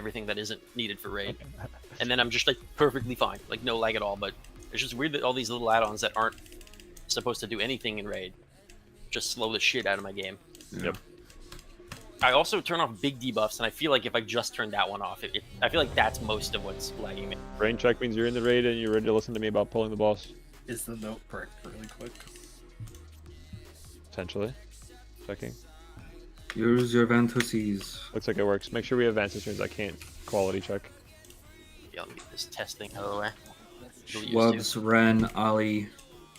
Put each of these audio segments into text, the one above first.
everything that isn't needed for raid, and then I'm just like perfectly fine, like no lag at all. But it's just weird that all these little add-ons that aren't supposed to do anything in raid just slow the shit out of my game. Yep. I also turn off big debuffs, and I feel like if I just turned that one off, I feel like that's most of what's lagging me. Brain check means you're in the raid and you're ready to listen to me about pulling the boss. Is the note bricked really quick? Potentially. Checking. Use your Vantoses. Looks like it works. Make sure we have advanced streams. I can't quality check. Yeah, let me get this testing out of the way. Schwubs, Ren, Ali,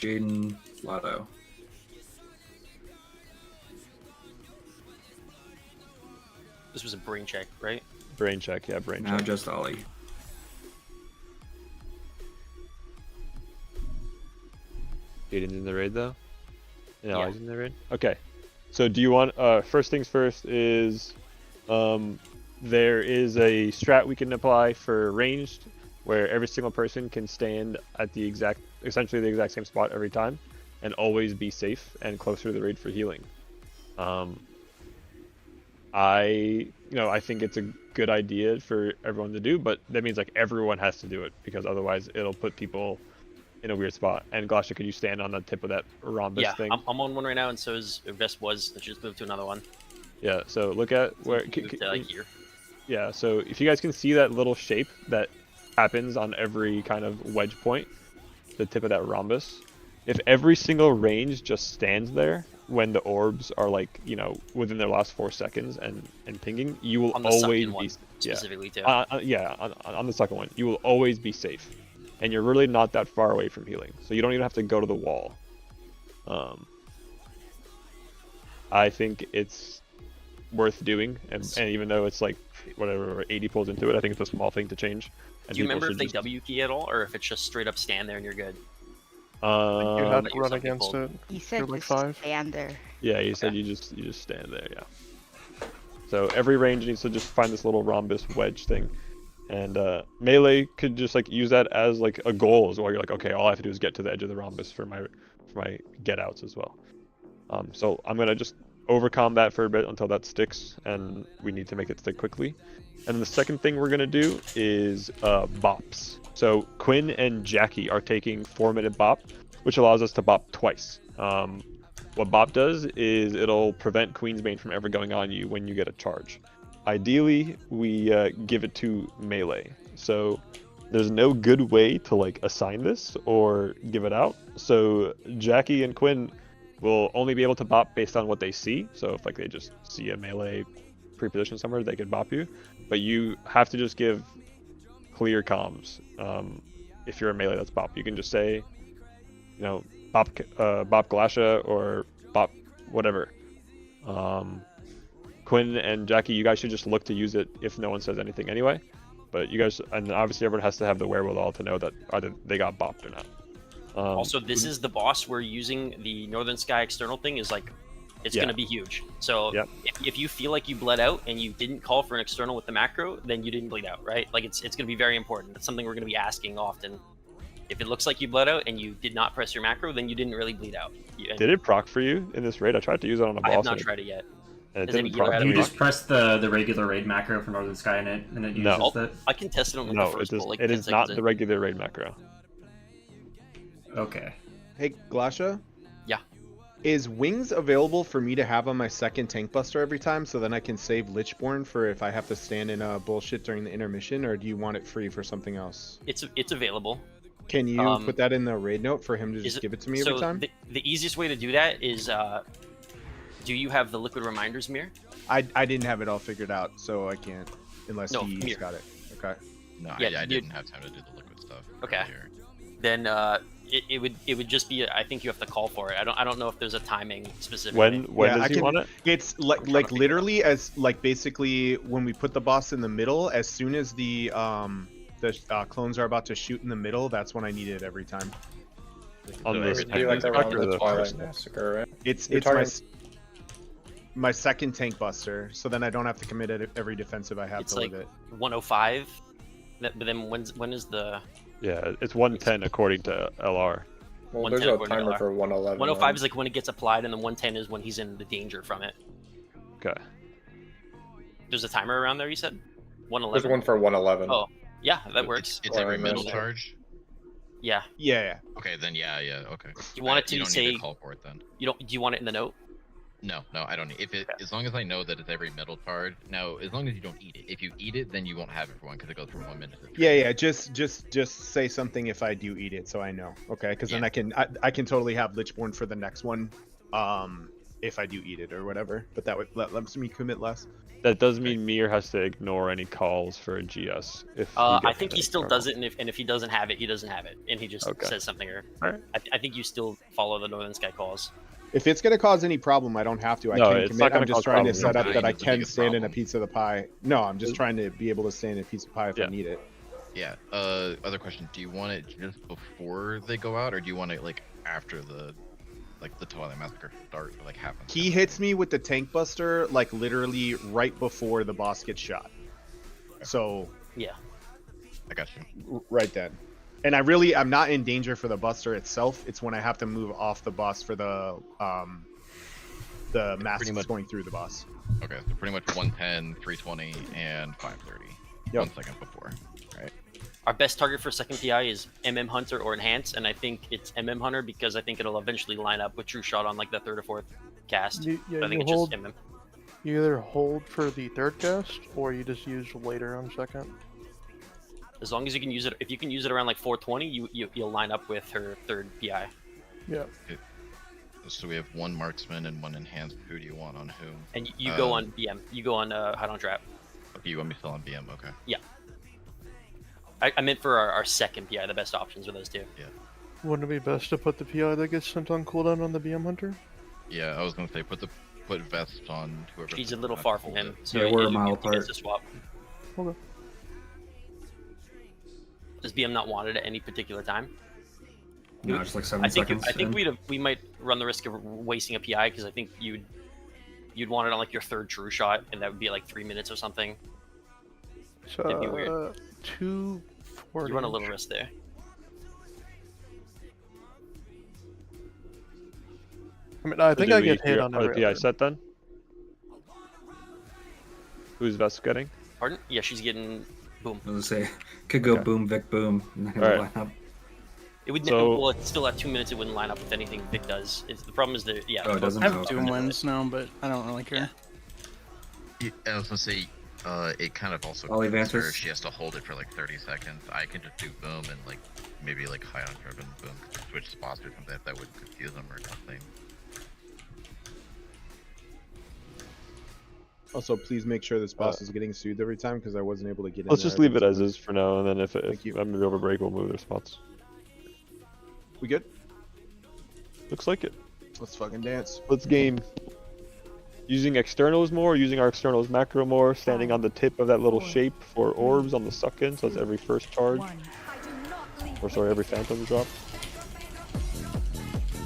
Jaden, Lotto. This was a brain check, right? Brain check, yeah, brain Now check. just Ali. Jaden's in the raid though? No, Yeah. he's in the raid? Okay. So do you want, first things first is, there is a strat we can apply for ranged, where every single person can stand at essentially the exact same spot every time, and always be safe and closer to the raid for healing. I think it's a good idea for everyone to do, but that means like everyone has to do it, because otherwise it'll put people in a weird spot. And Glasha, could you stand on the tip of that rhombus thing? Yeah, I'm on one right now, and so is Vest was. Let's just move to another one. Yeah, so look at where... Move to, like, here. Yeah, so if you guys can see that little shape that happens on every kind of wedge point, the tip of that rhombus, if every single range just stands there when the orbs are like, within their last 4 seconds and pinging, you will On the always second one, be... specifically, too. On the second one. You will always be safe. And you're really not that far away from healing. So you don't even have to go to the wall. I think it's worth doing. And even though it's like, whatever, 80 pulls into it, I think it's a small thing to change. And Do you remember if they just... W key at all, or if it's just straight up stand there and you're good? You had Let to run yourself be against pulled. it. He said You're like just 5. stand there. Yeah, he said you just stand there, yeah. So every range needs to just find this little rhombus wedge thing. And melee could just like use that as like a goal as well. You're like, okay, all I have to do is get to the edge of the rhombus for my get outs as well. So I'm gonna just overcome that for a bit until that sticks, and we need to make it stick quickly. And then the second thing we're gonna do is bops. So Quinn and Jackie are taking 4-minute bop, which allows us to bop twice. What bop does is it'll prevent Queensbane from ever going on you when you get a charge. Ideally, we give it to melee. So there's no good way to like assign this or give it out. So Jackie and Quinn will only be able to bop based on what they see. So if like they just see a melee pre-position somewhere, they could bop you. But you have to just give clear comms. If you're a melee that's bop, you can just say, bop Glasha or bop whatever. Quinn and Jackie, you guys should just look to use it if no one says anything anyway. But you guys, and obviously everyone has to have the wherewithal to know that either they got bopped or not. Also, this is the boss where using the Northern Sky external thing is like, it's going to be huge. So if you feel like you bled out and you didn't call for an external with the macro, then you didn't bleed out, right? Like it's going to be very important. It's something we're going to be asking often. If it looks like you bled out and you did not press your macro, then you didn't really bleed out. Did it proc for you in this raid? I tried to use it on a boss. I have not tried it yet. And it didn't proc. You just press the regular raid macro for Northern Sky and it uses it? I can test it on the first pull, like it 10 is not seconds the regular raid macro. Okay. Hey, Glasha? Yeah. Is Wings available for me to have on my second Tank Buster every time, so then I can save Lichborn for if I have to stand in bullshit during the intermission, or do you want it free for something else? It's available. Can you put that in the raid note for him to just give it to me every time? The easiest way to do that is, do you have the Liquid Reminders mirror? I didn't have it all figured out, so I can't, unless he's got it. Okay. No, Yeah, I didn't have time to do the liquid stuff. Okay. earlier. Then it would just be, I think you have to call for it. I don't know if there's a timing specifically. When does he want it? It's like literally as like basically when we put the boss in the middle, as soon as the clones are about to shoot in the middle, that's when I need it every time. On this, It'd be like around the Twilight Massacre, right? It's my second Tank Buster, so then I don't have to commit every defensive I have It's to like live it. 105. But then when is the... Yeah, it's 110 according to LR. Well, there's a timer for 111. 105 is like when it gets applied, and then 110 is when he's in the danger from it. Okay. There's a timer around there, you said? 111. There's one for 111. Oh, yeah, that works. It's every Or middle middle. charge. Yeah. Yeah. Okay, then yeah, okay. You want it to you don't say need to call for it then. you don't? Do you want it in the note? No, I don't need. If it, as long as I know that it's every middle charge. Now, as long as you don't eat it. If you eat it, then you won't have it for one because it goes from 1 minute to 3. Yeah. Just say something if I do eat it, so I know. Okay, because then I can totally have Lichborn for the next one, if I do eat it or whatever. But that would lets me commit less. That does mean Mir has to ignore any calls for a GS. If I think he still does it, and if he doesn't have it, he doesn't have it, and he just Okay. says something. Or Alright. I think you still follow the Northern Sky calls. If it's gonna cause any problem, I don't have to. I No, can it's commit. not gonna I'm just cause trying to problem. set up No, that I it's the can biggest stand in a problem. piece of the pie. No, I'm just trying to be able to stand in a piece of pie if I need it. Yeah. Other question: do you want it just before they go out, or do you want it like after the Twilight Massacre start, or, like happens? He hits me with the tank buster like literally right before the boss gets shot. So Yeah. I got you. right then. And I'm not in danger for the buster itself. It's when I have to move off the boss for the mask that's much- going through the boss. Okay, so pretty much 110, 320, and 530. Yep. 1 second before. Right. Our best target for second PI is MM Hunter or Enhance, and I think it's MM Hunter because I think it'll eventually line up with True Shot on like the 3rd or 4th cast. You, yeah, But I think you it's hold. just MM. You either hold for the 3rd cast, or you just use later on 2nd. As long as you can use it, if you can use it around like 420, you'll line up with her 3rd PI. Yeah. So we have 1 marksman and 1 enhanced. Who do you want on whom? And you go on BM. You go on Hide on Trap. Okay, you want me still on BM? Okay. Yeah. I meant for our second PI, the best options are those two. Wouldn't it be best to put the PI that gets sent on cooldown on the BM Hunter? Yeah, I was gonna say put vest on whoever. She's a little far from him, so Yeah, we're a you mile get apart. to swap. Okay. Does BM not want it at any particular time? No, just like 7 I think seconds. I think in. we might run the risk of wasting a PI because I think you'd want it on like your 3rd True Shot, and that would be at, like 3 minutes or something. It'd be weird. So, 240. You run a little risk there. I mean, I think I get hit on the every PI other. set then. Who's Vest getting? Pardon? Yeah, she's getting boom. I was gonna say, could go Okay. boom, Vic, boom. And then Alright. line up. It would So- well, it's still at 2 minutes. It wouldn't line up with anything Vic does. The problem is that Oh, it doesn't I know. have Doom wins now, but I don't really care. I was gonna say, it kind of also Ollie depends her Vantis? if she has to hold it for like 30 seconds. I can just do boom and like maybe like high on driven boom, switch spots or something. If that would confuse them or nothing. Also, please make sure this boss is getting soothed every time because I wasn't able to get in. Let's there. just leave it as is for now, and then if Thank you. I'm over break, we'll move their spots. We good? Looks like it. Let's fucking dance. Let's game. Using externals more, using our externals macro more, standing on the tip of that little shape for orbs on the suck-in, so that's every first charge. Or sorry, every phantom drop.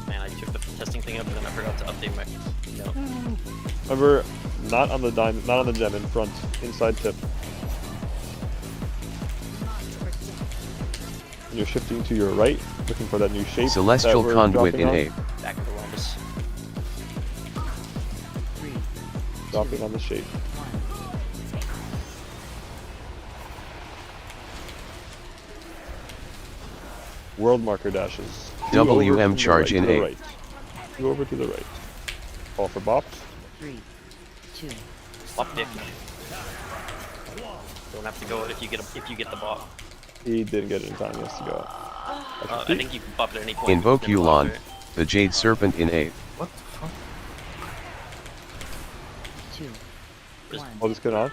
Man, I took the testing thing up and then I forgot to update my note. Remember, not on the diamond, not on the gem in front, inside tip. And you're shifting to your right, looking for that new shape. Celestial that we're Conduit dropping in on. A. Back of the rhombus. Dropping on the shape. World marker dashes. Two over WM from the charge right, in to the A. right. Two over to the right. Call for bops. 3, 2, Bop dick. Don't have to go if you get the bop. He didn't get it in time. He has to go. I think you can bop it at any point. Invoke You can bop Yulon, it. the Jade Serpent in A. What the fuck? 2, 1. I'll just get on.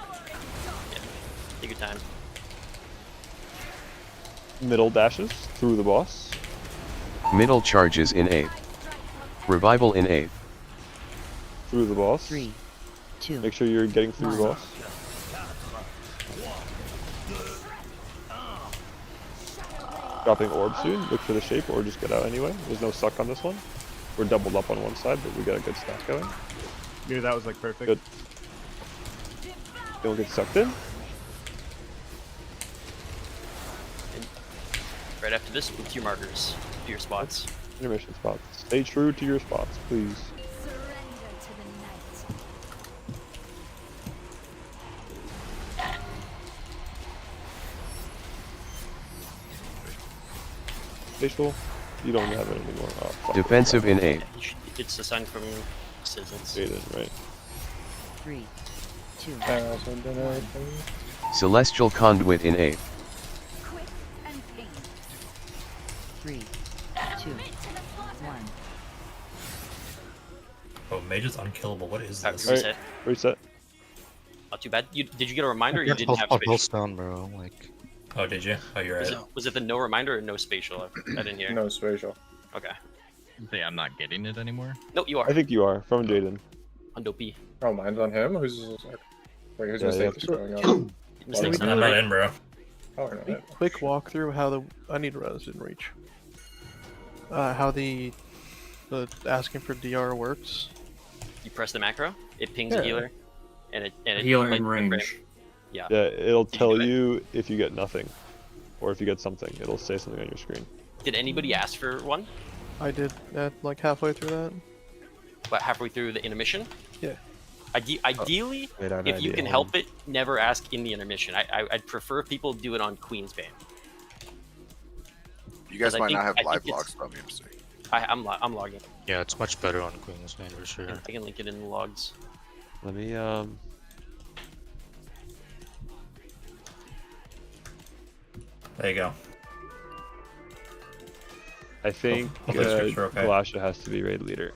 Take your time. Middle dashes through the boss. Middle charges in A. Revival in A. Through the boss. 3, 2, Make sure you're getting through the boss. Dropping orb soon. Look for the shape or just get out anyway. There's no suck on this one. We're doubled up on one side, but we got a good stack going. Yeah, that was like perfect. Good. Don't get sucked in. Right after this, move to your markers, to your spots. Intermission spots. Stay true to your spots, please. spatial? You don't have it anymore. Oh, fuck. Defensive in A. It's assigned from Citizens. Jaden, right? 3, 2, Hasn't done anything. Celestial Conduit in A. 3, 2, 1. Oh, Mage is unkillable. What is Alright, this? reset. Reset. Not too bad. Did you get a reminder? Or you didn't have spatial. Stone, bro. Like. Oh, did you? Oh, you're right. Was it the no reminder or no spatial? I didn't hear. No spatial. Okay. Say I'm not getting it anymore. No, you are. I think you are from Jaden. On Dopey. Oh, mine's on him? Who's wait, who's Yeah, gonna say yeah. what's going on? Mistakes I'm not in, bro. Oh, we're not in. Quick walkthrough how the I need resin reach. How the asking for DR works. You press the macro, it pings Yeah. a healer, and it Healer like, in range. Yeah. Yeah, it'll Did you tell do it? you if you get nothing, or if you get something. It'll say something on your screen. Did anybody ask for one? I did that like halfway through that. But halfway through the intermission? Yeah. Ideally, Wait, I have an if you idea, can hold help it, never ask in the intermission. I'd prefer people do it on Queen's Bane. You guys I might think- not have I live think logs, it's- probably a mistake. I'm logging. Yeah, it's much better on Queen's Bane for sure. I can link it in the logs. Let me There you go. I think Okay, scripture, okay. Galasha has to be raid leader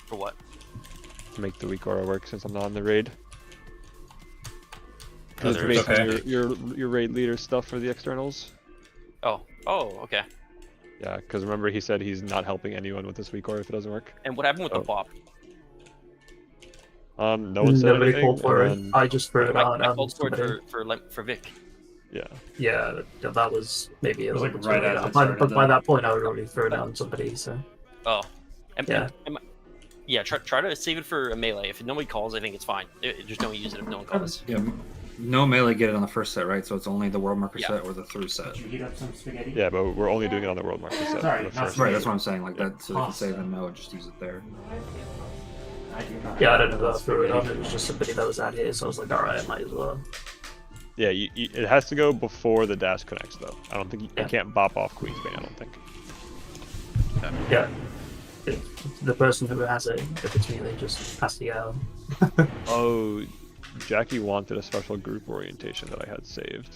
For what? to make the weak aura work since I'm not in the raid. Oh, Because there's- based on okay. your raid leader stuff for the externals. Oh, okay. Yeah, because remember he said he's not helping anyone with this weak aura if it doesn't work. And what happened with the pop? No one said Nobody anything. called for it. and then- I just threw it out. I called for it somebody- for Vic. Yeah. Yeah, that was maybe a It was little like bit right too as late. it But started, by though. that point, I would already throw it out on somebody. So Oh. Yeah. Yeah, try to save it for a melee. If nobody calls, I think it's fine. Just don't use it if no one calls. Yeah, no melee get it on the first set, right? So it's only the world marker Yeah. set or the through set. Did you heat up some spaghetti? Yeah, but we're only doing it on the world marker set. Sorry, the not first Right, one. that's what I'm saying. Like that, so they can save and no, just use it there. I do not. yeah, I don't know if I threw it on. It was just somebody that was out here, so I was like, all right, I might as well. Yeah, it has to go before the dash connects though. I don't think you can't bop off Queen's Bane. I don't think. Yeah. The person who has it, if it's me, they just has to go. Oh, Jackie wanted a special group orientation that I had saved.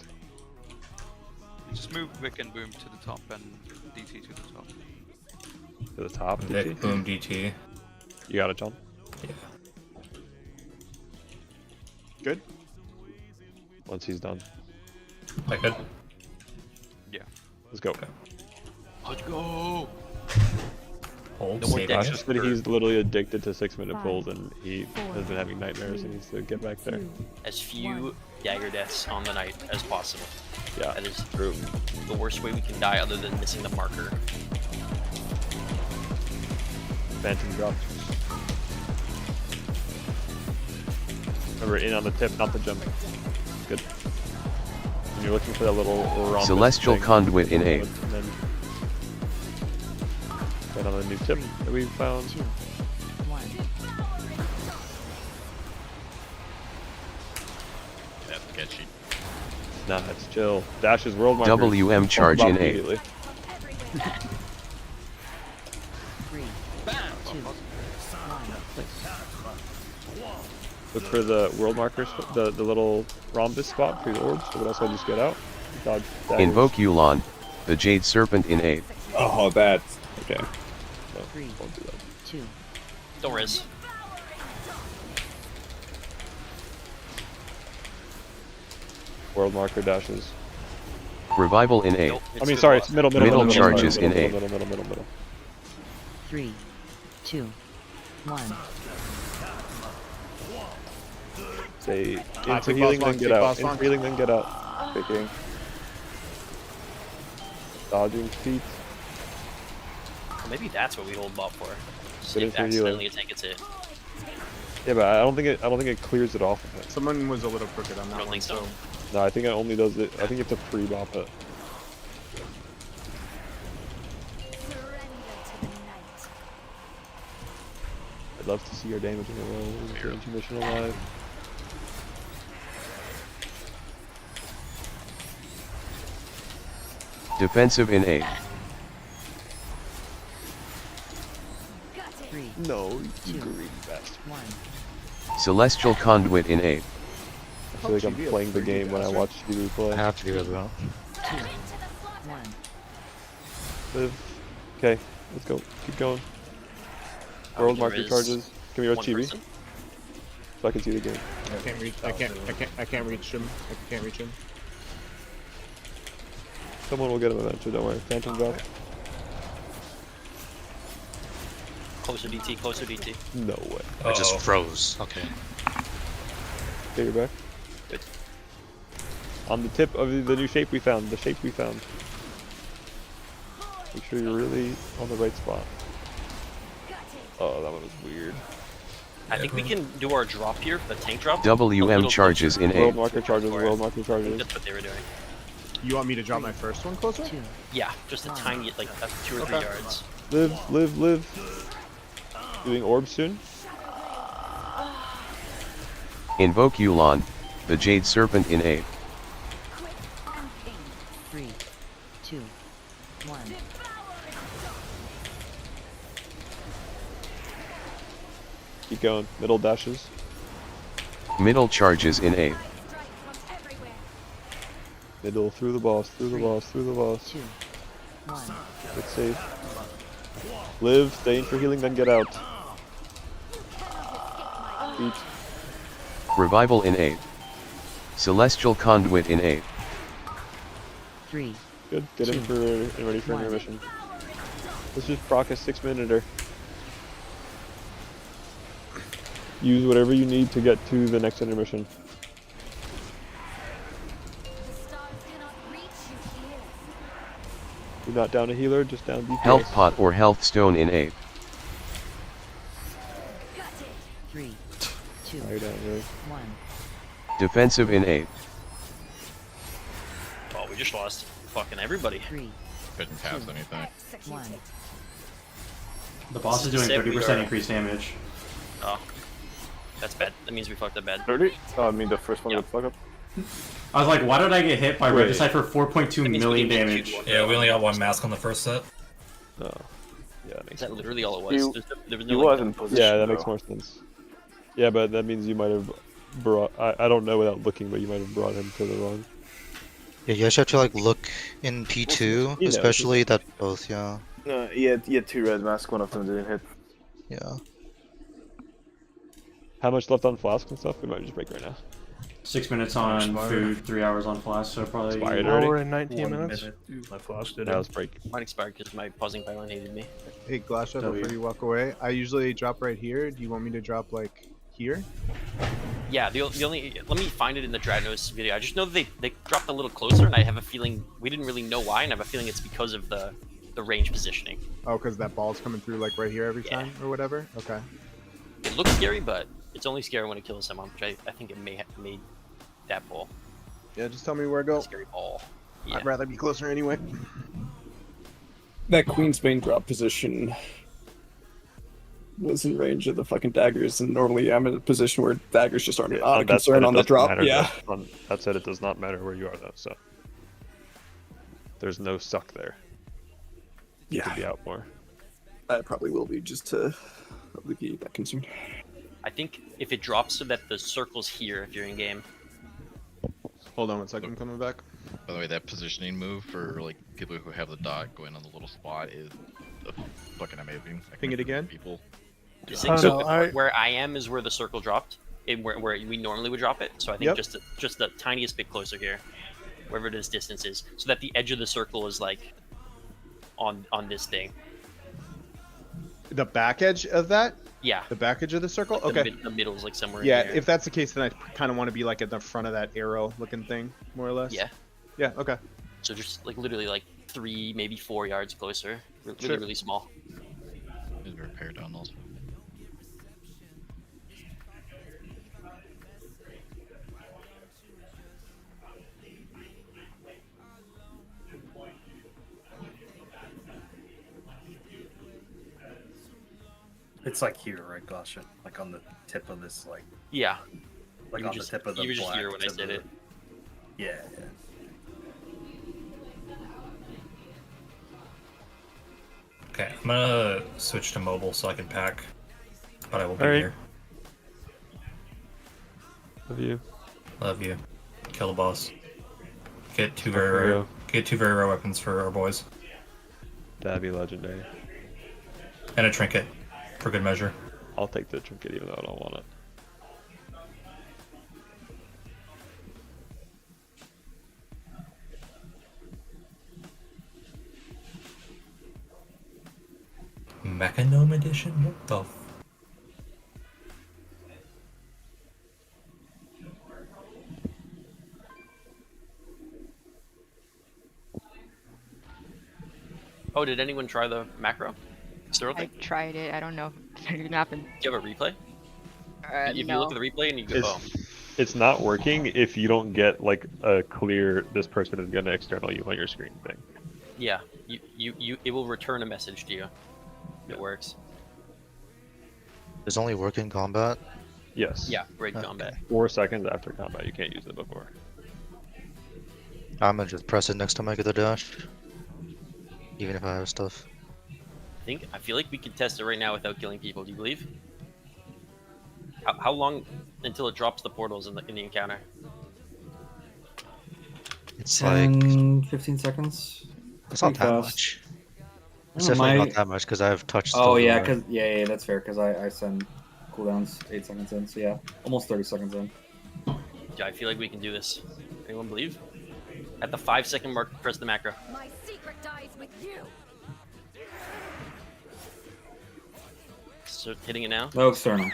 Just move Vic and Boom to the top and DT to the top. To the top. Vic, Boom, DT. You got it, John. Yeah. Good. Once he's done. I could. Yeah. Let's go. Let's go. Hold. No more saving That's dash. it. just that he's literally addicted to 6-minute 5, pulls and he has been having nightmares and needs to get back there. As few dagger deaths on the night as possible. Yeah, That is true. the worst way we can die other than missing the marker. Phantom drop. Remember, in on the tip, not the jump. Good. And you're looking for that little rhombus Celestial thing. Conduit in A. And then right on the new tip that we found. 2, 1. That's sketchy. Nah, it's chill. Dash is world marker. WM charge in A. Immediately. 3, 2, 1. Look for the world markers, the little rhombus spot for your orbs. So what else I just get out? Dodge daggers. Invoke Yulon, the Jade Serpent in A. Oh, that's okay. No, 3, won't do that. 2, Don't res. World marker dashes. Revival in A. Nope, I it's mean, the sorry, boss. it's middle. Middle charges in A. Middle. 3, 2, 1. Say into take healing, boss then get long, out. take boss Into long. healing, then get out. Picking. Dodging feet. Or maybe that's what we hold bot for. Just Get if into accidentally healing. a tank gets hit. Yeah, but I don't think it clears it off of it. Someone was a little crooked on that I don't one. think so. No, I think it only does it. I think you have to pre-bop it. I'd love to see your damage in a row. Intermission alive. Defensive in A. No, you 2, greedy bastard. 1. Celestial Conduit in A. I feel like I'm playing the game when I watch you play. I have to do as well. 2, 1. Live. Okay, let's go. Keep going. Are we World gonna marker riz charges. Can we rush one Chibi? person? So I can see the game. I can't reach. I can't reach him. I can't reach him. Someone will get him eventually, don't worry. Phantom drop. Closer DT, closer DT. No way. I just froze. Okay. Okay, you're back. Good. On the tip of the new shape we found. The shape we found. Make sure you're really on the right spot. Oh, that one was weird. I think we can do our drop here, the tank drop. WM charges in World A. marker charges, world marker I think charges. that's what they were doing. You want me to drop my first one closer? 2. Yeah, just a tiny, like 2 or 3 yards. Live, live, live. Doing orbs soon. Invoke Yulon, the Jade Serpent in A. 3, 2, 1. Keep going. Middle dashes. Middle charges in A. Middle, through the boss, through the boss, through the boss. 2, 1. Get safe. Live, stay in for healing, then get out. Beat. Revival in A. Celestial Conduit in A. 3. Good, get in for and ready for an intermission. Let's just proc a 6-minuter. Use whatever you need to get to the next intermission. You're not down a healer, just down DPS. Health Pot or Health Stone in A. 3, 2, Fire down, really. 1. Defensive in A. Oh, we just lost fucking everybody. 3, Couldn't pass anything. 1. The boss is doing Said we 30% are- increased damage. Oh. That's bad. That means we fucked up bad. 30? Oh, I mean the first one Yeah. would fuck up. I was like, why did I get hit by Wait. Regicide for 4.2 That means we million didn't damage? shoot one. Yeah, we only got one mask on the first set. Oh. Yeah, that Is makes that sense. literally all it was? You- There was He no, was like, in position. Yeah, that makes though. more sense. Yeah, but that means you might have brought... I don't know without looking, but you might have brought him to the wrong... Yeah, you actually have to like look in P2, You know, especially that both. Yeah. No, he had 2 red masks, one of them didn't hit. Yeah. How much left on flask and stuff? We might just break right now. 6 minutes on food, 3 hours on flash, so probably Expired Now already? we're in 19 1 minutes. minute. My flash did Now it. let's break. mine expired because my pausing pylon hated me. Hey, Glasha, W. before you walk away, I usually drop right here. Do you want me to drop like here? Yeah, the only let me find it in the Dranos video. I just know that they dropped a little closer, and I have a feeling we didn't really know why, and I have a feeling it's because of the range positioning. Oh, because that ball's coming through like right here every Yeah. time or whatever. Okay. It looks scary, but it's only scary when it kills someone, which I think it may have made that ball Yeah, just tell me where to go. a scary ball. Yeah. I'd rather be closer anyway. That Queen's Bane drop position was in range of the fucking daggers, and normally I'm in a position where daggers just aren't Yeah, not a that said, concern it on the doesn't drop. matter, Yeah. That said, it does not matter where you are though, so... There's no suck there. You could Yeah. be out more. I probably will be just to alleviate that concern. I think if it drops so that the circle's here if you're in game. Hold on one second, I'm coming back. By the way, that positioning move for like people who have the dot going on the little spot is fucking amazing. I Ping it again? People. So where I am is where the circle dropped, where we normally would drop it. So I think Yep. just the tiniest bit closer here, wherever this distance is, so that the edge of the circle is like on this thing. The back edge of that? Yeah. The back edge of the circle? The Okay. the middle's like somewhere. Yeah, in here. if that's the case, then I kind of want to be like at the front of that arrow looking thing, more or less. Yeah. Yeah, okay. So just like literally like 3, maybe 4 yards closer. Really, Sure. really small. Is repair down also. It's like here, right, Glasha? Like on the tip of this, like Yeah. like You on just- the tip of the you were just black here when I to said the- it. Yeah, yeah. Okay, I'm gonna switch to mobile so I can pack. but I will be Alright. here. Love you. Love you. Kill the boss. Get two Start very the rare. row. Get 2 very rare weapons for our boys, That'd be legendary. and a trinket, for good measure. I'll take the trinket even though I don't want it. Mechanome edition? What the? Oh, did anyone try the macro? External I thing? tried it. I don't know if it's gonna happen. Do you have a replay? If you No. look at the replay and you go, oh, It's not working if you don't get like a clear this person is gonna external you on your screen thing. yeah, it will return a message to you. It works. Does only work in combat? Yes. Yeah, raid Okay. combat. 4 seconds after combat, you can't use it before. I'm gonna just press it next time I get the dash. Even if I have stuff. I feel like we could test it right now without killing people. Do you believe? How long until it drops the portals in the encounter? It's like 15 seconds. it's not Pretty that fast. much. I It's don't know, definitely my- not that much because I've touched. Oh the- yeah, yeah, that's fair. Because I send cooldowns 8 seconds in, so yeah, almost 30 seconds in. Yeah, I feel like we can do this. Anyone believe? At the 5-second mark, press the macro. My secret dies with you. Start hitting it now. No external.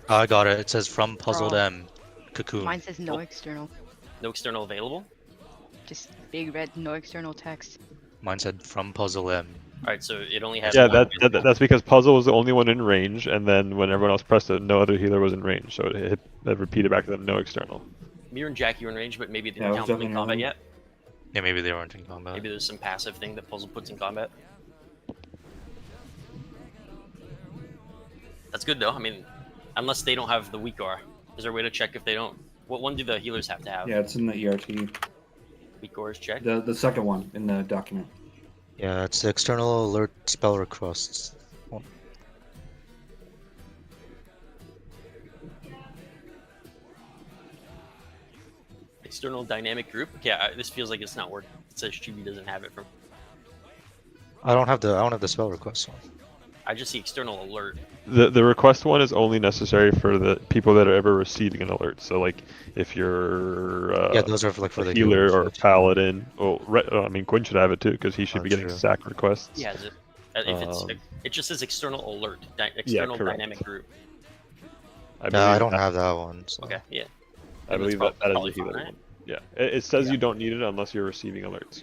I got it. It says from puzzled Oh. M, cocoon. Mine says no external. No external available. Just big red, no external text. Mine said from puzzle M. All right, so it only has. Yeah, one. that's because Puzzle was the only one in range, and then when everyone else pressed it, no other healer was in range, so it repeated back to them, no external. Mir and Jackie are in range, but maybe they Yeah, didn't I was count them in jumping combat around. yet. Yeah, maybe they weren't in combat. Maybe there's some passive thing that Puzzle puts in combat. That's good though. I mean, unless they don't have the weak aura, is there a way to check if they don't? What one do the healers have to have? Yeah, it's in the ERT. Weak aura is checked. The second one in the document. Yeah, it's the external alert spell requests. External dynamic group. Yeah, this feels like it's not working. It says Chibi doesn't have it from. I don't have the spell request one. I just see external alert. The request one is only necessary for the people that are ever receiving an alert. So like if you're Yeah, those are for, like, for a the healer healers, or yes. paladin. Well, I mean Quinn should have it too because he should be That's getting true. sack requests. Yeah, is it? If it's it just says external alert, external correct. dynamic group. No, I don't have that one. So. Okay, yeah. I Then believe that's that is probably a healer fine, right? one. Yeah, it says you don't need it unless you're receiving alerts.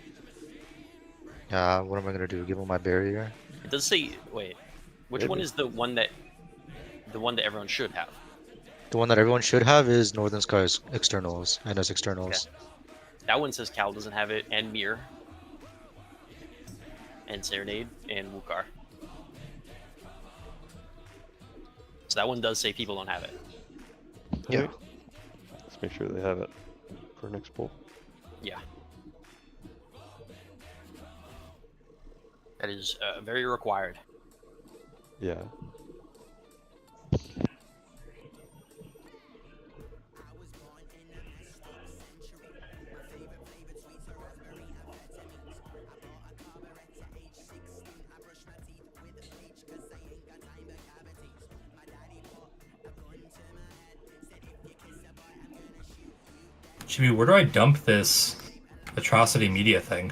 Yeah, what am I gonna do? Give him my barrier? It does say wait. Which one is the one that everyone should have? The one that everyone should have is Northern Skies externals and as externals. That one says Cal doesn't have it, and Mir, and Serenade, and Wukar. So that one does say people don't have it. Yeah. Let's make sure they have it for next poll. Yeah. That is very required. Yeah. Chibi, where do I dump this atrocity media thing?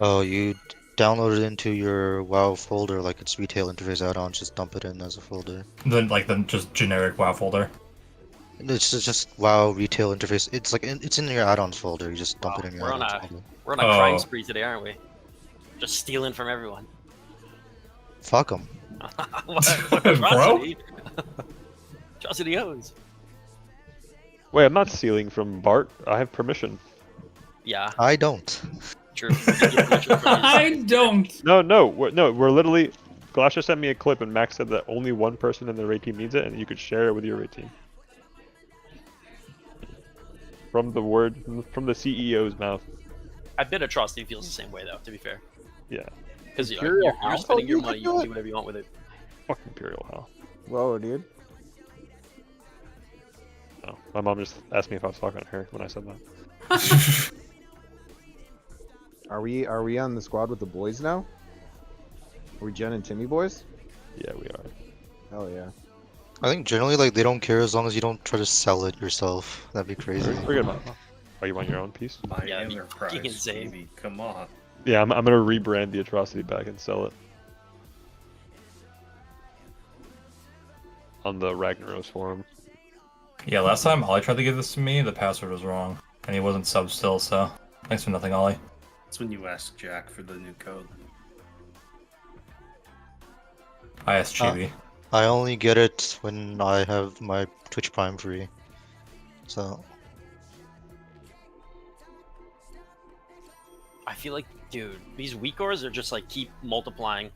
Oh, you download it into your WoW folder like it's retail interface add-ons. Just dump it in as a folder. Then like the just generic WoW folder. It's just WoW retail interface. It's like it's in your add-ons folder. You just dump it in your We're on add-ons a folder. we're on a crime spree today, aren't we? Just stealing from everyone. Fuck them. What atrocity? Atrocity owns. Wait, I'm not stealing from Bart. I have permission. Yeah. I don't. True. I don't. No, we're literally. Glasha sent me a clip, and Max said that only one person in the raid team needs it, and you could share it with your raid team. From the CEO's mouth. I bet atrocity feels the same way though. To be fair. Yeah. Because you're Imperial spending House? your You money, can you can do do whatever you want with it. Fuck Imperial Hell. Whoa, dude. No, my mom just asked me if I was talking to her when I said that. Are we on the squad with the boys now? Are we Jen and Timmy boys? Yeah, we are. Hell yeah. I think generally like they don't care as long as you don't try to sell it yourself. That'd be crazy. Forget about it. Oh, you want your own piece? My Yeah, enterprise, you can say. baby. Come on. Yeah, I'm gonna rebrand the atrocity back and sell it on the Ragnaros forum. Yeah, last time Ollie tried to give this to me, the password was wrong, and he wasn't sub still. So thanks for nothing, Ollie. That's when you ask Jack for the new code. I asked Chibi. I only get it when I have my Twitch Prime free. So I feel like, dude, these weak ores are just like keep multiplying.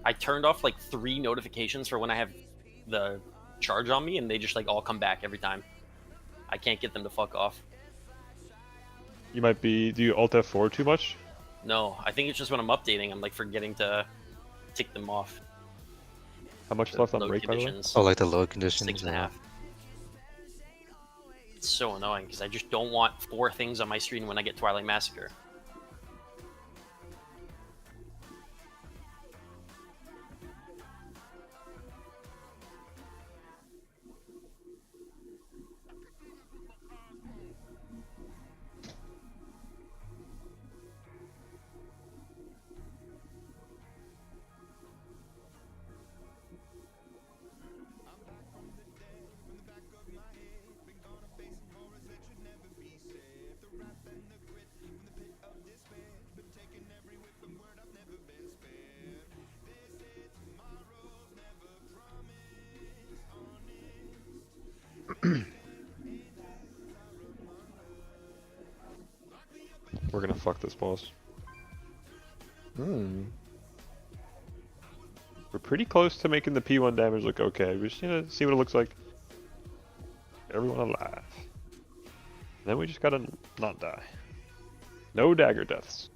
I turned off like 3 notifications for when I have the charge on me, and they just like all come back every time. I can't get them to fuck off. You might be. Do you Alt F4 too much? No, I think it's just when I'm updating, I'm like forgetting to tick them off. How much The left on load break, by the way? conditions. oh, like the load conditions. 6.5. It's so annoying because I just don't want 4 things on my screen when I get Twilight Massacre. We're gonna fuck this boss. Hmm. We're pretty close to making the P1 damage look okay. We just need to see what it looks like. Everyone alive. Then we just gotta not die. No dagger deaths.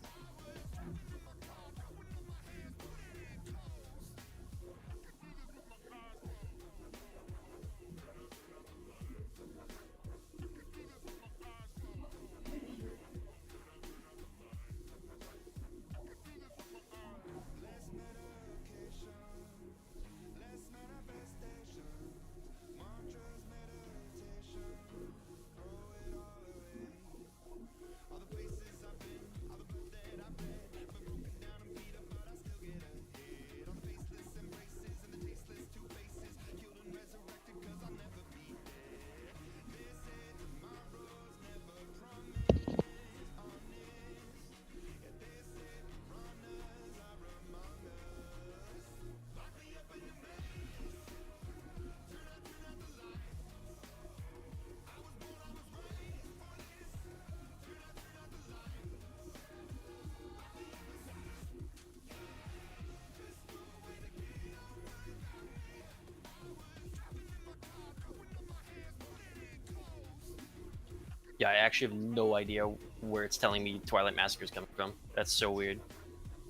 Yeah, I actually have no idea where it's telling me Twilight Massacre is coming from. That's so weird.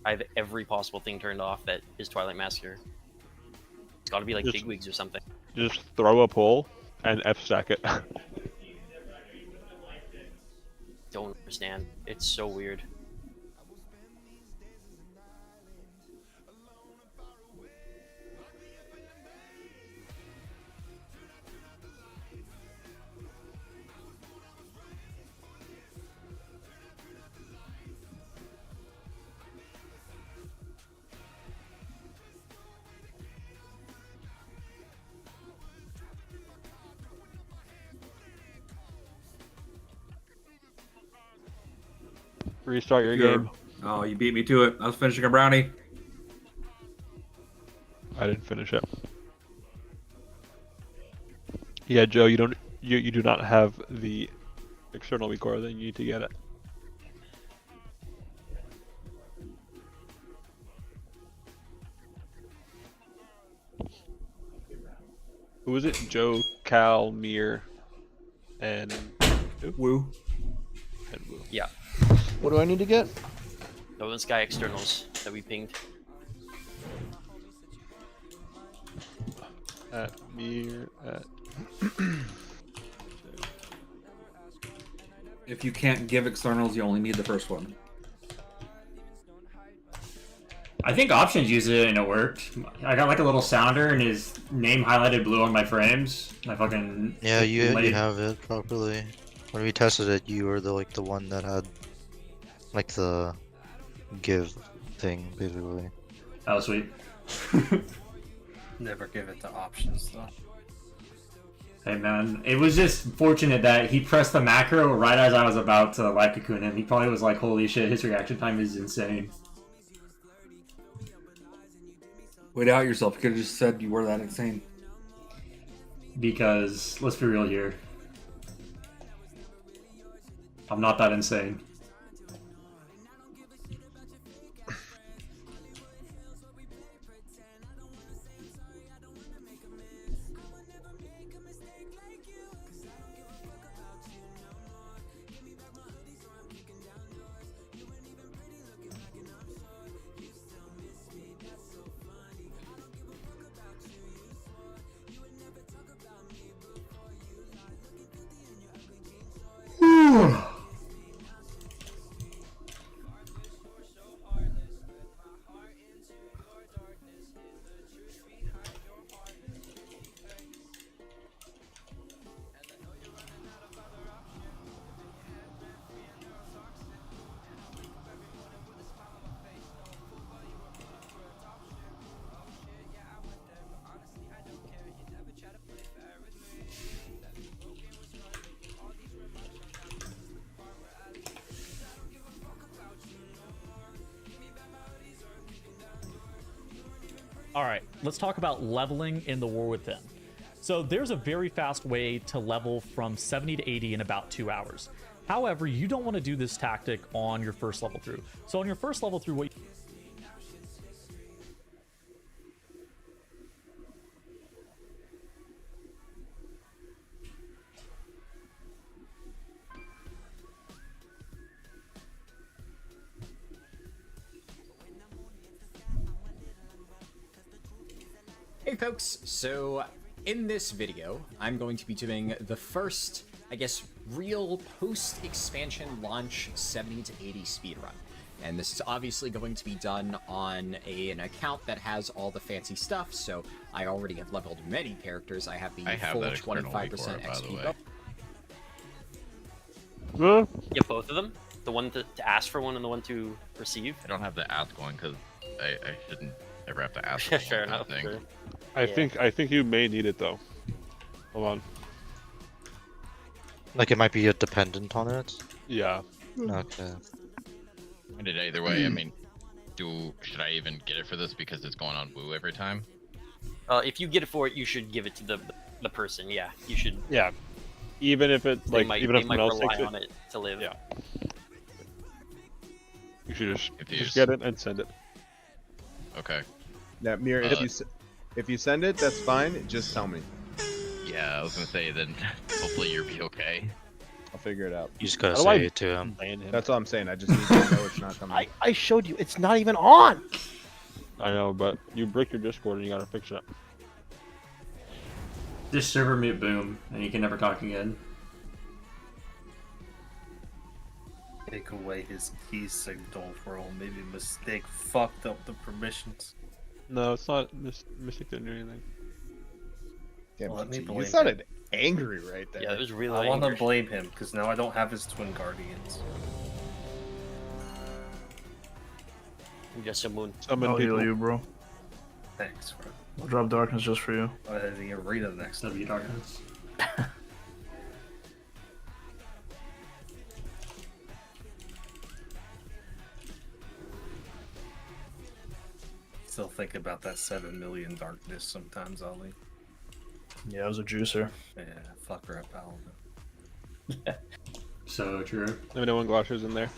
I have every possible thing turned off that is Twilight Massacre. It's gotta be like Just- bigwigs or something. Just throw a pull and F stack it. Don't understand. It's so weird. Restart your game. Oh, you beat me to it. I was finishing a brownie. I didn't finish it. Yeah, Joe, you do not have the external weak core, then you need to get it. Who was it? Joe, Cal, Mir, and Woo. And Woo. Yeah. What do I need to get? Northern Sky externals that we pinged. at Mir at. If you can't give externals, you only need the first one. I think options used it and it worked. I got like a little sounder and his name highlighted blue on my frames. I fucking Yeah, you have it properly. When we tested it, you were the one that had like the give thing basically. Oh sweet. Never give it to options though. Hey man, it was just fortunate that he pressed the macro right as I was about to live cocoon him. He probably was like, holy shit, his reaction time is insane. Wait out yourself. You could have just said you were that insane. Because, let's be real here. I'm not that insane. Alright, let's talk about leveling in the War Within. So there's a very fast way to level from 70 to 80 in about 2 hours. However, you don't want to do this tactic on your first level through. So on your first level through, what Hey folks, so in this video, I'm going to be doing the first, I guess, real post-expansion launch 70 to 80 speedrun. And this is obviously going to be done on an account that has all the fancy stuff, so I already have leveled many characters. I have the full 25% XP buff. Get both of them? The one to ask for one and the one to receive? I don't have the ask going because I shouldn't ever have to ask. Fair enough. Sure. I think you may need it though. Hold on. Like it might be a dependent on it. Yeah. Okay. I did either way. I mean, should I even get it for this because it's going on Woo every time? If you get it for it, you should give it to the person. Yeah, you should. Yeah. Even if it They might, even if someone else rely takes on it to live. Yeah. You should just Just get it and send it. Okay. Yeah, Mir, if you send it, that's fine. Just tell me. Yeah, I was gonna say then. Hopefully you'll be okay. I'll figure it out. You just gotta say it to him. That's all I'm saying. I just need to know it's not coming. I showed you. It's not even on. I know, but you brick your Discord and you gotta fix it. Just server mute boom, and you can never talk again. Take away his key signal for maybe mistake fucked up the permissions. No, it's not. Mystic didn't do anything. Damn, Let me you blame sounded angry right there. Yeah, it was really. I want to blame him because now I don't have his twin guardians. Just a moon. I'll heal you, bro. Thanks, bro. I'll drop darkness just for you. The arena next W darkness. Still think about that 7 million darkness sometimes, Ollie. Yeah, it was a juicer. Yeah, fuck her at Paladin. So true. Let me know when Glosher's in there.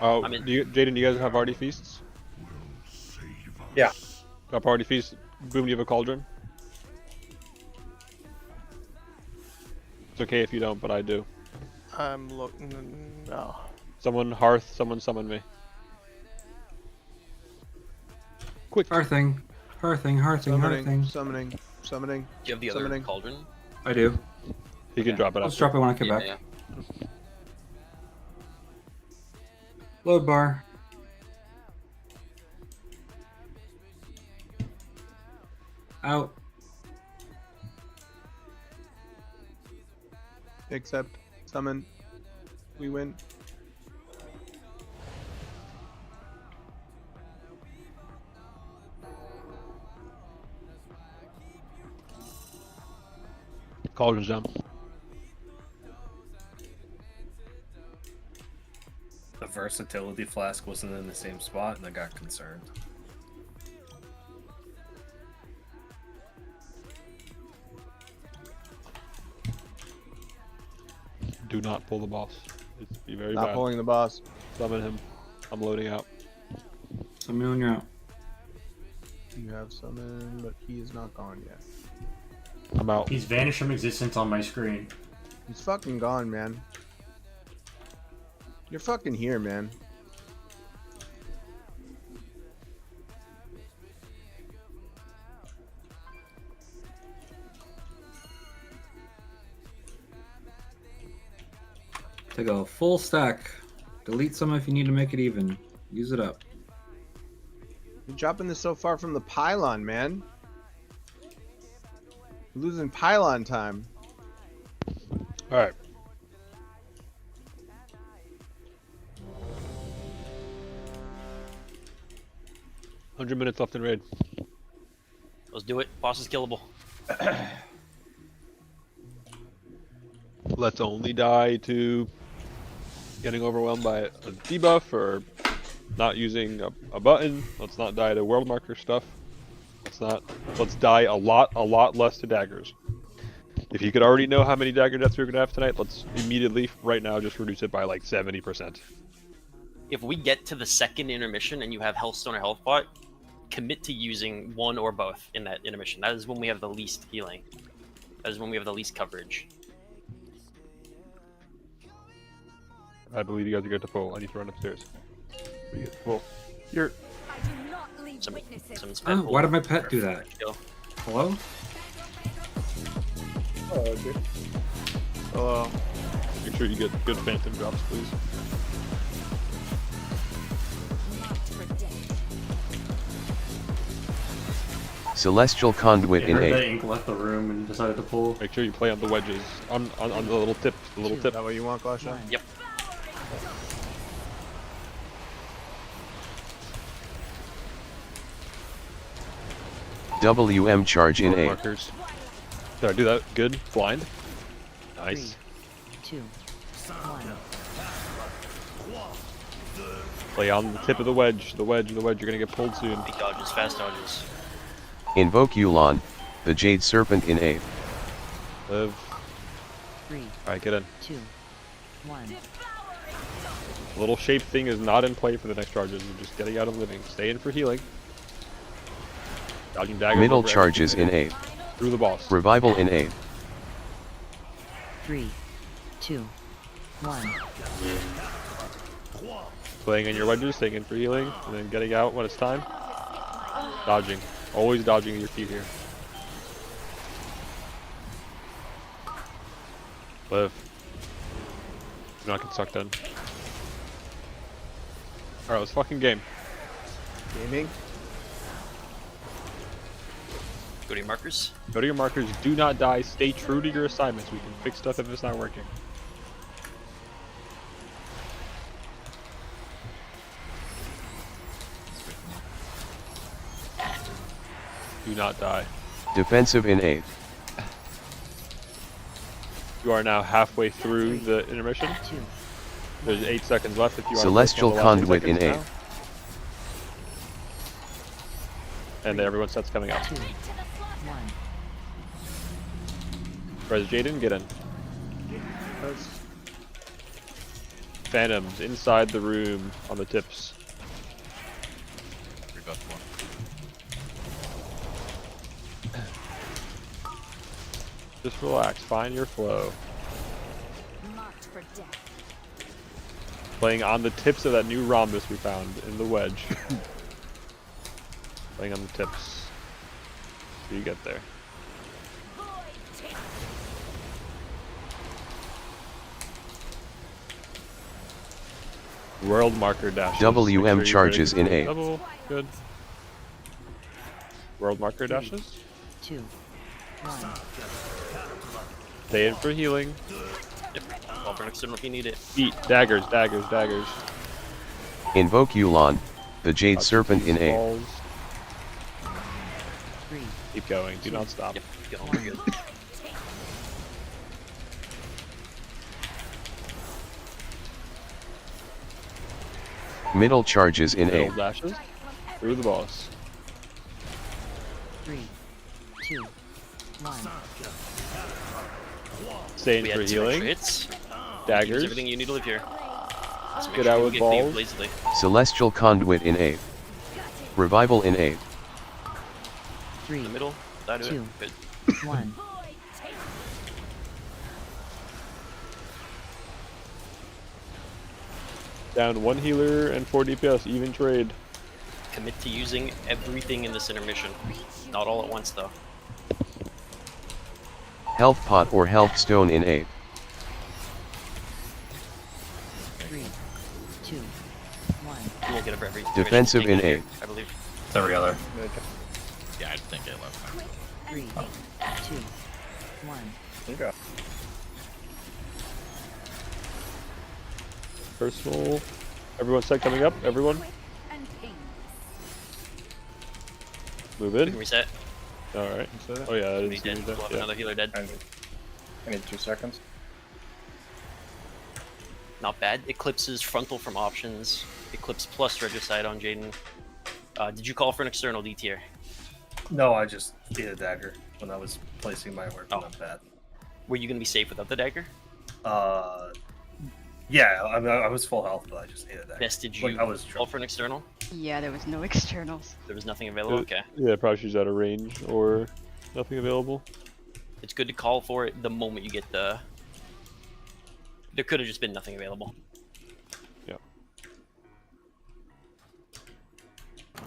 Oh, I'm in. Jaden, do you guys have Arty Feasts? Yeah. Got Arty Feast. Boom, do you have a cauldron? It's okay if you don't, but I do. I'm looking. No. Someone hearth, someone summon me. Quick. Hearthing. Summoning. Summoning. Do you have the other cauldron? I do. You can drop it. I'll just drop it when I come back. Yeah. Load bar. Out. Except summon. We win. Cauldron's down. The versatility flask wasn't in the same spot, and I got concerned. Do not pull the boss. It's be very Not bad. pulling the boss. Summon him. I'm loading out. Summon when you're out. You have summoned, but he is not gone yet. I'm out. He's vanished from existence on my screen. He's fucking gone, man. You're fucking here, man. Take a full stack. Delete some if you need to make it even. Use it up. You're dropping this so far from the pylon, man. You're losing pylon time. Alright. $100 left in raid. Let's do it. Boss is killable. Let's only die to getting overwhelmed by a debuff or not using a button. Let's not die to world marker stuff. Let's die a lot less to daggers. If you could already know how many dagger deaths we're gonna have tonight, let's immediately, right now, just reduce it by like 70%. If we get to the second intermission and you have Healthstone or Health Pot, commit to using one or both in that intermission. That is when we have the least healing. That is when we have the least coverage. I believe you guys are good to pull. I need to run upstairs. We get to pull. You're. Someone's Oh, why did my pet do that? Hello? Oh, okay. Hello. Make sure you get good phantom drops, please. Celestial Conduit in That 8. ink left the room and decided to pull. Make sure you play on the wedges. On the little tip. The little tip. Is that what you want, Glasha? Yep. WM charge in 8. Markers. Did I do that? Good. Blind. Nice. 3, 2, 1. Play on the tip of the wedge. The wedge. You're gonna get pulled soon. Big dodges, fast dodges. Invoke Yulon, the Jade Serpent in 8. Live. 3. Alright, get in. 2, 1. The little shape thing is not in play for the next charges. We're just getting out of living. Stay in for healing. Dodging daggers. Middle over charges in everything. 8. Through the boss. Revival in 8. 3, 2, 1. Playing in your wedges, staying in for healing, and then getting out when it's time. Dodging. Always dodging your feet here. Live. Do not get sucked in. Alright, let's fucking game. Gaming. Go to your markers. Go to your markers, do not die, stay true to your assignments. We can fix stuff if it's not working. Do not die. Defensive in 8. You are now halfway through the intermission. There's 8 seconds left if you want Celestial to the last 8 Conduit in seconds 8. now. And then everyone starts coming out. 2, 1. Res Jaden, get in. Phantoms inside the room on the tips. Just relax, find your flow. Marked for death. Playing on the tips of that new rhombus we found in the wedge. Playing on the tips. So you get there. World marker dashes. WM Make sure charges you're in ready A. for double. Good. World marker dashes. 2, 1. Stay in for healing. Yep. Call for an external if you need it. Eat daggers, daggers, daggers. Invoke Yu'lon, the Jade Serpent in A. Balls. 3. Keep going. Do not stop. Yep. Keep going. We're good. Middle charges in Middle A. dashes. Through the boss. 3, 2, 1. Stay in We for had 2 extra healing. hits. Daggers. Use everything you need to live here. So make Get sure out you with get clean balls. blazedly. Celestial Conduit in A. Revival in A. 3, In the middle. That'll do 2, it. Good. 1. Down 1 healer and 4 DPS. Even trade. Commit to using everything in this intermission. Not all at once, though. Health Pot or Health Stone in A. 3, 2, 1. You won't get it for every Defensive in intermission, A. I believe. It's every other. Yeah, I think I left. 3, 2, 1. Okay. Personal. Everyone set coming up. Everyone. Move We can in. reset. Alright. Oh yeah, that Somebody is dead. We'll have yeah. another healer dead. I need 2 seconds. Not bad. Eclipses frontal from options. Eclipse plus Regicide on Jaden. Did you call for an external D tier? No, I just ate a dagger when I was placing my work on that. Were you going to be safe without the dagger? Yeah, I was full health, but I just ate a dagger. Best, did you I was call for an external? Yeah, there was no externals. There was nothing available? Okay. Yeah, probably she's out of range or nothing available. It's good to call for it the moment you get the... There could have just been nothing available. Yeah.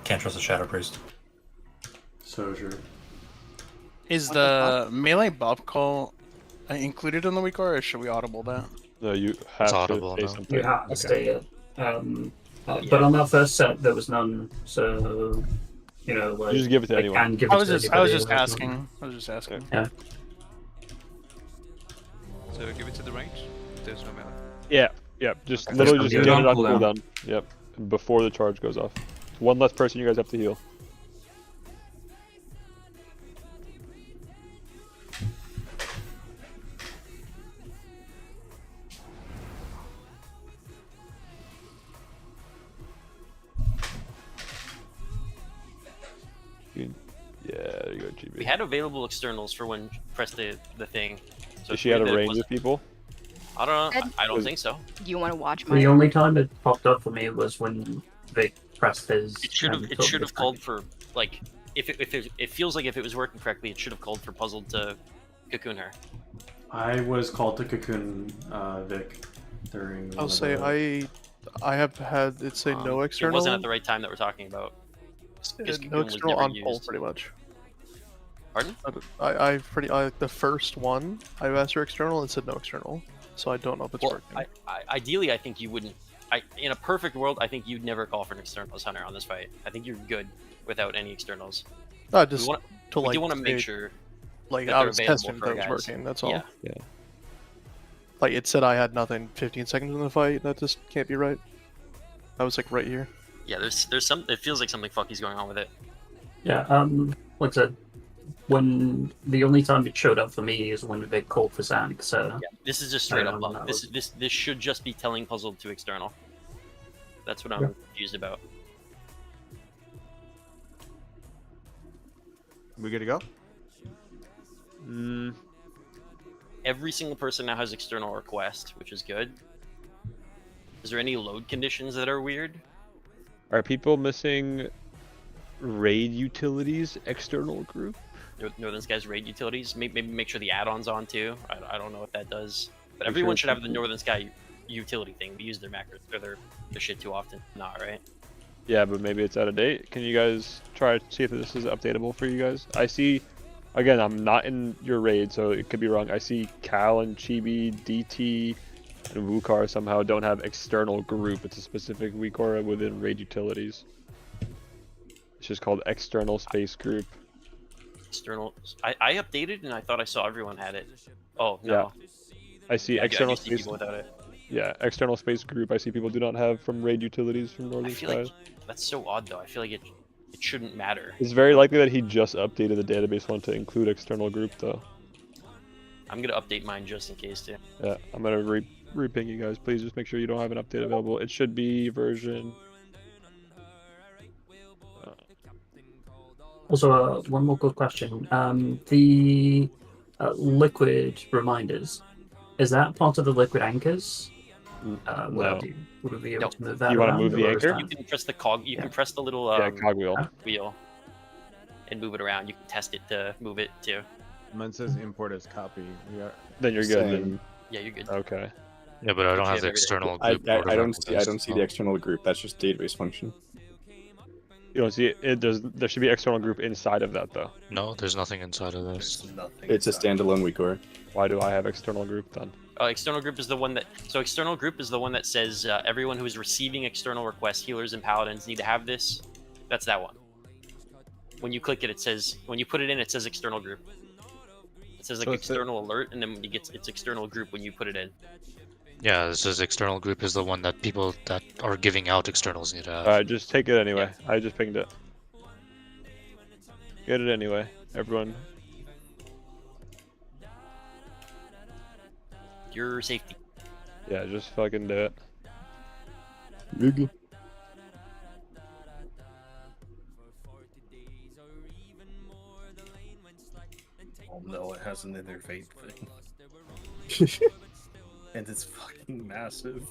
Can't trust the Shadow Priest. So true. Is the melee buff call included in the weak or should we audible that? No, you have to audible, say no? something. You have to Okay. stay it. But on that first set, there was none, so you know, like You just give it to they anyone. can give I it was to just anybody, asking. like, I was just asking. Yeah. So give it to the range. There's no melee. Yeah, yeah. Just Okay. literally just Just get it on cooldown. cooldown. Yep. Before the charge goes off. One less person you guys have to heal. Yeah, there you go, GB. We had available externals for when press the thing. So Is she out of that it range wasn't- with people? I don't know. Ed? I don't think so. Do you want to watch my? The only time it popped up for me was when Vic pressed his. It should have. It should have called for like if it feels like if it was working correctly, it should have called for Puzzled to cocoon her. I was called to cocoon Vic during. I'll say I have had it say no external. It wasn't at the right time that we're talking about. 'Cause No cocoon was external never on pull, used. pretty much. Pardon? The first one I've asked for external and said no external, so I don't know if it's Well, working. ideally, I think you wouldn't. In a perfect world, I think you'd never call for an externals, Hunter, on this fight. I think you're good without any externals. Just we to we like do want to make say, sure. like that I they're was available testing for that it was guys. working. That's all. Yeah. Yeah. Like it said I had nothing 15 seconds in the fight. That just can't be right. I was like right here. Yeah, there's some. It feels like something fucky's going on with it. Yeah. Like I said, when the only time it showed up for me is when Vic called for Zank. So This is just straight up bug. that This should just be telling Puzzled to external. That's what I'm Yeah. confused about. We good to go? Every single person now has external request, which is good. Is there any load conditions that are weird? Are people missing raid utilities external group? Northern Skies raid utilities. Maybe make sure the add-on's on too. I don't know what that does. But Make everyone sure should have the it's- Northern Sky utility thing. We use their macros or their shit too often. Not right. Yeah, but maybe it's out of date. Can you guys try to see if this is updatable for you guys? I see, again, I'm not in your raid, so it could be wrong. I see Cal and Chibi, DT, and Wukar somehow don't have external group. It's a specific Wukar within raid utilities. It's just called external space group. External. I updated and I thought I saw everyone had it. Oh no. Yeah. I see Yeah, external I do see space. people without it. Yeah, external space group. I see people do not have from raid utilities from Northern I feel Skies. like that's so odd though. I feel like it shouldn't matter. It's very likely that he just updated the database one to include external group though. I'm gonna update mine just in case too. Yeah, I'm gonna re-ping you guys. Please just make sure you don't have an update available. It should be version. Also, one more good question. The liquid reminders, is that part of the liquid anchors? No. Would we be able to move that You want to around, move the or is anchor? You can press the cog. You can press the little cog wheel. wheel, and move it around. You can test it to move it too. Mine says import as copy. Then you're good. Then... Yeah, you're good. Okay. Yeah, but I don't have the external group. I don't see the external group. That's just database function. You don't see it. There should be external group inside of that though. No, there's nothing inside of this. It's a standalone Wukor. Why do I have external group then? External group is the one that. So external group is the one that says everyone who is receiving external requests, healers and paladins, need to have this. That's that one. When you click it, it says when you put it in, it says external group. It says like external alert, and then when you get it's external group when you put it in. Yeah, this is external group is the one that people that are giving out externals need to have. Alright, just take it anyway. I just pinged it. Get it anyway, everyone. Your safety. Yeah, just fucking do it. Google. Oh no, it has an interface thing. And it's fucking massive.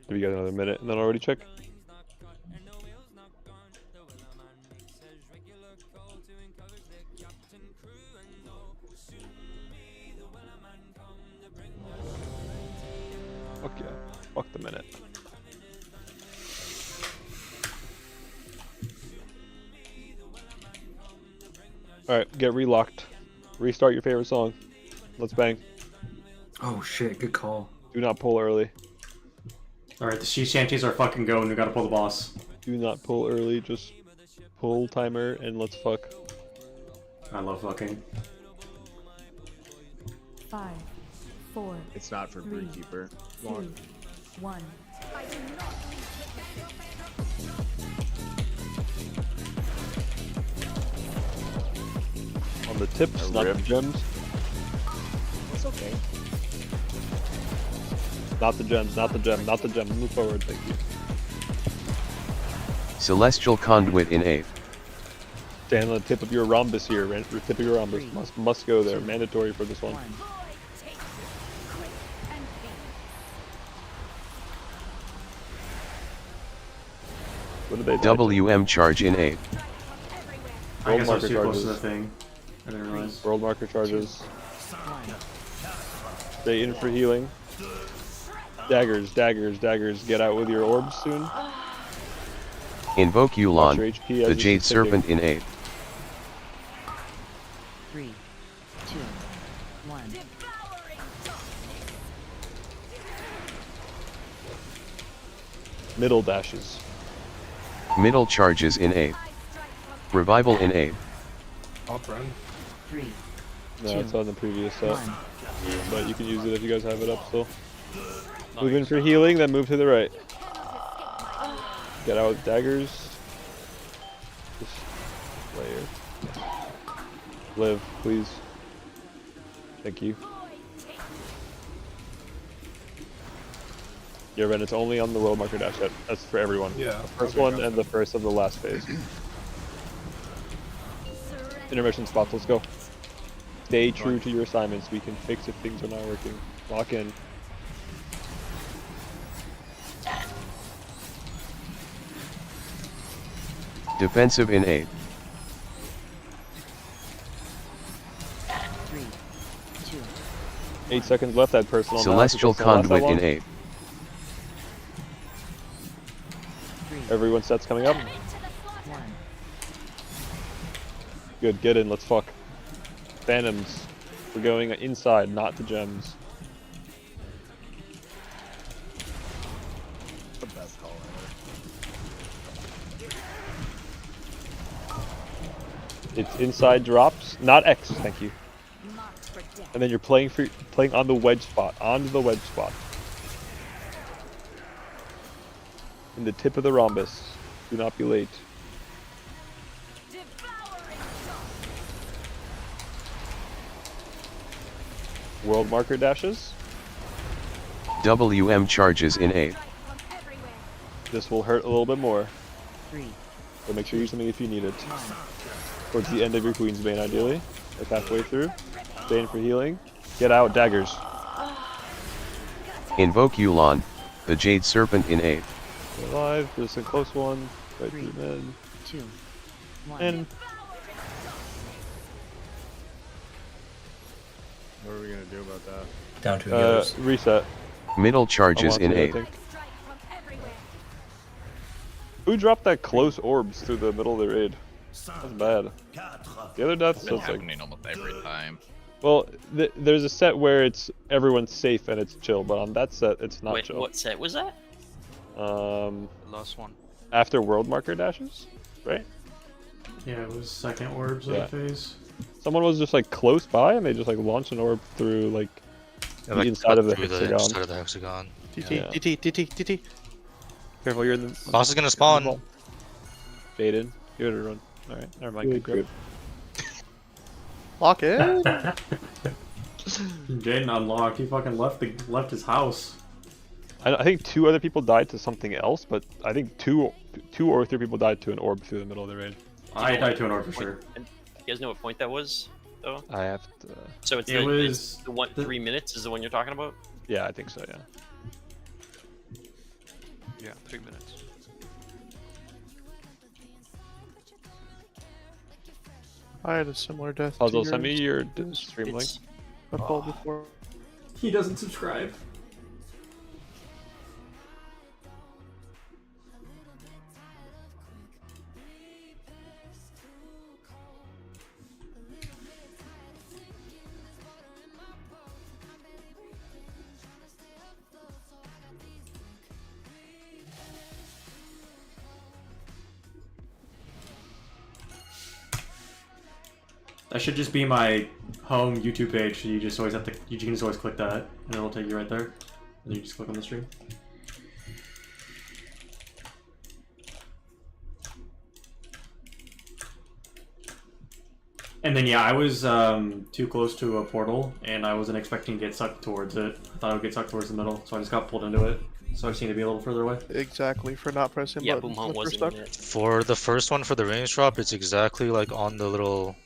Give you guys another minute and then already check. Fuck yeah. Fuck the minute. Alright, get relocked. Restart your favorite song. Let's bang. Oh shit, good call. Do not pull early. Alright, the sea shanties are fucking going. We gotta pull the boss. Do not pull early, just pull timer and let's fuck. I love fucking. 5, 4. It's not for 3, Beekeeper. 2, 1. On the tips, not the gems. It's okay. Not the gems, not the gem, not the gem. Move forward, thank you. Celestial Conduit in 8th. Stand on the tip of your rhombus here. Tip of your rhombus. Must go there. Mandatory for this one. What did they do? WM charge in 8th. I World guess I was marker too close to the charges. thing. I didn't realize. World marker charges. Stay in for healing. Daggers, daggers, daggers. Get out with your orbs soon. Invoke Watch your Yulon, HP as the this Jade is ticking. Serpent in 8th. 3, 2, 1. Middle dashes. Middle charges in 8th. Revival in 8th. I'll run. 3. No, it's on the previous set. But you can use it if you guys have it up still. Move in for healing, then move to the right. Get out with daggers. Just layer. Live, please. Thank you. Yeah, Ren, it's only on the world marker dash. That's for everyone. Yeah. The first one and the first of the last phase. Intermission spots, let's go. Stay true to your assignments. We can fix if things are not working. Lock in. Defensive in 8th. 3, 2. 8 seconds left, that personal. Celestial Conduit in 8th. 3, Everyone's set's coming up. Good, get in, let's fuck. Phantoms. We're going inside, not to gems. The best call ever. It's inside drops, not X, thank you. And then you're playing on the wedge spot, onto the wedge spot. In the tip of the rhombus. Do not be late. World marker dashes. WM charges in A. This will hurt a little bit more. 3. So make sure you use something if you need it. Towards the end of your Queen's Bane, ideally. Like halfway through. Bane for healing. Get out, daggers. Invoke Yulon, the Jade Serpent in A. Alive, this is a close one. Right through mid. 2. 1. And What are we gonna do about that? Down 2 healers. Reset. Middle charges in I A. think. Who dropped that close orbs through the middle of the raid? That's bad. The other deaths, It's been it's like, happening almost every time. well, there's a set where it's everyone's safe and it's chill, but on that set it's not Wait, chill. what set was that? The last one. After world marker dashes, right? Yeah, it was second orbs of Yeah. the phase. Someone was just like close by and they just like launched an orb through like Yeah, the like, inside of the through hexagon. inside of the hexagon. TT. Careful, you're in the. Boss is gonna spawn. Faded. Give it a run. Alright, never mind. Good grip. Lock it. Jaden unlocked. He fucking left his house. I think 2 other people died to something else, but I think two or 3 people died to an orb through the middle of the raid. I died to an orb for sure. You guys know what point that was, though? I have to. So it's it's the one 3 minutes is the one you're talking about? Yeah, I think so. Yeah. Yeah, 3 minutes. I had a similar death. Puzzle, to send me yours. your stream link. I pulled before. He doesn't subscribe. That should just be my home YouTube page. So you just always have to. You can just always click that, and it'll take you right there. And you just click on the stream. And then yeah, I was too close to a portal, and I wasn't expecting to get sucked towards it. I thought I would get sucked towards the middle, so I just got pulled into it. So I just need to be a little further away. Exactly, for not pressing buttons. Boomhaunt when we're wasn't stuck. in it. For the first one, for the range drop, it's exactly like on the little,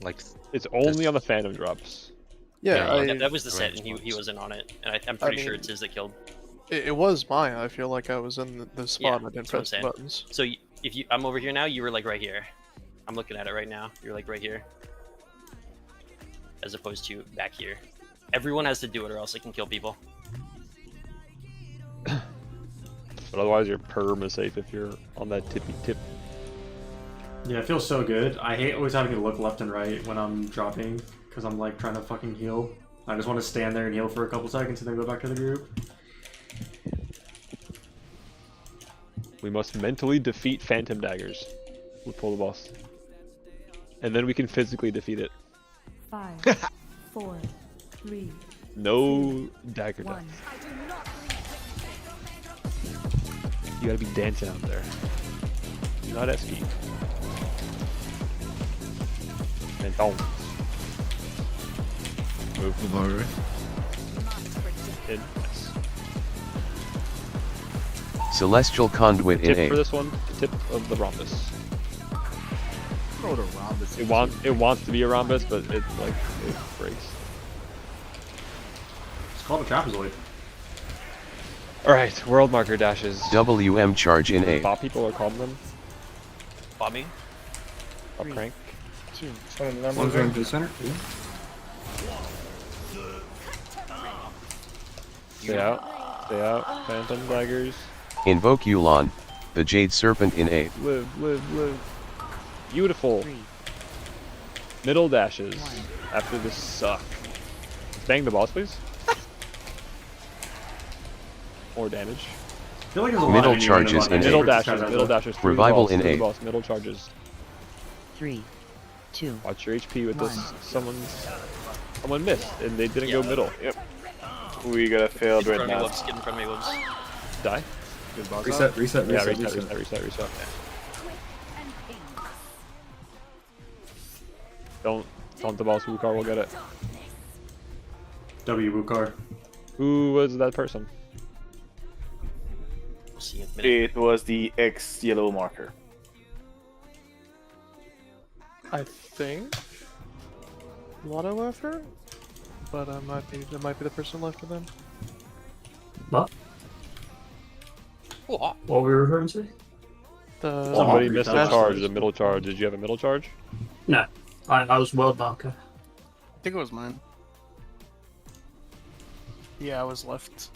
like. It's only on the Phantom drops. Yeah, that was the set, and he wasn't on it. And I'm pretty sure it's his that killed. It was mine. I feel like I was in the spot. Yeah, I didn't that's what I'm press the saying. buttons. So if I'm over here now, you were like right here. I'm looking at it right now. You're like right here, as opposed to back here. Everyone has to do it, or else it can kill people. But otherwise, you're perma safe if you're on that tippy tip. Yeah, it feels so good. I hate always having to look left and right when I'm dropping, because I'm like trying to fucking heal. I just want to stand there and heal for a couple seconds and then go back to the group. We must mentally defeat Phantom Daggers. We'll pull the boss. And then we can physically defeat it. 5, 4, 3. No dagger death. 1. You gotta be dancing out there. Not escape. And don't. Move over. Yes. Celestial Conduit in Tip for A. this one, tip of the rhombus. Throw it a rhombus. It wants to be a rhombus, but it breaks. It's called a trapezoid. Alright, world marker dashes. WM charge in A. Bot people are calling them. Bobby? Up crank. 2. One's going to the center. Stay out. Stay out. Phantom daggers. Invoke Yulon, The Jade Serpent in A. Live. Beautiful. Middle dashes. After this suck. Bang the boss, please. More damage. I feel like there's a lot Middle of charges in Middle A. dashes. Middle dashes. Through Revival the boss, in through A. the boss. Middle charges. 3, 2. Watch your HP with this. Someone missed and they didn't go middle. Yep. We got a failed Get in right front of me, now. Wolves. Get in front of me, Wolves. Die. Good boss. Reset. Yeah, reset. Don't taunt the boss. Wukar will get it. Wukar. Who was that person? We'll see in a minute. It was the X yellow marker. I think Lotto left her, but that might be the person left with them. What? What? What were we referring to? Somebody missed a charge, the middle charge. Did you have a middle charge? No, I was world marker. I think it was mine. Yeah, I was left.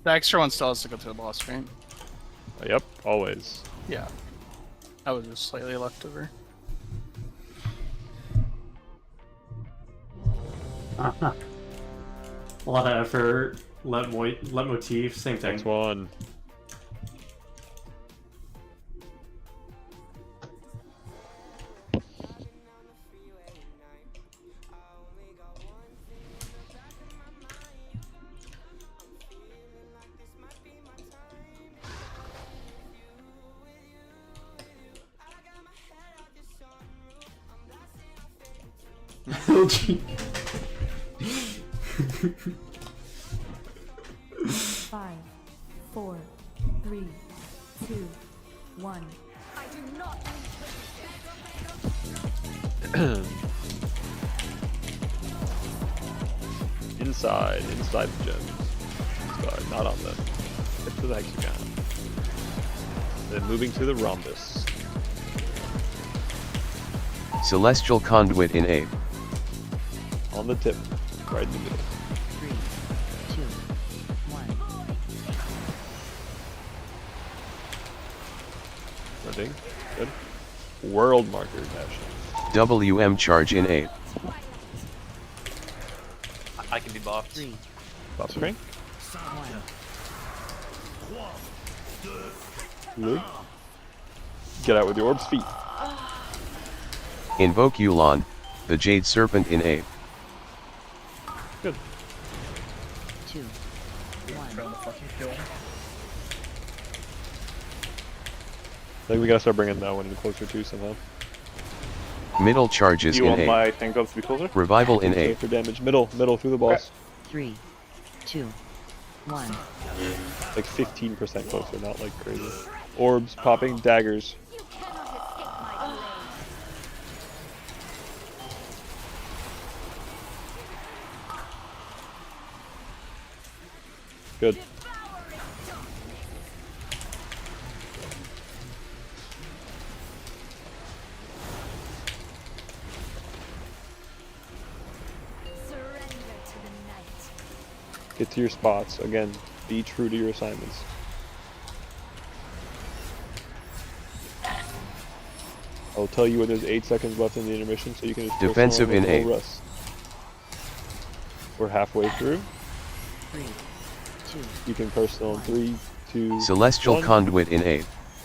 The extra one still has to go to the boss, right? Yep, always. Yeah. I was just slightly left over. A lot of effort. Leitmotif, same thing. Next one. LG. 5, 4, 3, 2, 1. I do not Inside the gems. Sorry, not on the tip of the hexagon. Then moving to the rhombus. Celestial Conduit in A. On the tip, right in the middle. 3, 2, 1. Running. Good. World marker dash. WM charge in A. I can be buffed. 3, Buff screen. 1. Luke. Get out with your orb's feet. Invoke Yu'lon, the Jade Serpent in A. Good. 2, 1. I think we gotta start bringing that one in closer too somehow. Middle charges You in want A. my tank to be closer? Revival in Okay, A. for damage. Middle through the boss. 3, 2, 1. Like 15% closer, not like crazy. Orbs, popping, daggers. Good. Get to your spots. Again, be true to your assignments. I'll tell you when there's 8 seconds left in the intermission, so you can just Defensive in A. rest. We're halfway through. 3, 2. You can personal in 3, 2, Celestial 1. Conduit in A.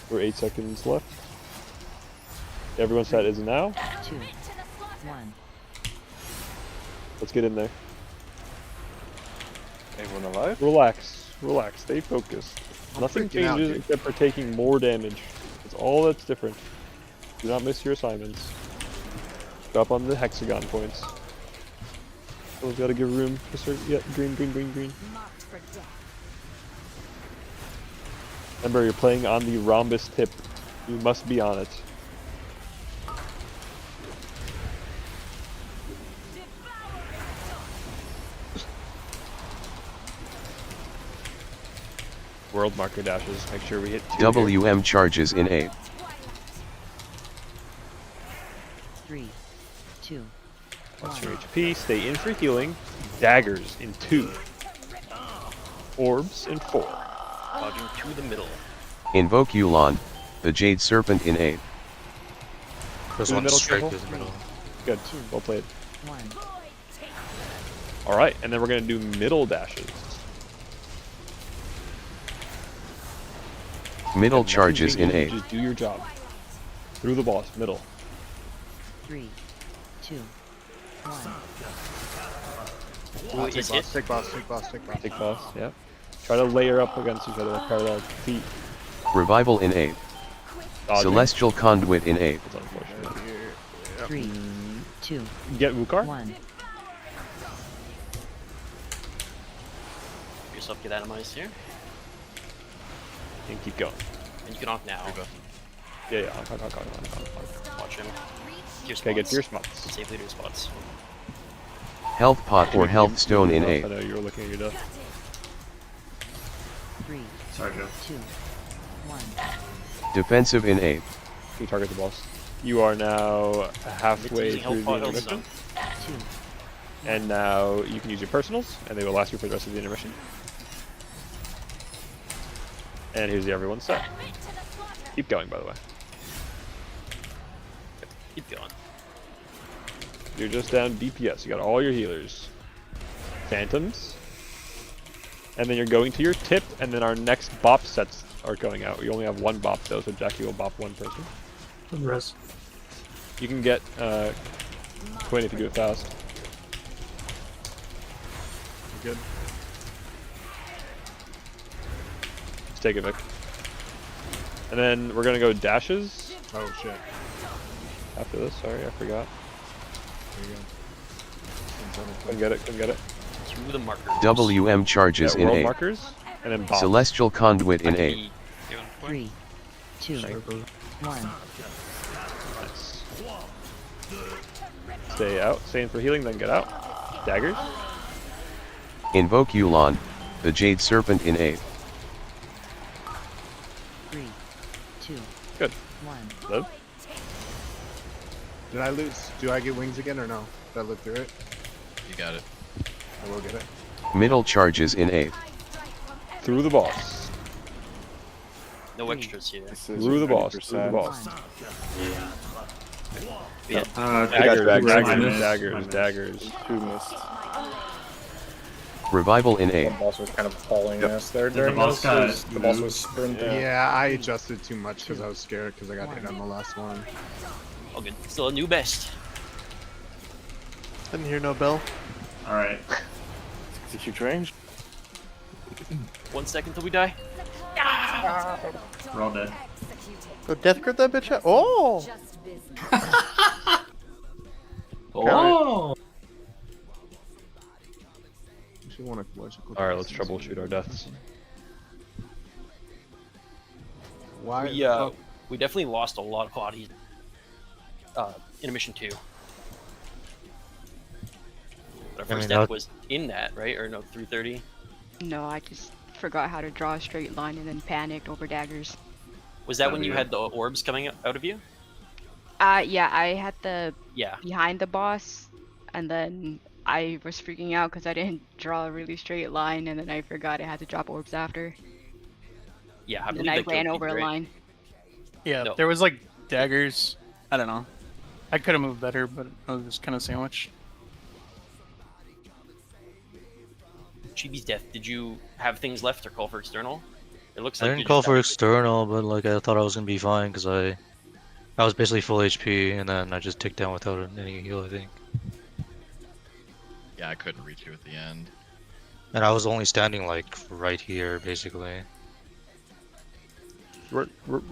We're 8 seconds left. Everyone's set is now. 2, 1. Let's get in there. Everyone alive? Relax, stay focused. Nothing freaking out, changes dude. except for taking more damage. That's all that's different. Do not miss your assignments. Drop on the hexagon points. Someone's gotta give room for certain. Yeah, green. Remember, you're playing on the rhombus tip. You must be on it. World marker dashes. Make sure we hit 2 here. WM charges in A. 3, 2, Watch your HP. Stay in for healing. Daggers in 2. Orbs in 4. Dodging to the middle. Invoke Yulan, the Jade Serpent in A. There's In the one middle, straight careful. through the middle. Good. Well played. 1. All right, and then we're gonna do middle dashes. Middle And nothing charges in changes, A. Just do your job. Through the boss, middle. 3, 2, 1. Ooh, is it? Take boss, take boss, take boss. Take boss, yeah. Try to layer up against each other like parallel feet. Revival in A. Dodging. Celestial Conduit in A. That's unfortunate. 3, 2, Get Wukar? 1. Yourself get atomized here. And keep going. And you can off now. Yeah. On. Watch him. Fierce Okay, get spots. fierce spots. Save leader spots. Health Pot or Health Stone in I A. know you were looking at your death. 3, Sorry, Joe. 2, 1. Defensive in A. You target the boss. You are now halfway Using through health the pot intermission. 2. And now you can use your personals, and they will last you for the rest of the intermission. And here's the everyone set. Keep going, by the way. Keep going. You're just down DPS. You got all your healers. Phantoms. And then you're going to your tip, and then our next bop sets are going out. You only have one bop though, so Jackie will bop one person. Res. You can get Quinn if you do it fast. Good. Just take it, Vic. And then we're gonna go dashes. Oh shit. After this, sorry, I forgot. There you go. Couldn't get it. Through the markers. WM charges Yeah, in world A. markers, and then bombs. Celestial Conduit in A. 3, 2, 1. Nice. Stay out. Stay in for healing, then get out. Daggers. Invoke Yulan, the Jade Serpent in A. 3, 2, Good. 1. Live. Did I lose? Do I get wings again or no? Did I live through it? You got it. I will get it. Middle charges in A. Through the boss. No extras here. Through the boss. Through the boss. Yeah. Daggers. Two missed. Revival in A. The boss was kind of hauling us there during the boss those. got The boss was sprinting. Yeah, I adjusted too much because I was scared because I got hit on the last one. Oh, good. Still a new best. Didn't hear no bell. Alright. It's a huge range. 1 second till we die. We're all dead. Go death crit that bitch out. Oh! Oh! Alright, let's troubleshoot our deaths. Why? We definitely lost a lot of bodies. Intermission 2. But our first death was in that, right? Or no, 330? No, I just forgot how to draw a straight line and then panicked over daggers. Was that when you had the orbs coming out of you? Yeah, I had the Yeah. behind the boss, and then I was freaking out because I didn't draw a really straight line, and then I forgot I had to drop orbs after. Yeah, I And then believe I that ran killed over you, a right? line. Yeah, No. there was like daggers. I don't know. I could have moved better, but I was just kind of sandwiched. Chibi's death. Did you have things left or call for external? It looks I like didn't you call just for had- external, but like I thought I was gonna be fine because I was basically full HP, and then I just ticked down without any heal, I think. Yeah, I couldn't reach you at the end. And I was only standing like right here, basically. Were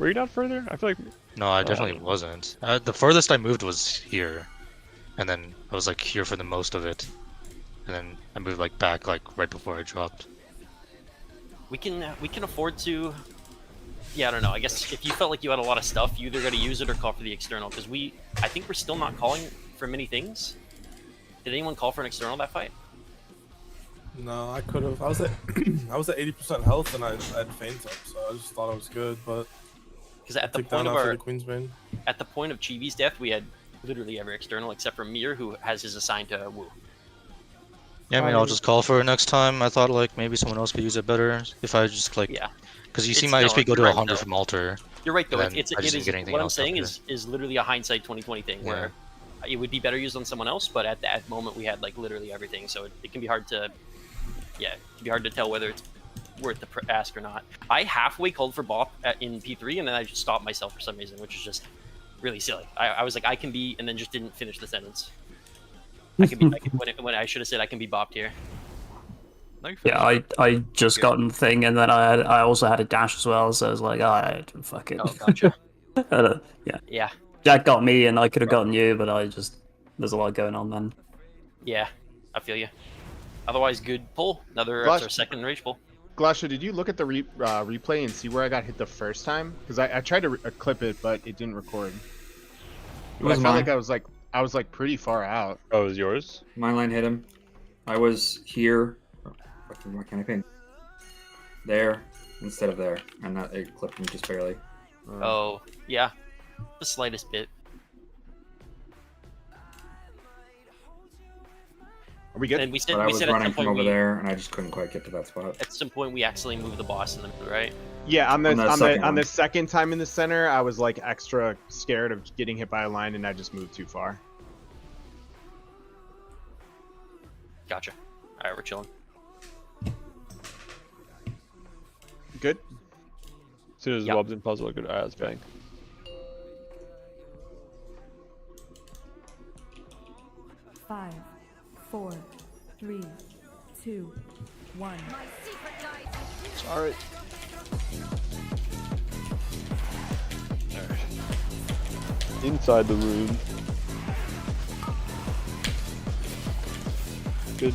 you not further? I feel like... No, I definitely wasn't. The furthest I moved was here, and then I was like here for the most of it, and then I moved like back like right before I dropped. We can afford to. Yeah, I don't know. I guess if you felt like you had a lot of stuff, you either got to use it or call for the external. Because I think we're still not calling for many things. Did anyone call for an external that fight? No, I could have. I was at 80% health and I had feint up, so I just thought I was good. But because at the took point down of after our the Queensbane. at the point of Chibi's death, we had literally every external except for Mir, who has his assigned to Wu. Yeah, I mean, I'll just call for it next time. I thought like maybe someone else could use it better if I just like. Yeah. Because you see It's- my no, HP go you're to right, 100 though. from altar. You're right though. and then It I just is didn't get anything what I'm else saying up is literally a hindsight 2020 thing Yeah. where it would be better used on someone else, but at that moment we had like literally everything, so it can be hard to, yeah, it can be hard to tell whether it's worth the ask or not. I halfway called for Bop in P3 and then I just stopped myself for some reason, which is just really silly. I was like I can be, and then just didn't finish the sentence. I can be when I should have said I can be bopped here. Yeah, I just got in the thing, and then I also had a dash as well, so I was like, alright, fuck it. Oh, gotcha. Yeah. Yeah. Jack got me, and I could have gotten you, but there's a lot going on then. Yeah, I feel you. Otherwise, good pull. That's our second rage pull. Glasha, did you look at the replay and see where I got hit the first time? Because I tried to clip it, but it didn't record. But I felt like I was like pretty far out. Oh, it was yours? My line hit him. I was here. Why can't I ping? There instead of there, and that it clipped me just barely. Oh, yeah. The slightest bit. Are we good? And we said, But I we was said at running some from point over we, there, and I just couldn't quite get to that spot. at some point we accidentally moved the boss in the middle, right? Yeah, on second the one. second time in the center, I was like extra scared of getting hit by a line, and I just moved too far. Gotcha. Alright, we're chilling. Good. As soon as Bob's in puzzle, good. Alright, let's bang. Five, 4, 3, 2, 1. Sorry. Alright. Inside the room. Good.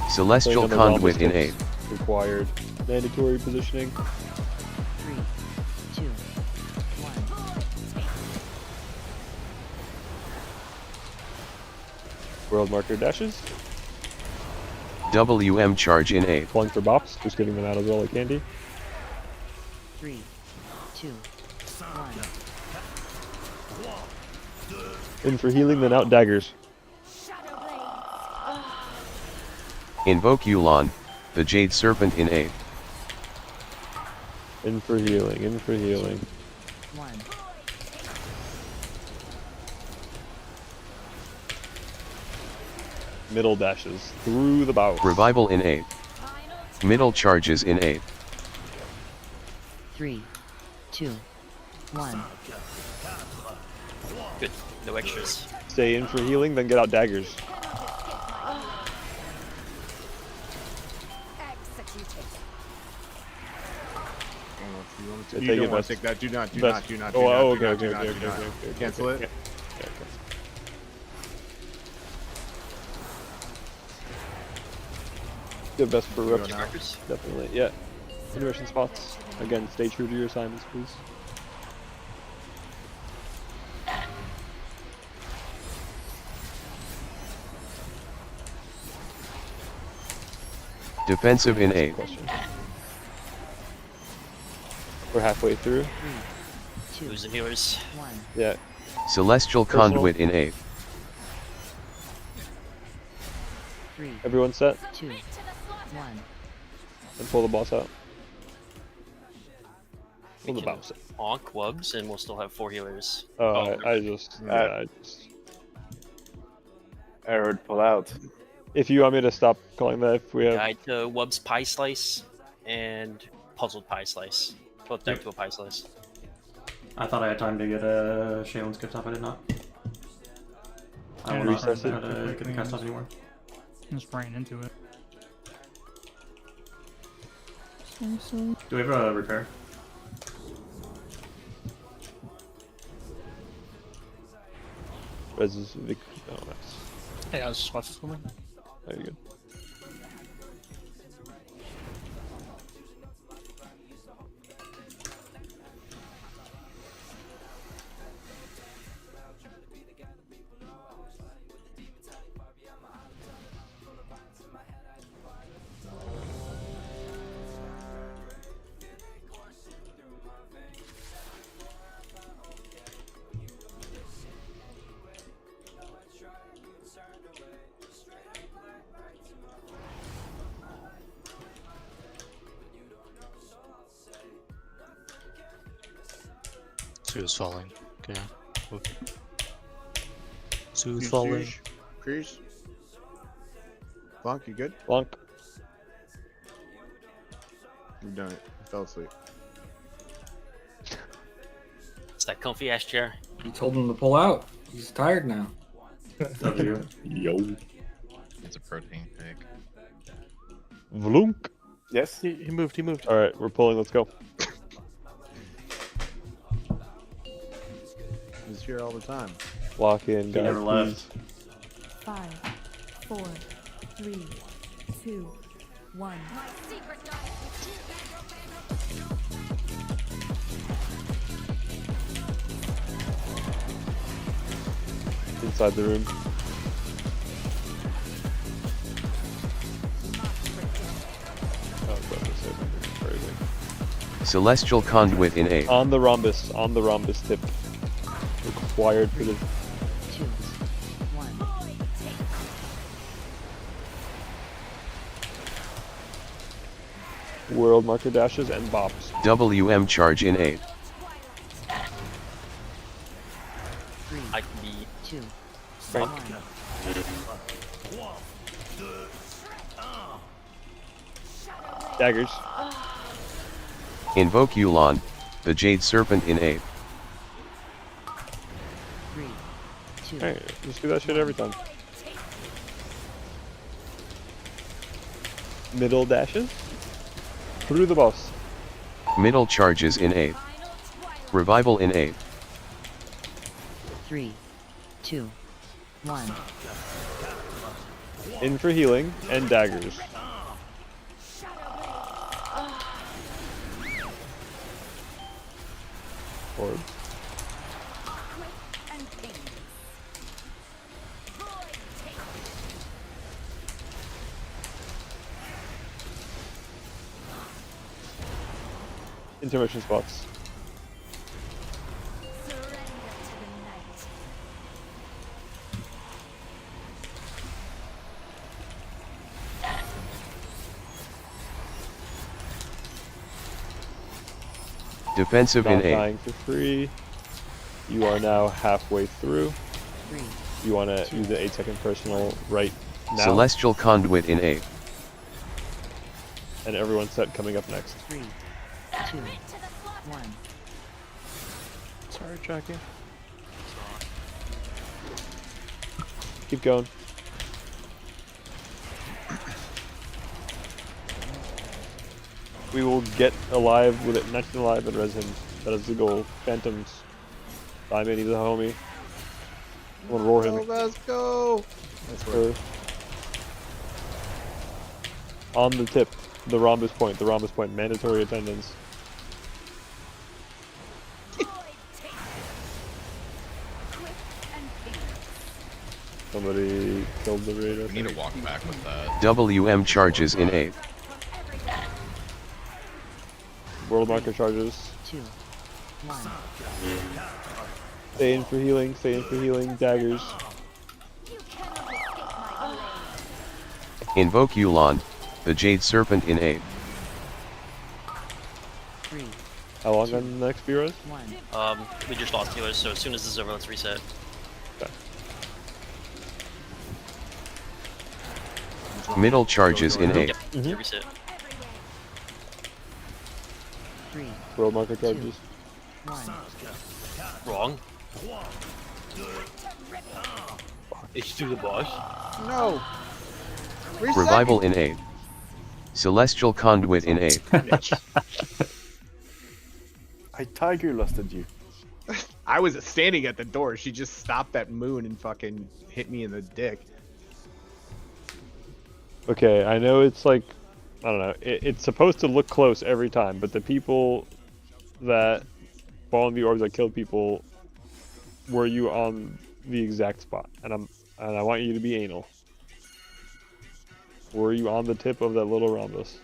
Celestial Conduit in 8. Required. Mandatory positioning. 3, 2, 1. World marker dashes. WM charge in 8. Calling for bops, just getting them out as well like candy. 3, 2, 1. In for healing, then out daggers. Invoke Yulon, the Jade Serpent in 8. In for healing, in for healing. 1. Middle dashes through the bow. Revival in 8. Middle charges in 8. 3, 2, 1. Good. No extras. Stay in for healing, then get out daggers. You don't want to take that. Do not. Oh, okay. Cancel it. Yeah. Good best for reps. Definitely, yeah. Intermission spots. Again, stay true to your assignments, please. Defensive in 8. We're halfway through. 3, 2, Who's the healers? 1. Yeah. Celestial Conduit in 8. 3, Everyone set? 2, 1. And pull the boss out. Pull the boss out. Onk Wubs, and we'll still have 4 healers. I just I heard pull out. If you want me to stop calling that, if we have Guide to Wub's Pie Slice and Puzzled Pie Slice. Both down to a Pie Slice. I thought I had time to get a Shalen's gift off. I did not. I will not Recess know it. how to get the cast off anymore. Just ran into it. Do we have a repair? Res is Vic. Oh, nice. Hey, I was just watching something. Very good. 2 is falling. Okay. Okay. 2 is Sheesh, falling. sheesh. Sheesh. Blanc, you good? Blanc. You've done it. You fell asleep. It's that comfy ass chair. You told him to pull out. He's tired now. W. Yo. It's a protein pick. Vlunk. Yes. He moved. He moved. All right, we're pulling. Let's go. He's here all the time. Lock in, He guys. never left. Please. 5, 4, 3, 2, 1. Inside the room. Oh, God, this is crazy. Celestial Conduit in A. On the rhombus tip. Required for the 2, 1. world marker dashes and bops. WM charge in A. 3, I can be 2, Fuck. 1. Daggers. Invoke Yulon, the Jade Serpent in A. 3, 2. Alright, just do that shit every time. Middle dashes. Through the boss. Middle charges in A. Revival in A. 3, 2, 1. In for healing and daggers. Forward. Intermission spots. Defensive in Not A. dying for free. You are now halfway through. 3, You want to use the 8-second personal right now. Celestial Conduit in A. And everyone's set coming up next. 3, 2, 1. Sorry, Jackie. Keep going. We will get alive with it, next alive and res him. That is the goal. Phantoms. Diamond, he's a homie. I'm gonna roar him. Let's go. That's right. On the tip, the rhombus point, mandatory attendance. Somebody killed the raid. We need to walk back with that. WM charges in A. World marker charges. 2, 1. Stay in for healing, daggers. Invoke Yulon, the Jade Serpent in A. 3, How long on the next Bureaus? 1. We just lost healers, so as soon as this is over, let's reset. Okay. Middle charges in A. Yep, reset. 3, World marker charges. 1. Wrong. It's to the boss. No. Revival in A. Celestial Conduit in A. I tiger lusted you. I was standing at the door. She just stopped that moon and fucking hit me in the dick. Okay, I know it's like, I don't know, it's supposed to look close every time, but the people that fall in the orbs that killed people, were you on the exact spot? And I want you to be anal. Were you on the tip of that little rhombus?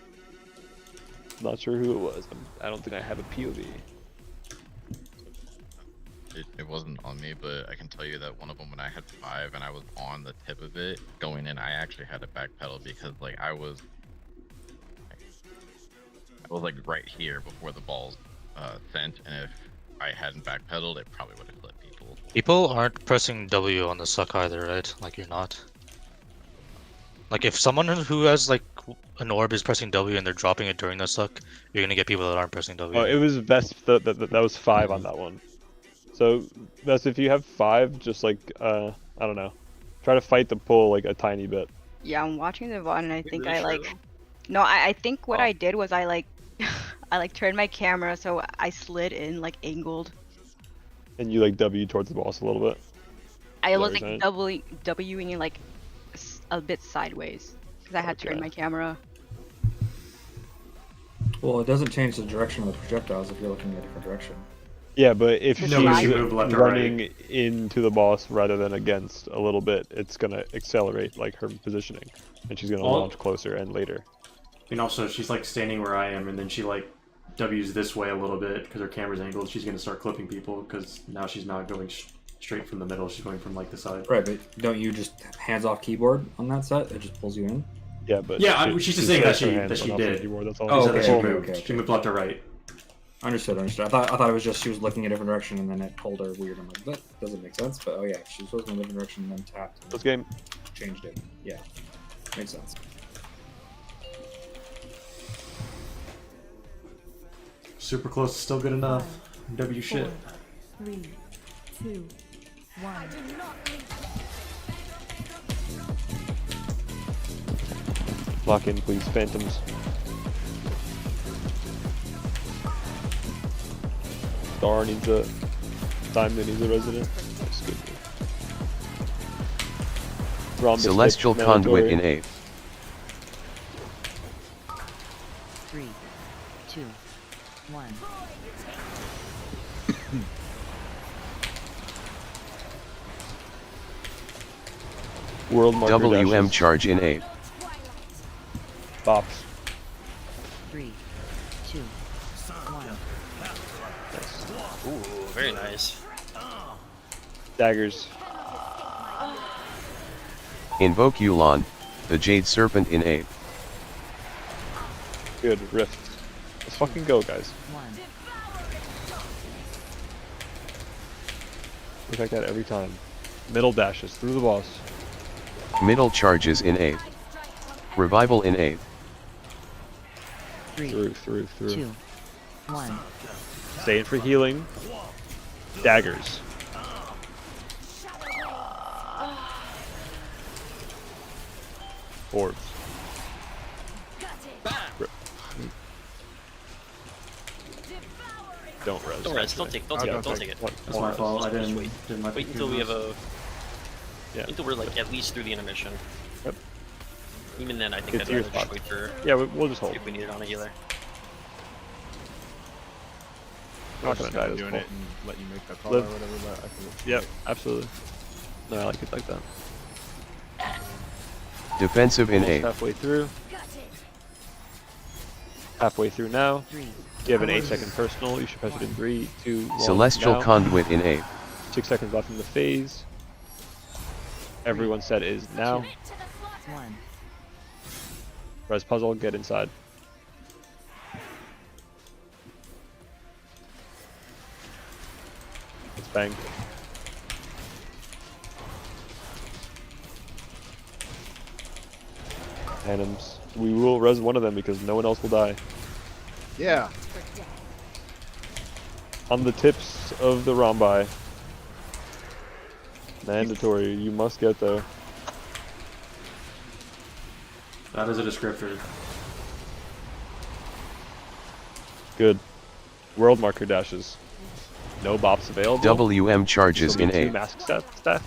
Not sure who it was. I don't think I have a POV. It wasn't on me, but I can tell you that one of them, when I had 5 and I was on the tip of it going in, I actually had to backpedal because like I was like right here before the balls sent, and if I hadn't backpedaled, it probably would have clipped people. People aren't pressing W on the suck either, right? Like you're not. Like if someone who has like an orb is pressing W and they're dropping it during the suck, you're gonna get people that aren't pressing W. Oh, it was Vesp that was 5 on that one. So Vesp, if you have 5, just like I don't know, try to fight the pull like a tiny bit. Yeah, I'm watching the VOD and I think really I sure, like. though. No, I think what Oh. I did was I like, I like turned my camera so I slid in like angled. And you like W towards the boss a little bit. I was There's like that. Wing it like a bit sideways because I had turned my camera. Well, it doesn't change the direction of the projectiles if you're looking in a different direction. Yeah, but if she's No, but you move left or running right. into the boss rather than against a little bit, it's gonna accelerate like her positioning, and she's gonna Well- launch closer and later. And also, she's like standing where I am, and then she like W's this way a little bit because her camera's angled. She's gonna start clipping people because now she's not going straight from the middle. She's going from like the side. Right, but don't you just hands off keyboard on that set? It just pulls you in. Yeah, but Yeah, she's just saying that has her she hands on did. the keyboard, that's all. Oh, She said that she okay, moved. okay. She moved left or right. Understood. I thought it was just she was looking a different direction and then it pulled her weird. I'm like, that doesn't make sense. But oh yeah, she was looking in a different direction and then tapped. And This game changed it. Yeah, makes sense. Super close, still good enough. W shit. 3, 2, 1. lock in, please, phantoms. Star needs a Diamond needs a resident. That's good. Rhombus Celestial Stick, Conduit mandatory. in 8. 3, 2, 1. World marker WM dashes. charge in 8. Bops. 3, 2, 1. Ooh, very nice. Daggers. Invoke Yulon, the Jade Serpent in 8. Good. Rift. Let's fucking go, guys. 1. Look like that every time. Middle dashes through the boss. Middle charges in 8. Revival in 8. 3, Through. 2, 1. Staying for healing. Daggers. Orbs. Don't res. Don't res. Don't take it. Don't take it. Don't take it. That's my fault. I didn't Wait like the until we have a. Yeah. Wait until we're like at least through the intermission. Yep. Even then, I think Get I'd to your rather just spot. wait for. Yeah, we'll just hold. If we need it on a healer. I'm not gonna die this doing call. it and let you make that call Live. or whatever. But I think it's Yep, absolutely. No, I like it like that. Defensive in Almost 8. halfway through. Halfway through now. 3. You have an 8-second personal. You should press it in 3, 2, 1. Celestial now. Conduit in 8. 6 seconds left in the phase. Everyone said is now. 1. Res puzzle, get inside. Let's bang. Phantoms. We will res one of them because no one else will die. Yeah. On the tips of the Rombi. Mandatory, you must get there. That is a descriptor. Good. World marker dashes. No bops available. WM charges Still in need 2 8. mask staff.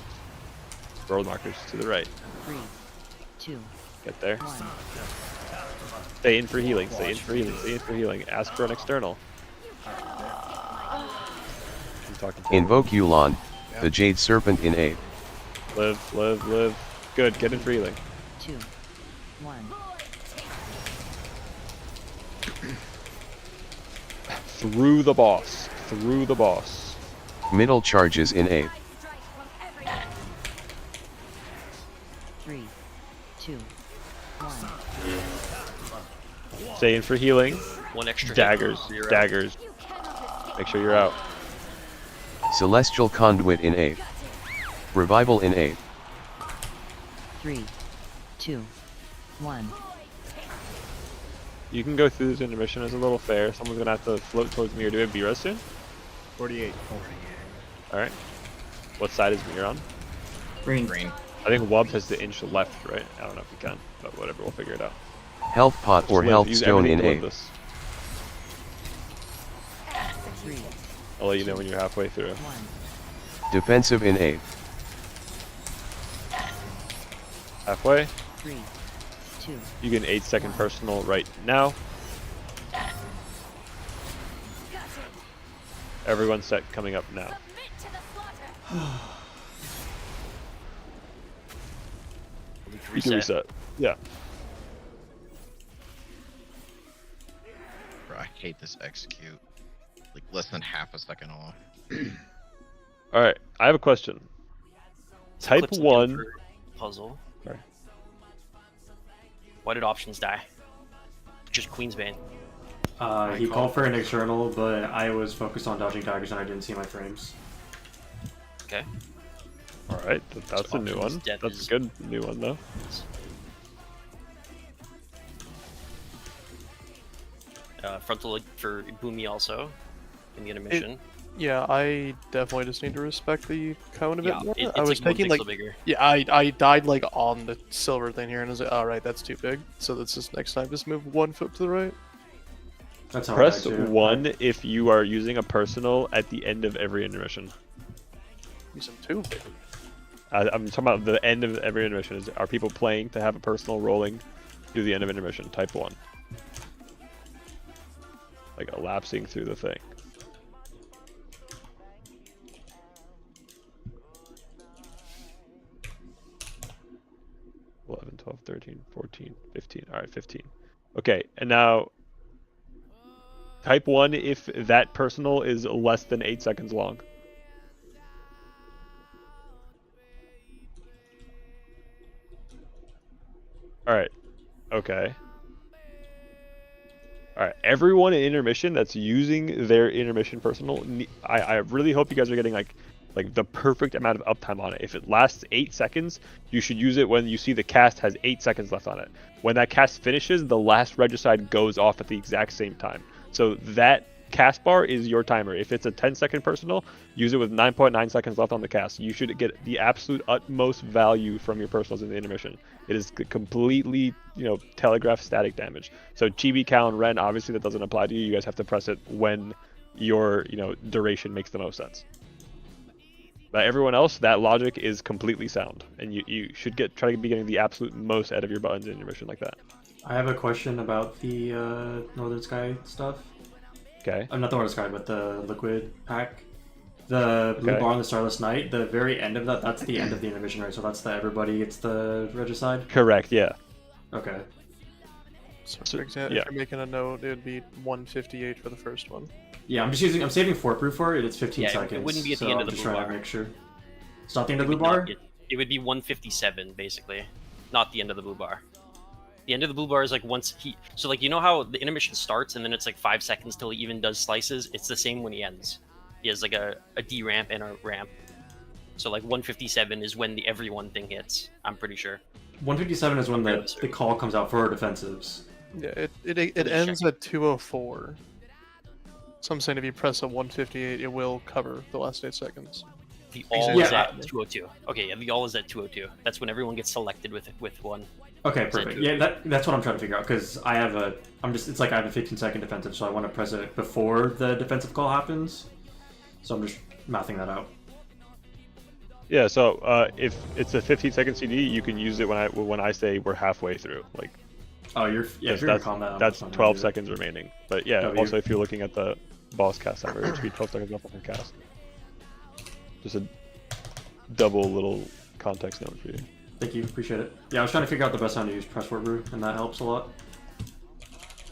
World markers to the right. 3, 2, Get there. 1. Stay in for healing. Stay in for healing. Stay in for healing. Ask for an external. I'm talking to Invoke Yulon, the Jade Serpent in 8. Live. Good. Get in for healing. 2, 1. Through the boss. Through the boss. Middle charges in 8. 3, 2, 1. Stay in for healing. One extra hit. Daggers. You're out. Daggers. Make sure you're out. Celestial Conduit in 8th. Revival in 8th. 3, 2, 1. You can go through this intermission as a little fair. Someone's gonna have to float towards me or do a B-res soon. 48. Alright. What side is Mir on? Green. I think Wubbs has to inch left, right? I don't know if he can, but whatever, we'll figure it out. Health Pot or Health Stone in 8th. I'll let you know when you're halfway through. Defensive in 8th. Halfway? 3, 2. You get an 8-second personal right now. Everyone's set coming up now. You can reset. Yeah. Bro, I hate this execute. Like less than half a second off. Alright, I have a question. Type 1 puzzle. Sorry. Why did options die? Just Queensbane. He called for an external, but I was focused on dodging tigers and I didn't see my frames. Okay. Alright, that's So a new options one. death That's is- a good new one though. Frontal for Boomy also in the intermission. Yeah, I definitely just need to respect the cone a bit Yeah, more. it's I was like one taking like pixel bigger. yeah, I died like on the silver thing here, and I was like, all right, that's too big. So let's just next time just move 1 foot to the right. That's how Press I died, too. 1 if you are using a personal at the end of every intermission. Using 2. I'm talking about the end of every intermission. Are people playing to have a personal rolling through the end of intermission? Type 1. Like elapsing through the thing. $11, 12, 13, 14, 15. All right, 15. Okay, and now type 1 if that personal is less than 8 seconds long. Alright. Okay. Alright, everyone in intermission that's using their intermission personal, I really hope you guys are getting like the perfect amount of uptime on it. If it lasts 8 seconds, you should use it when you see the cast has 8 seconds left on it. When that cast finishes, the last regicide goes off at the exact same time. So that cast bar is your timer. If it's a 10-second personal, use it with 9.9 seconds left on the cast. You should get the absolute utmost value from your personals in the intermission. It is completely, telegraph static damage. So Chibi, Cal, and Ren, obviously that doesn't apply to you. You guys have to press it when your, duration makes the most sense. But everyone else, that logic is completely sound, and you should try to be getting the absolute most out of your buttons in intermission like that. I have a question about the Northern Sky stuff. Okay. Not the Northern Sky, but the Liquid pack. The blue bar on the Starless Night, the very end of that's the end of the intermission, right? So that's the everybody gets the regicide? Correct, yeah. Okay. So for example, if you're making a note, it would be 158 for the first one. Yeah, I'm saving 4 proof for it. It's 15 seconds. It wouldn't be at the so end of I'm the just blue trying bar. to make sure. It's not the end of the blue bar? It would be 157 basically, not the end of the blue bar. The end of the blue bar is like once he. So like how the intermission starts and then it's like 5 seconds till he even does slices. It's the same when he ends. He has like a D ramp and a ramp. So like 157 is when the everyone thing hits. I'm pretty sure. 157 is when the call comes out for defensives. Yeah, it ends at 204. So I'm saying if you press a 158, it will cover the last 8 seconds. The all is at 202. Okay, yeah, the all is at 202. That's when everyone gets selected with one. Okay, perfect. Yeah, that's what I'm trying to figure out because I have it's like I have a 15-second defensive, so I want to press it before the defensive call happens. So I'm just mathing that out. Yeah, so if it's a 15-second CD, you can use it when I say we're halfway through. Like, oh, if you're gonna call that, that's 12 seconds remaining. But yeah, No, also if you're looking at the boss cast timer, it should be 12 seconds left on your cast. Just a double little context note for you. Thank you, appreciate it. Yeah, I was trying to figure out the best time to use press word brew, and that helps a lot.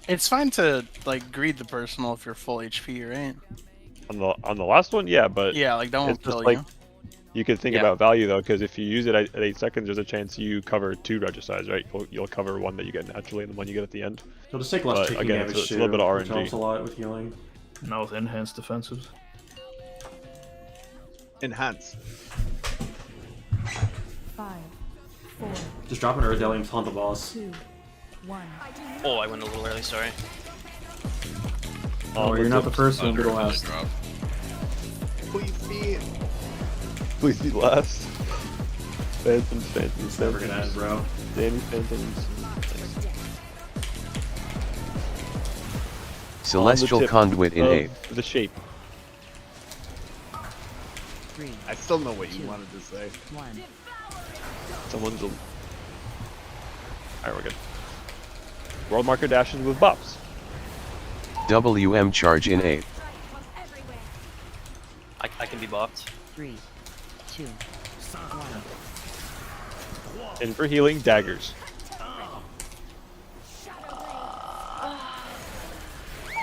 It's fine to greed the personal if you're full HP, right? On the last one, yeah, but yeah, like don't it's just kill like you. you could think about value though, because if you use it at 8 seconds, there's a chance you cover 2 regicides, right? You'll cover one that you get naturally and the one you get at the end. You'll just take less taking again, damage it's a little bit of which helps a RNG. lot with healing. Now with enhanced defensives. Enhance. 5, 4, Just drop an Erdelium to haunt the boss. 2, 1. Oh, I went a little early. Sorry. Oh, you're not the first, you'll be the last. Please be last. Phantoms. It's never gonna end, bro. Danny Phantoms. Celestial Conduit in A. The shape. 3. I still know what you wanted to say. 1. Someone's. Alright, we're good. World marker dashes with buffs. WM charge in A. I can be buffed. 3, 2, 1. And for healing, daggers.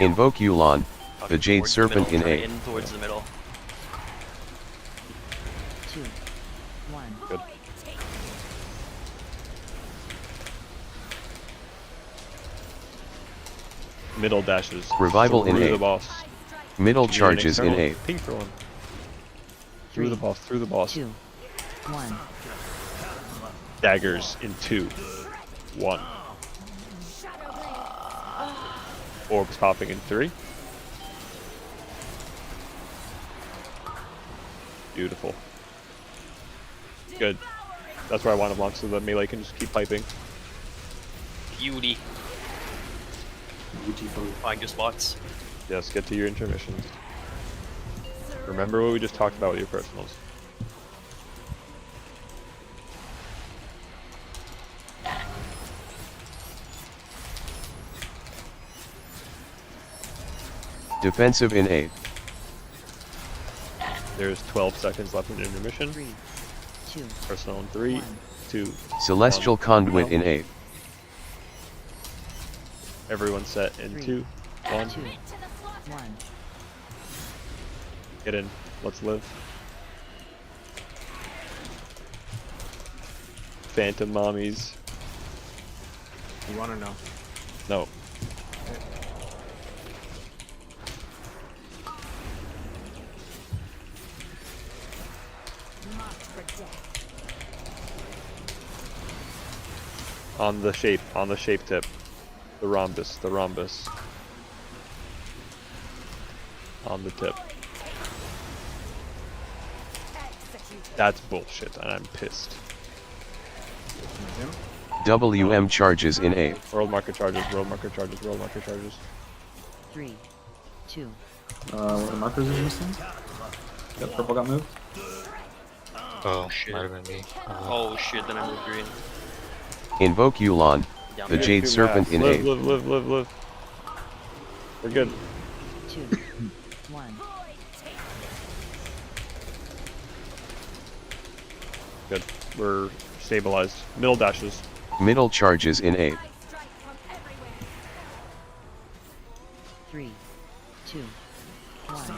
Invoke Yulon, the Jade Towards Serpent the middle, in A. in towards the middle. 2, 1. Good. Middle dashes. Revival in Through A. the boss. Middle Can you charges in external? A. Ping for one. Through the boss. Through the boss. 2, 1. Daggers in 2, 1. Orbs popping in 3. Beautiful. Good. That's where I want to block so the melee can just keep piping. Beauty. Find your spots. Yes, get to your intermissions. Remember what we just talked about with your personals. Defensive in A. There's 12 seconds left in intermission. 3, 2. Personal in 3, 2. Celestial 1. Conduit in A. Everyone set in 2, 1. 2, 1. Get in. Let's live. Phantom mommies. You want to know? No. On the shape tip. The rhombus. On the tip. That's bullshit, and I'm pissed. WM charges in A. World marker charges. 3, 2. What the markers is missing? Yep, purple got moved. Oh, might have been me. Oh shit, then I moved green. Invoke Yulon, Down the there. Jade Serpent in A. Live. We're good. 2, 1. Good. We're stabilized. Middle dashes. Middle charges in A. 3, 2, 1.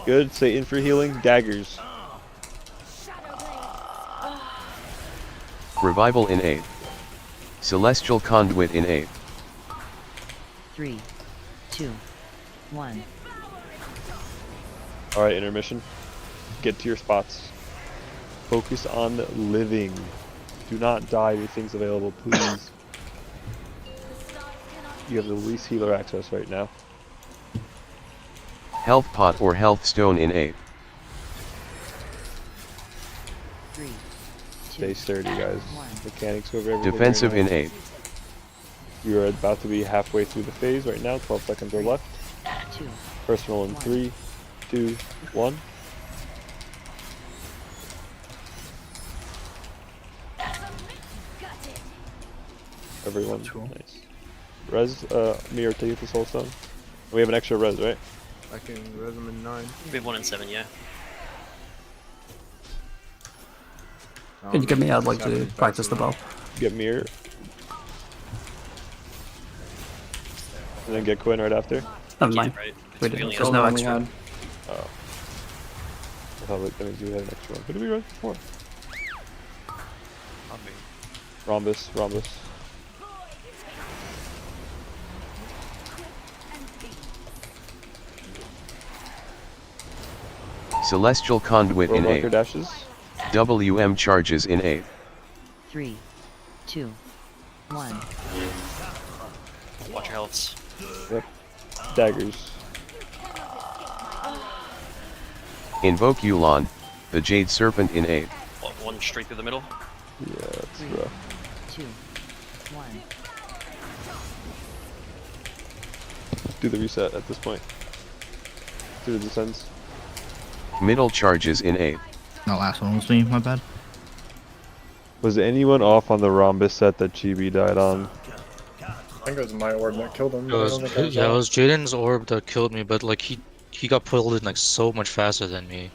Good. Satan for healing. Daggers. Revival in A. Celestial Conduit in A. 3, 2, 1. Alright, intermission. Get to your spots. Focus on living. Do not die with things available, please. You have the least healer access right now. Health Pot or Health Stone in A. 3, 2, Stay sturdy, guys. Mechanics over everything. Defensive right in now. A. You are about to be halfway through the phase right now. 12 seconds are left. 2. Personal in 3, 2, 1. Everyone, nice. Res, Mirror, take the soul stone. We have an extra res, right? I can res them in 9. We have 1 in 7, yeah. Can you give me? I'd like to practice the bow. Get Mirror. And then get Quinn right after. Never mind. Right. We didn't. There's no extra. Oh. I thought that means we had an extra one. Who did we run before? On me. Rhombus. Celestial Conduit in Roadblocker A. dashes. WM charges in A. 3, 2, 1. Watch your healths. Yep. Daggers. Invoke Yulon, the Jade Serpent in A. One straight through the middle. Yeah, that's 3, rough. 2, 1. Do the reset at this point. Do the descends. Middle charges in A. The last one was me, my bad. Was anyone off on the rhombus set that Chibi died on? I think it was my orb that killed him. It was, yeah, it was Jaden's orb that killed me, but like he got pulled in like so much faster than me.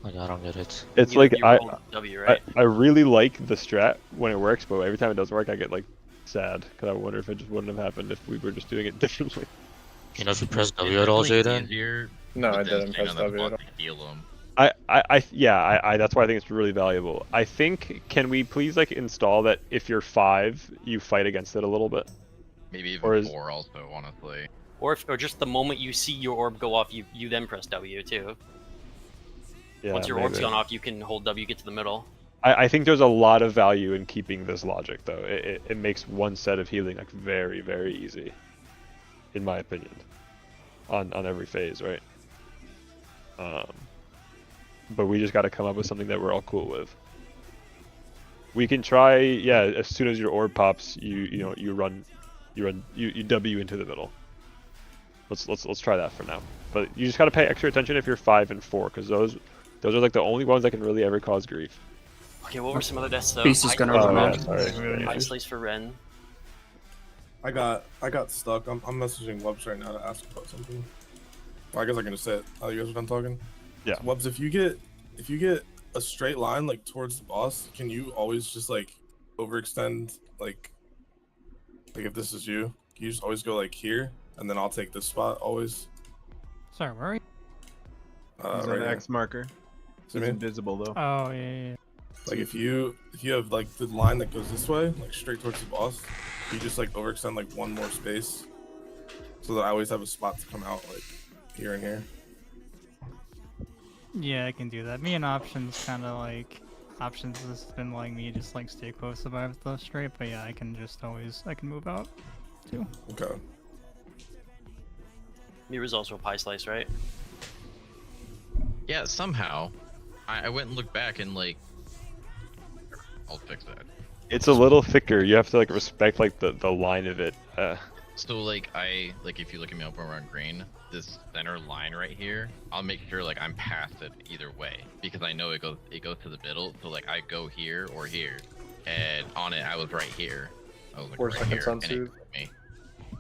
Like I don't get it. It's You- like you rolled W, right? I really like the strat when it works, but every time it doesn't work, I get like sad because I wonder if it just wouldn't have happened if we were just doing it differently. You know, if you press W at all, Jaden. Easier No, I with them didn't staying press on that W at block all. to heal them. Yeah, that's why I think it's really valuable. I think, can we please like install that if you're 5, you fight against it a little bit? Maybe even Or is- 4 also, honestly. Or just the moment you see your orb go off, you then press W too. Yeah, Once your orb's maybe. gone off, you can hold W, get to the middle. I think there's a lot of value in keeping this logic though. It makes one set of healing like very, very easy, in my opinion, on every phase, right? But we just got to come up with something that we're all cool with. We can try, yeah. As soon as your orb pops, you W into the middle. Let's try that for now. But you just got to pay extra attention if you're 5 and 4, because those are like the only ones that can really ever cause grief. Okay, what were some other deaths though? Beast is gonna run around. Ice Slice for Ren. I got stuck. I'm messaging Webs right now to ask about something. Well, I guess I can just say it. Oh, you guys are done talking? Yeah. Webs, if you get a straight line like towards the boss, can you always just like overextend like if this is you? Can you just always go like here and then I'll take this spot always? Sorry, where are you? He's on right the here. X marker. See He's me? invisible though. Oh yeah. Like if you have like the line that goes this way, like straight towards the boss, you just like overextend like one more space, so that I always have a spot to come out like here and here. Yeah, I can do that. Me and Options kind of like Options has been letting me just like stay close to the straight, but yeah, I can move out too. Okay. Mira's also a pie slice, right? Yeah, somehow. I went and looked back and like... I'll fix that. It's a little thicker. You have to like respect like the line of it. So like if you look at me up around green, this center line right here, I'll make sure like I'm past it either way because I know it goes to the middle. So like I go here or here, and on it I was right here. I was like 4 right seconds here, on and it soothe. hit me.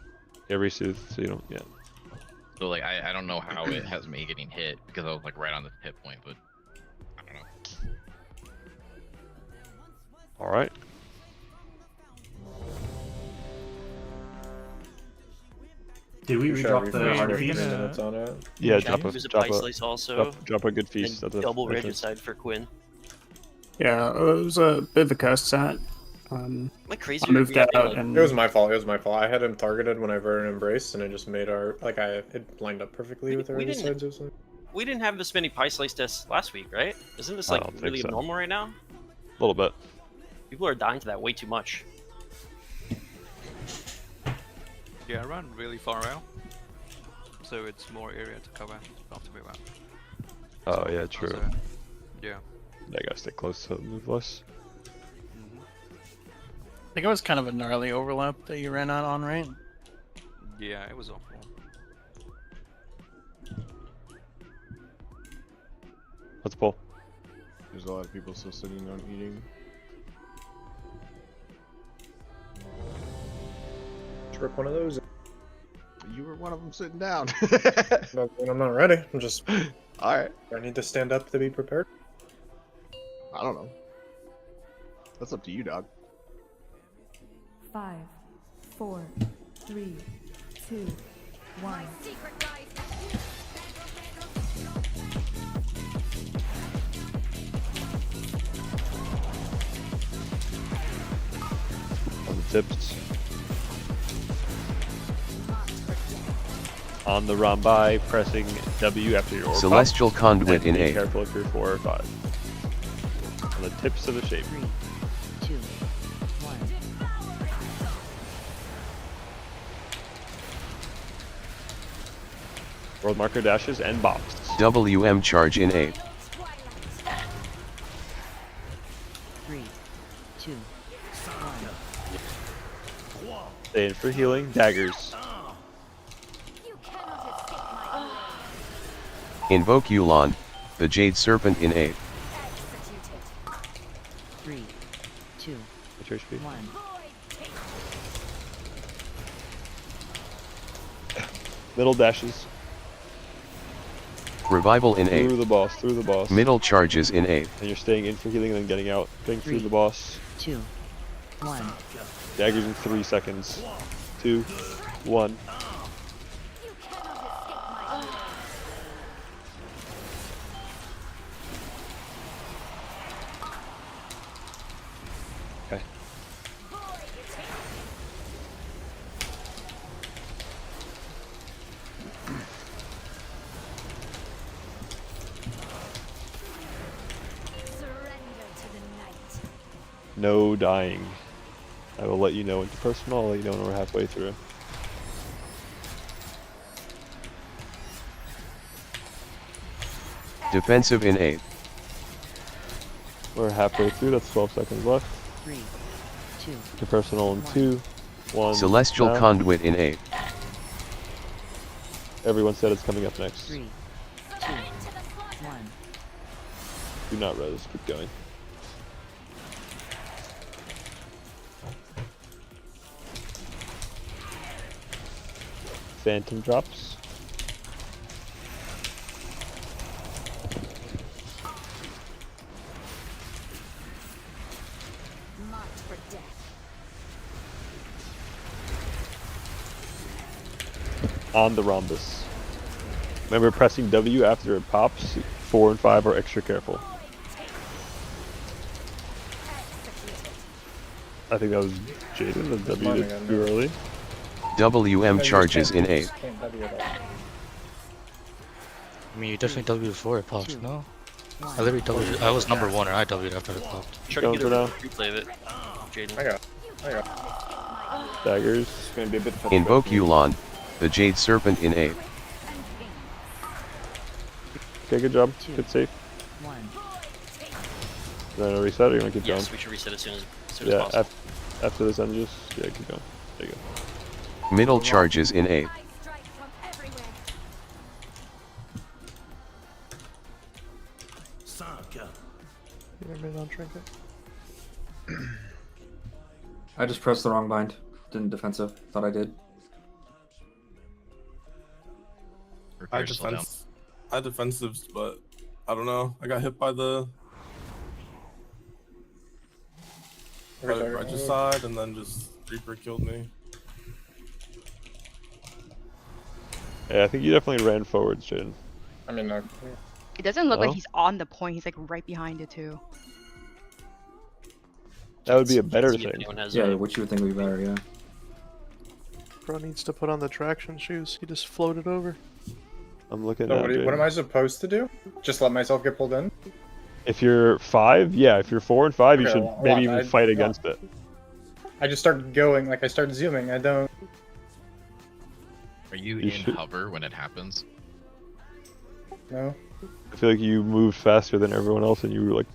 Every soothe, so you don't. Yeah. So like I don't know how it has me getting hit because I was like right on this hit point, but I don't know. All right. Did we Should I redrop the refresh hard your feast? screen and it's on it? Yeah, Drop a pie slice also. Drop a good feast. And That's double that's regicide for Quinn. Yeah, it was a bit of a curse set. Am I crazy? I moved out like, and It was my fault. It was my fault. I had him targeted when I Verdant Embrace, and it just made our it lined up perfectly with our we other didn't- sides. Or something. we didn't have this many pie slice deaths last week, right? Isn't this I like don't think really so. normal right now? A little bit. People are dying to that way too much. Yeah, I run really far out, so it's more area to cover after we run. Oh yeah, true. So, yeah. I gotta stay close to move less. I think it was kind of a gnarly overlap that you ran out on, right? Yeah, it was awful. Let's pull. There's a lot of people still sitting on eating. Trip one of those. You were one of them sitting down. I'm not ready. I'm just. Alright. I need to stand up to be prepared. I don't know. That's up to you, dog. 5, 4, 3, 2, 1. On the tips. On the Rambai, pressing W after your orb Celestial pop, Conduit and in be A. careful if you're 4 or 5. On the tips of the shape. 3, 2, 1. World marker dashes and bops. WM charge in A. 3, 2, 1. Stay in for healing. Daggers. Invoke Yu'lon, the Jade Serpent in A. 3, 2, What's your HP? 1. Middle dashes. Revival in Through A. the boss, through the boss. Middle charges in A. And you're staying in for healing and then getting out. Going through 3, the boss. 2, 1. Daggers in 3 seconds. 2, 1. Okay. No dying. I will let you know into personal. I'll let you know when we're halfway through. Defensive in A. We're halfway through. That's 12 seconds left. 3, 2. To personal in 2, 1. Celestial now. Conduit in A. Everyone said it's coming up next. 3, 2, 1. Do not res. Keep going. Phantom drops. On the rhombus. Remember, pressing W after it pops. 4 and 5 are extra careful. I think that was Jaden. The W did too early. WM charges in A. I mean, you definitely W before it pops, no? I literally W'd. I was number 1 and I W'd after it popped. Try to get a replay of it, Jaden. I got. Daggers. It's gonna be a bit Invoke Yu'lon, the Jade Serpent in A. Okay, good job. Good save. 1. You want to reset or you want to keep Yes, going? we should reset as soon as Yeah, possible. after this end, just keep going. There you go. Middle charges in A. Remember on trinket. I just pressed the wrong bind. Didn't defensive. Thought I did. I defensives, but I don't know. I got hit by the regicide, and then just Reaper killed me. Yeah, I think you definitely ran forwards, Jaden. I mean, It doesn't look No? like he's on the point. He's like right behind it too. That would be a better thing. Yeah, which you would think would be better, yeah. Bro needs to put on the traction shoes. He just floated over. I'm looking so at what am I supposed to do? Just let myself get pulled in? If you're 5, yeah. If you're 4 and 5, you Okay, should well, maybe I- even fight well, against it. I just started going, like I started zooming. I don't. Are you You in should- hover when it happens? No. I feel like you moved faster than everyone else, and you were like,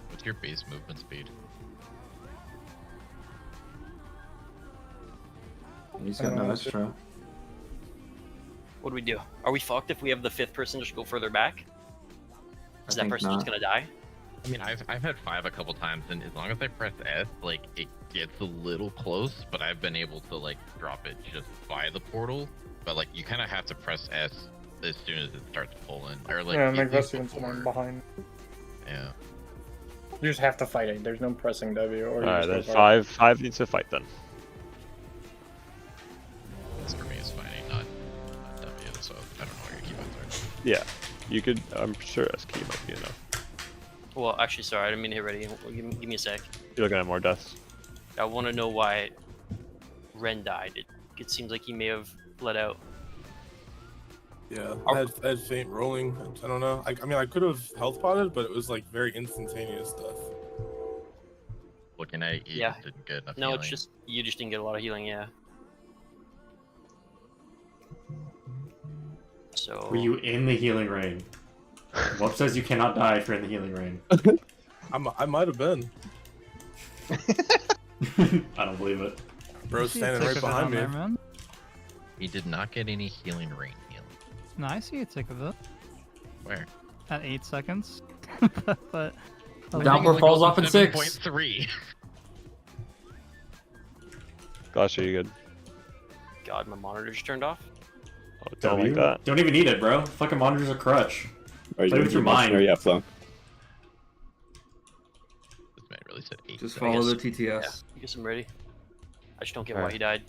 What's your base movement speed? He's got no extra. What do we do? Are we fucked if we have the 5th person just go further back? Is that think person just not. gonna die? I mean, I've had 5 a couple times, and as long as I press S, like it gets a little close, but I've been able to like drop it just by the portal. But like you kind of have to press S as soon as it starts pulling, or like Yeah, at make least that's even someone before. behind. Yeah. You just have to fight it. There's no pressing W. Or you alright, just then go for it. 5 needs to fight then. This for me is fighting, not W. So I don't know where you keep it there. Yeah, you could. I'm sure SK might be enough. Well, actually, sorry, I didn't mean to hit ready. Give me a sec. You're looking at more deaths. I want to know why Ren died. It seems like he may have bled out. Yeah, I had faint rolling. I don't know. I mean, I could have health potted, but it was like very instantaneous death. Looking at you Yeah. just didn't get enough No, healing. it's just you just didn't get a lot of healing. Yeah. So. Were you in the healing rain? Whoop says you cannot die if you're in the healing rain. I might have been. I don't believe it. Bro's standing right behind me. There, man. He did not get any healing rain healing. No, I see a tick of it. Where? At 8 seconds. But Doppler falls off at 6. 7.3. Gosh, are you good? God, my monitor just turned off. Oh, don't like that. Don't even need it, bro. Fucking monitor's a crutch. Are you Play with your mind. Yeah, Flo. This man really said 8. Just I follow the guess- TTS. Yeah, I guess I'm ready. I just don't get why Alright. he died.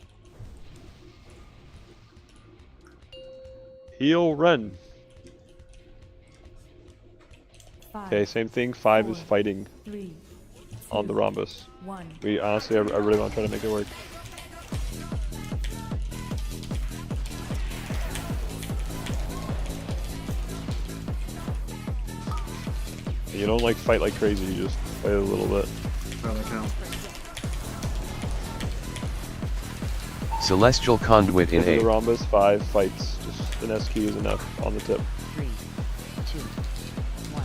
Heal, run. 5, Okay, same thing. 5 is 4, fighting 3, on the rhombus. 1. We honestly, I really want to try to make it work. You don't like fight like crazy. You just fight a little bit. Celestial Conduit in Over the 8. rhombus, 5 fights. Just an SQ is enough on the tip. 3, 2, 1.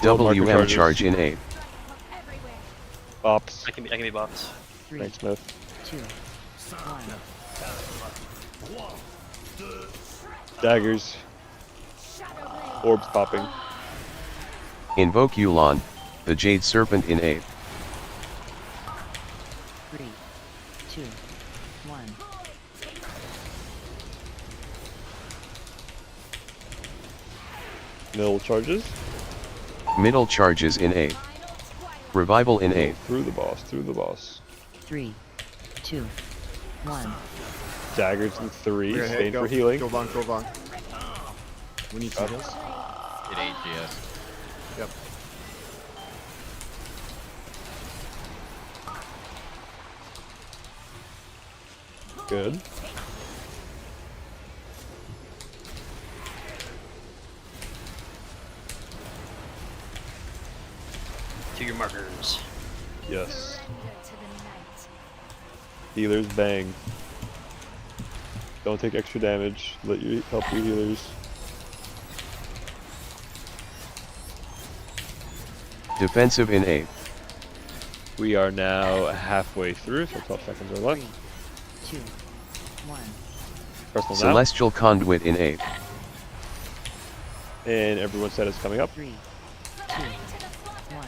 WM charges. charge in 8. Bops. I can be bopped. 3, Thanks, Smith. 2, 1. Daggers. Orbs popping. Invoke Yulon, the Jade Serpent in 8. 3, 2, 1. Middle charges. Middle charges in 8. Revival in 8. Through the boss, through the boss. 3, 2, 1. Daggers in 3. We're ahead, Staying go. for healing. Go long, go long. We need some heals. It ain't GS. Yep. Good. To your markers. Yes. Healers bang. Don't take extra damage. Let you help your healers. Defensive in 8. We are now halfway through, so 12 seconds are left. 2, 1. Personal now. Celestial Conduit in 8. And everyone's set is coming up. 3, 2, 1.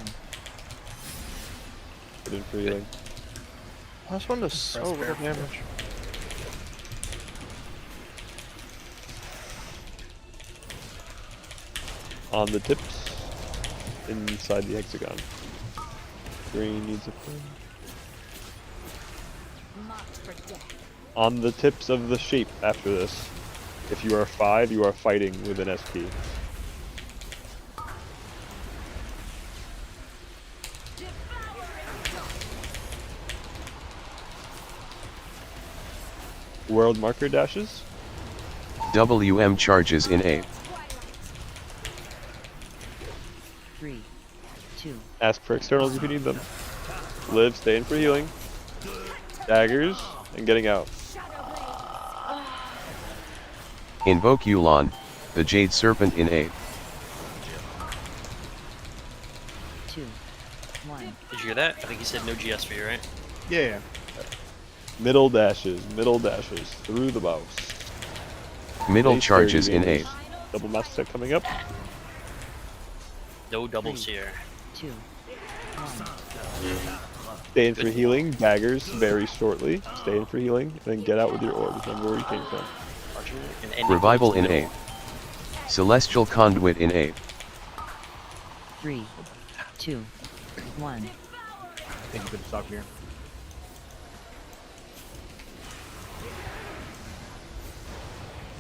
Put in for healing. Last one does so little damage. On the tips. Inside the hexagon. Green needs a friend. On the tips of the shape after this. If you are 5, you are fighting with an SP. World marker dashes. WM charges in 8. 3, 2. Ask for externals if you need them. Live, stay in for healing. Daggers, and getting out. Invoke Yulon, the Jade Serpent in 8. 2, 1. Did you hear that? I think he said no GS for you, right? Yeah. Middle dashes through the bows. Middle Base charges 30 in meters. 8. Double master set coming up. No doubles here. 2, 1. Stay in for healing. Daggers very shortly. Stay in for healing. Then get out with your orbs. Remember where you came from. Revival in 8. Celestial Conduit in 8. 3, 2, 1. Thank you for the stop here.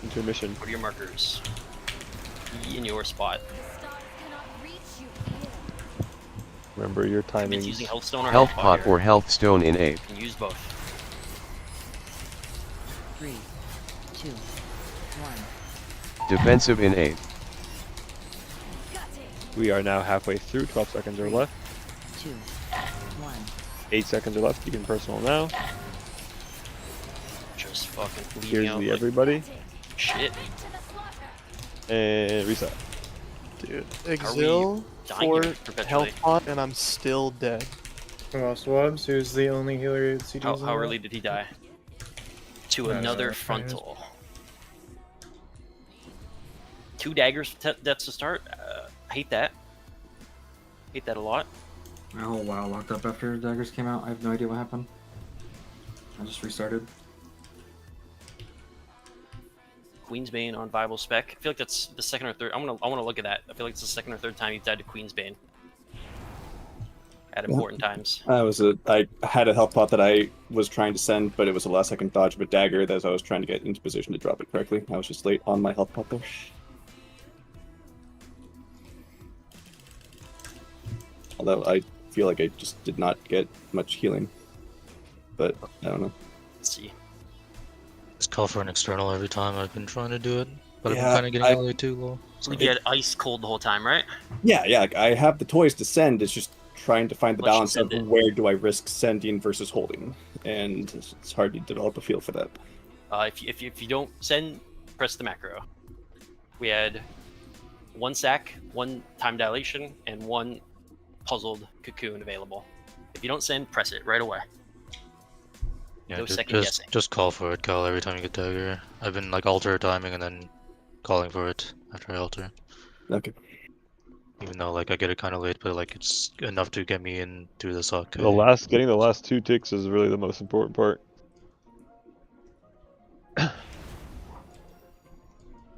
Intermission. What are your markers? be in your spot. Remember your It's timings. using health stone or Health health pot here. or health stone in A. You can use both. 3, 2, 1. Defensive in A. We are now halfway through. 12 seconds are left. 2, 1. 8 seconds are left. You can personal now. Just fucking bleeding Here's out the like everybody. shit. And reset. Dude, Are we Exil dying for here perpetually? health pot, and I'm still dead. Who else? Wubs, who's the only healer CDs How in early did he die? To another okay. frontal. 2 daggers deaths to start. I hate that. Hate that a lot. My whole WoW locked up after daggers came out. I have no idea what happened. I just restarted. Queensbane on viable spec. I feel like that's the second or third. I want to look at that. I feel like it's the second or third time you've died to Queensbane. At important times. I had a health pot that I was trying to send, but it was a last second dodge of a dagger as I was trying to get into position to drop it correctly. I was just late on my health pot there. Although I feel like I just did not get much healing. But I don't know. Let's see. Just call for an external every time I've been trying to do it, but Yeah, I'm kind of getting all the way too low. So. You had ice cold the whole time, right? Yeah, like, I have the toys to send. It's just trying to find the Let's balance of send it. where do I risk sending versus holding, and it's hard to develop a feel for that. If you don't send, press the macro. We had 1 sack, 1 time dilation, and 1 puzzled cocoon available. If you don't send, press it right away. Yeah, No second just guessing. just call for it, Cal, every time you get dagger. I've been like alter timing and then calling for it after I alter. Okay. Even though like I get it kind of late, but like it's enough to get me in through the sock. Getting the last 2 ticks is really the most important part.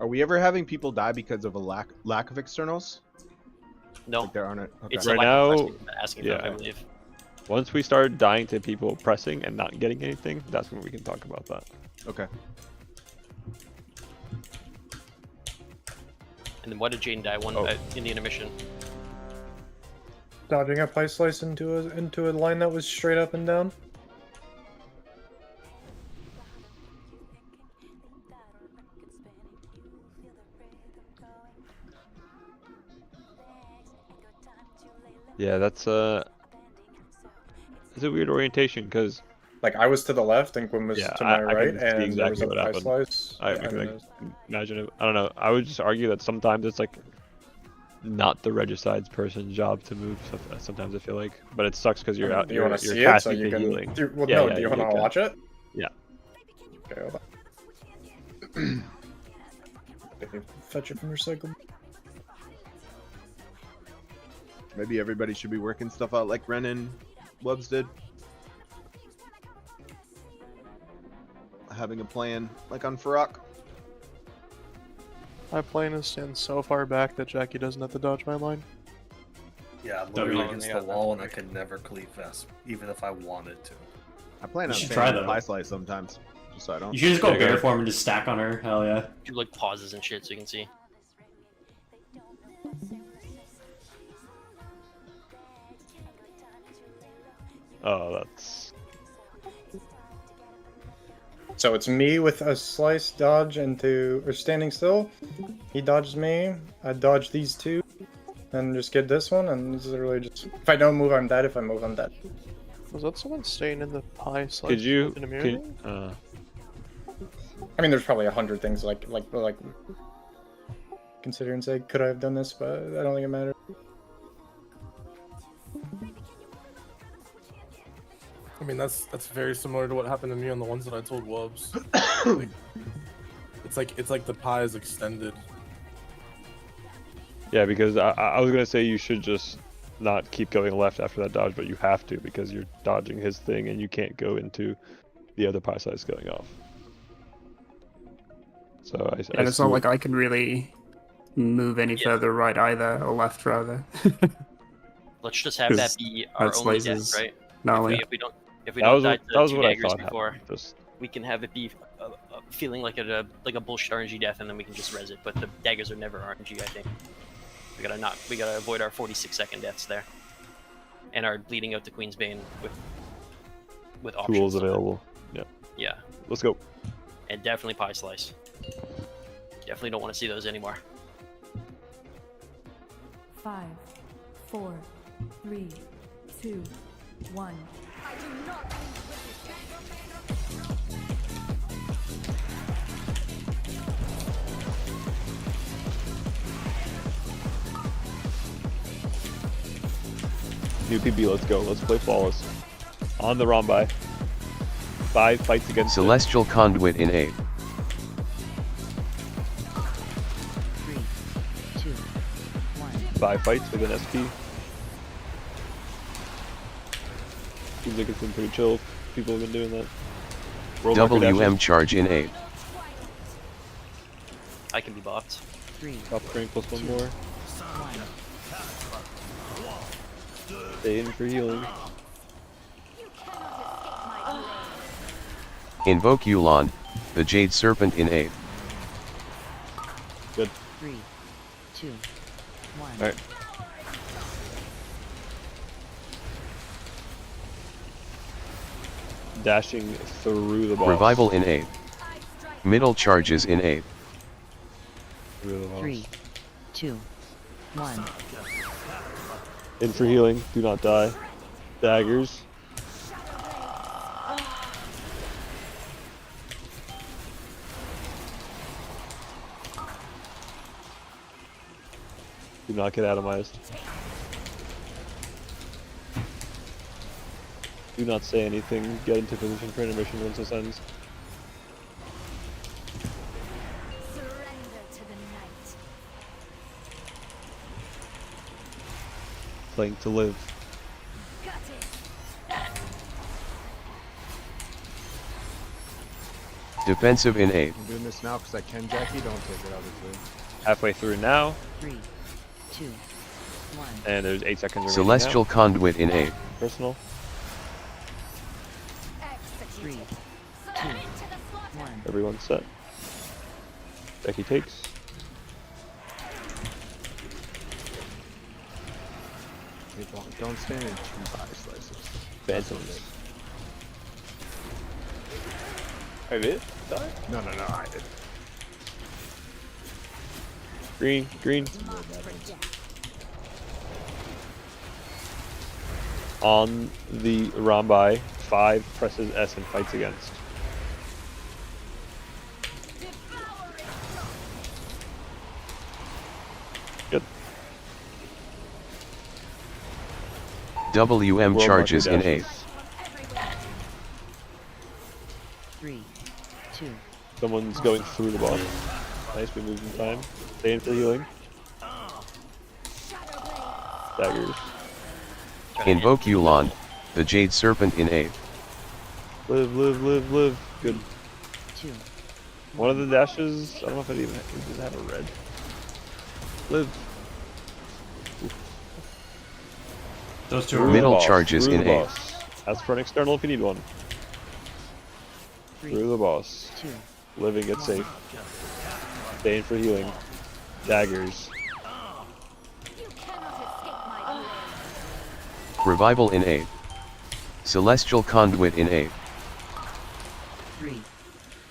Are we ever having people die because of a lack of externals? No. Like there aren't. Okay. It's Right a lack of now, pressing, asking yeah. for it, I believe. Once we start dying to people pressing and not getting anything, that's when we can talk about that. Okay. And then what did Jane die? One in the intermission. Dodging a pie slice into a line that was straight up and down. Yeah, that's it's a weird orientation because Like I was to the left and Quinn was yeah, to my I right, can see and there was exactly a what pie happened. slice. I and like, imagine it. I don't know. I would just argue that sometimes it's like not the regicide's person's job to move. Sometimes I feel like, but it sucks because you're out. Do you You're, want to you're see it so casting you the can? healing. Do Yeah, you want to watch it? Yeah. Okay, hold on. Fetch it from your cycle. Maybe everybody should be working stuff out like Ren and Wubs did. Having a plan like on Farok. My plan is stand so far back that Jackie doesn't have to dodge my line. Yeah, I'm literally against the wall and I can never cleave vest, even if I wanted to. I plan on should staying try, on though. pie slice sometimes, just so I don't. You should just go bear form and just stack on her. Hell yeah. Do like pauses and shit so you can see. Oh, that's. So it's me with a slice dodge or standing still. He dodges me. I dodge these two, and just get this one. And this is literally just if I don't move, I'm dead. If I move, I'm dead. Was that someone staying in the pie slice? Could you? in a mirror? I mean, there's probably 100 things like consider and say, could I have done this? But I don't think it matters. I mean, that's very similar to what happened to me on the ones that I told Wubs. It's like the pie is extended. Yeah, because I was gonna say you should just not keep going left after that dodge, but you have to because you're dodging his thing and you can't go into the other pie slice going off. So and it's not like I can really move any further right either, or left rather. Let's just have that be our That only slices death, right? gnarly. If we That don't was die what to I 2 thought daggers happened. before, Just- we can have it be feeling like a bullshit RNG death, and then we can just res it. But the daggers are never RNG. I think we gotta avoid our 46-second deaths there, and our bleeding out to Queen's Bane with options. Tools available. Yeah. Yeah. Let's go. And definitely Pie Slice. Definitely don't want to see those anymore. 5, 4, 3, 2, 1. I do not New PB, let's go. Let's play flawless. On the Rombai. 5 fights against Celestial Conduit in A. 3, 2, 1. 5 fights with an SP. Seems like it's been pretty chill. People have been doing that. World WM charge in A. I can be bopped. 3. Top crank plus 1 more. Stay in for healing. Invoke Yu'lon, the Jade Serpent in A. Good. 3, 2, 1. Alright. Dashing through the boss. Revival in A. Middle charges in A. Through the boss. 3, 2, 1. In for healing. Do not die. Daggers. Do not get atomized. Do not say anything. Get into position for intermission once this ends. Playing to live. Defensive in A. I'm doing this now because I can, Jackie. Don't take it, obviously. Halfway through now. 3, 2, 1. And there's 8 seconds remaining. Celestial now. Conduit in A. Personal. 3, 2, 1. Everyone's set. Becky takes. Hey, don't stand in 2 Pie Slices. Phantoms. I did? Die? No, I did. Green, green. On the Rombai, 5 presses S and fights against. Good. WM World charges marker in A. dashes. 3, 2. Someone's going through the boss. Nice, we moved in time. Stay in for healing. Daggers. Invoke Yu'lon, the Jade Serpent in A. Live, live, live, live. Good. 2. One of the dashes, I don't know if it even does it have a red. Live. Those two Through are the Middle boss, charges through in the A. boss. Ask for an external if you need one. 3, Through the boss. 2. Living it safe. Staying for healing. Daggers. Revival in A. Celestial Conduit in A. 3,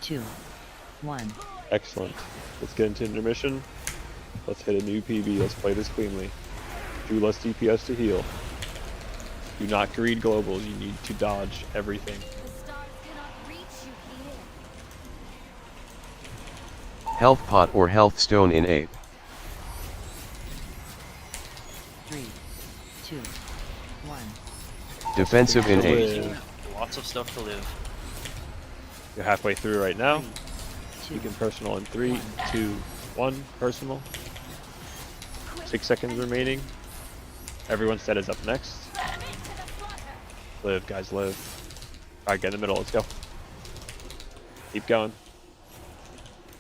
2, 1. Excellent. Let's get into intermission. Let's hit a new PB. Let's play this cleanly. Do less DPS to heal. Do not greed globals. You need to dodge everything. Health Pot or Health Stone in A. 3, 2, 1. Defensive in A. Live. Lots of stuff to live. You're halfway through right now. 2. You can personal in 3, 2, 1. Personal. 6 seconds remaining. Everyone's set is up next. Live, guys, live. Alright, get in the middle. Let's go. Keep going.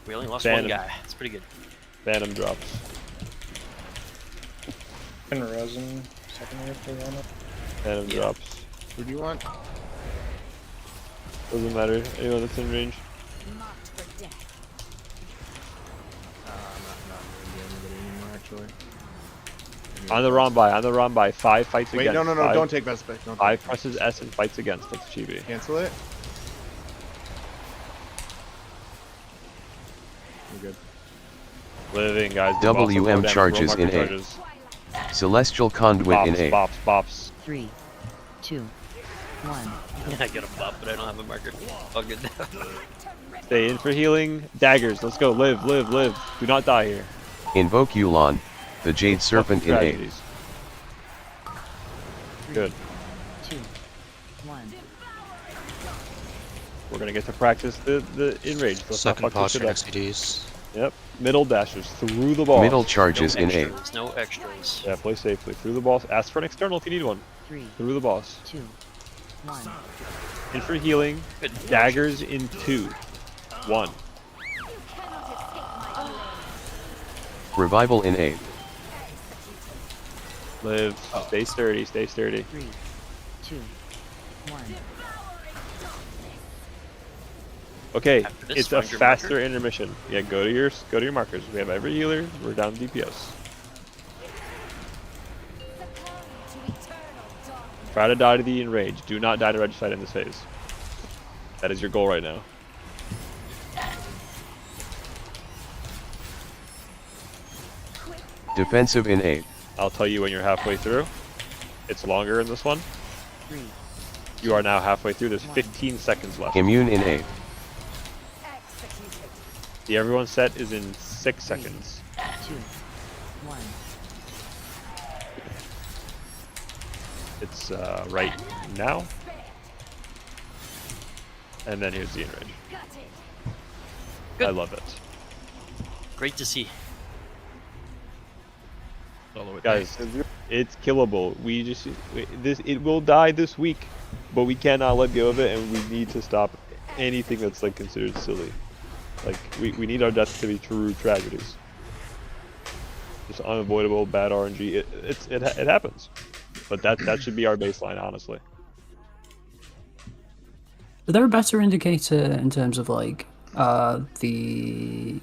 We only lost Phantom. one guy. It's pretty good. Phantom drops. Can resin second here for one. Phantom drops. Who do you want? Doesn't matter. Anyone that's in range. On the run by 5 fights Wait, against. no, don't take Vespa. Don't 5 presses S and fights against. That's chibi. Cancel it. We're good. Living, guys. The boss WM damage, charges in A. charges. Celestial Conduit in A. Bops. 3, 2, 1. I get a bop, but I don't have a marker. All good. Stay in for healing. Daggers. Let's go. Live. Do not die here. Invoke Yulon, the Jade Serpent in A. Tragedies. Good. 2, 1. We're gonna get to practice the enrage. Let's not Second fuck this posture shit up. XCDs. Yep. Middle dashes through the boss. Middle charges in A. No extras. Yeah, play safely. Through the boss. Ask for an external if you need one. 3, Through the boss. 2, 1. In for healing. Daggers in 2. 1. Revival in A. Live. Stay sturdy. 3, 2, 1. Okay, After this, it's a find your faster marker. intermission. Yeah, go to your markers. We have every healer. We're down DPS. Try to die to the enrage. Do not die to regicide in this phase. That is your goal right now. Defensive in A. I'll tell you when you're halfway through. It's longer in this one. 3. You are now halfway through. There's 15 seconds left. Immune in A. The everyone set is in 6 seconds. 2, 1. It's right now. And then here's the enrage. Good. I love it. Great to see. Guys, it's killable. It will die this week, but we cannot let go of it, and we need to stop anything that's like considered silly. Like we need our deaths to be true tragedies. Just unavoidable bad RNG. It happens, but that should be our baseline, honestly. Is there a better indicator in terms of like the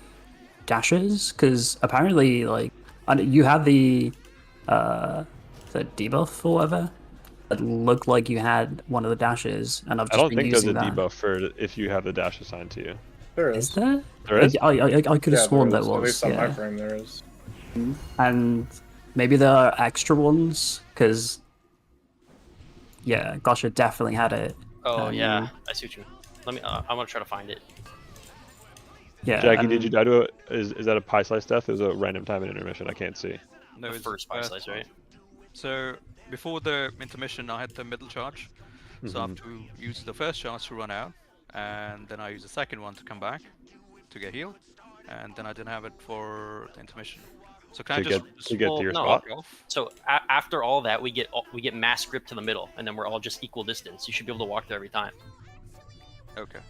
dashes? Because apparently, like, you had the debuff or whatever. It looked like you had one of the dashes, and I've just I don't been think there's a using that. debuff for if you have the dash assigned to you. There Is there? There is? I could have sworn there At was. least on my Yeah. frame there is. And maybe there are extra ones, because yeah, Gotcha definitely had it. Oh yeah, I see what you mean. Let me. I'm gonna try to find it. Yeah. Jackie, did you die to is that a pie slice death? It was a random time in intermission. I can't see. No, The it's first pie slice, right? So before the intermission, I had the middle charge. So I have to use the first charge to run out, and then I use the second one to come back to get healed, and then I didn't have it for the intermission. So can I just to get to your no. spot? So after all that, we get mass grip to the middle, and then we're all just equal distance. You should be able to walk there every time. Okay.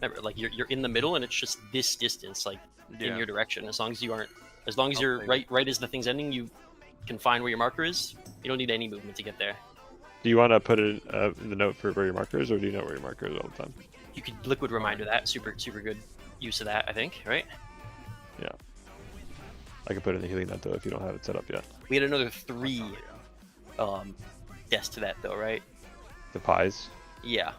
Remember, like you're in the middle, and it's just this distance, like in your direction. As long as you're right as the thing's ending, you can find where your marker is. You don't need any movement to get there. Do you want to put it in the note for where your marker is, or do you know where your marker is all the time? You could liquid reminder that. Super good use of that, I think. Right? Yeah. I could put it in the healing note though if you don't have it set up yet. We had another 3 deaths to that though, right? The pies. Yeah.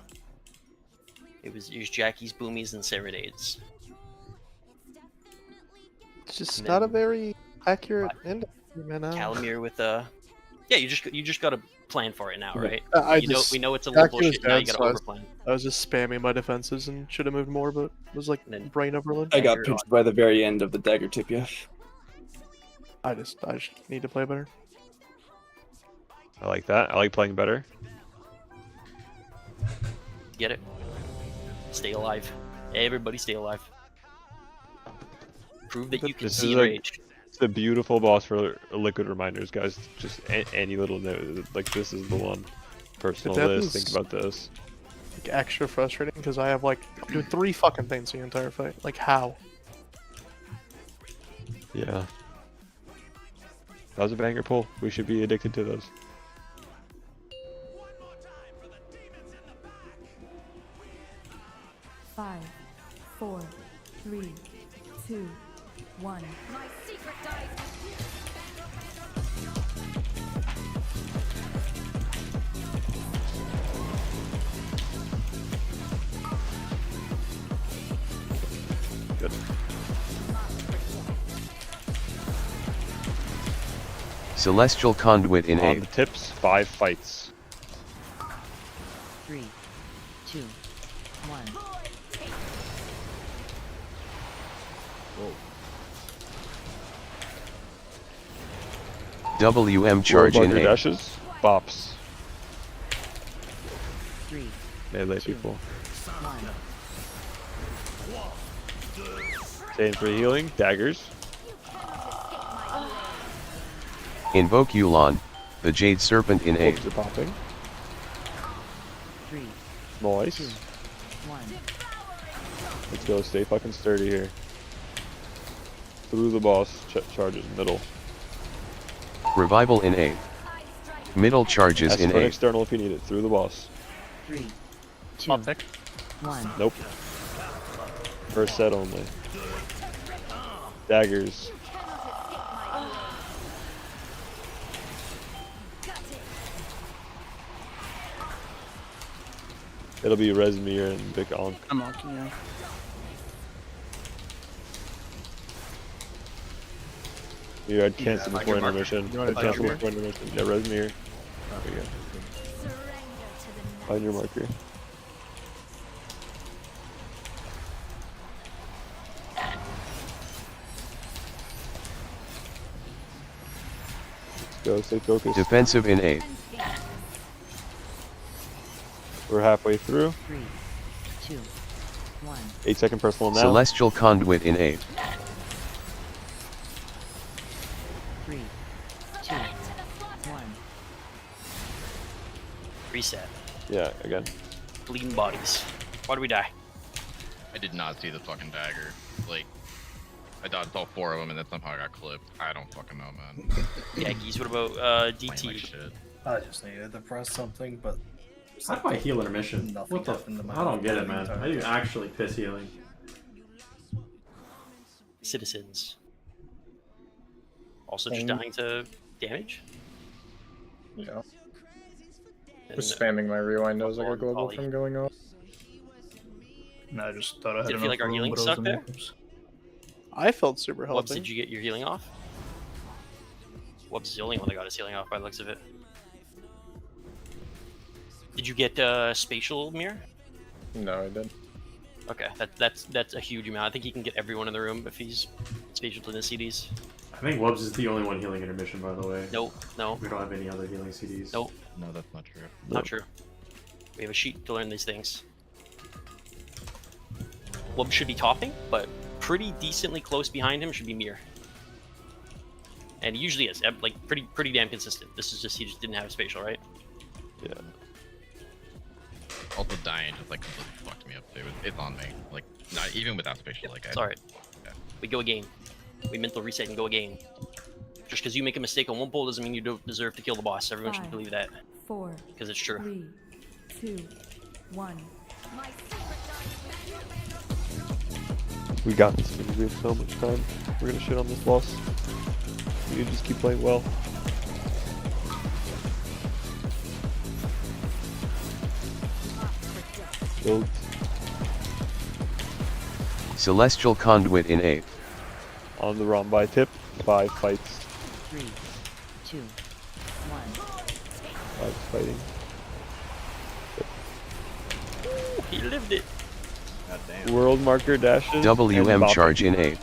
It was Jackie's, Boomies, and Serenades. It's just And not a then very accurate index, man. Calamir with a. Yeah, you just gotta plan for it now, right? We know it's a Jackie little bullshit. was Now you dead, gotta so overplan. I was just spamming my defenses and should have moved more, but it was like brain overload. I got pinched by the very end of the dagger tip, yeah. I just need to play better. I like that. I like playing better. Get it? Stay alive. Everybody stay alive. Prove that you can This see is rage. It's a beautiful boss for liquid reminders, guys. Just any little note, like this is the one. Personal That list. is- Think about this. Like, extra frustrating because I have like I'm doing 3 fucking things the entire fight. Like how? Yeah. That was a banger pull. We should be addicted to those. Five, 4, 3, 2, 1. Good. Celestial Conduit in On 8. the tips, 5 fights. 3, 2, 1. WM charge in Warburger 8. dashes, bops. 3, Melee people. 1. Staying for healing, daggers. Invoke Yulon, the Jade Serpent in 8. Wolves are popping. 3, Nice. 1. Let's go, stay fucking sturdy here. Through the boss, charges middle. Revival in 8. Middle charges Ask in for an 8. external if you need it, through the boss. 3, 2, 1. Nope. First set only. Daggers. It'll be Resmir and Big Onk. I'm on, yeah. You had cancel Yeah, before like your intermission. marker. You want to Cancel marker? before intermission. Yeah, Resmir. There you go. Find your marker. Let's go, stay focused. Defensive in 8. We're halfway through. 3, 2, 1. 8-second personal now. Celestial Conduit in 8. 3, 2, 1. Reset. Yeah, again. Bleeding bodies. Why do we die? I did not see the fucking dagger. Like, I dodged all 4 of them and then somehow I got clipped. I don't fucking know, man. Yeah, Geese, what about Playing like DT? shit. I just needed to press something, but How do I heal intermission? Nothing What the? happened to my I don't get it, entire man. time. How do you actually piss healing? Citizens. Also just Thing. dying to damage? Yeah. And, Just spamming my rewind nose like a on global Ollie. from going off. No, I just thought I had Did it feel like our enough room, healing but I was sucked in there? hiccups. I felt super Whoops, healthy. did you get your healing off? Whoops is the only one that got his healing off by the looks of it. Did you get spatial mirror? No, I didn't. Okay, that's a huge amount. I think he can get everyone in the room if he's spatial to the CDs. I think Wubbs is the only one healing intermission, by the way. Nope, no. We don't have any other healing CDs. Nope. No, that's not true. Not true. We have a sheet to learn these things. Wubbs should be topping, but pretty decently close behind him should be Mir. And he usually is, like pretty damn consistent. This is just he just didn't have spatial, right? Yeah. Also dying just like completely fucked me up too. It's on me. Like not even without spatial. Like It's alright. We go again. We mental reset and go again. Just because you make a mistake on one pull doesn't mean you don't deserve to kill the boss. Everyone should 5, believe that. 4, Because it's true. 3, 2, 1. We got this because we have so much time. We're gonna shit on this boss. You just keep playing well. Build. Celestial Conduit in 8. On the run by tip. 5 fights. 3, 2, 1. 5 fighting. He lived it. God damn. World marker dashes. WM and charge bopping. in 8.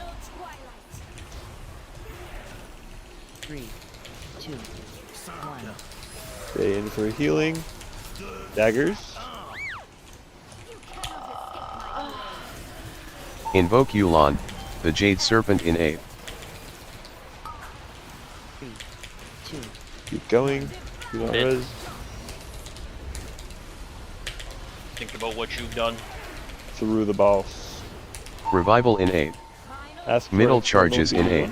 3, 2, 1. Stay in for healing. Daggers. Invoke Yulon, the Jade Serpent in 8. 3, 2, Keep going. Do not Hit. res. Think about what you've done. Through the boss. Revival in 8. Ask for Middle it. charges in 8.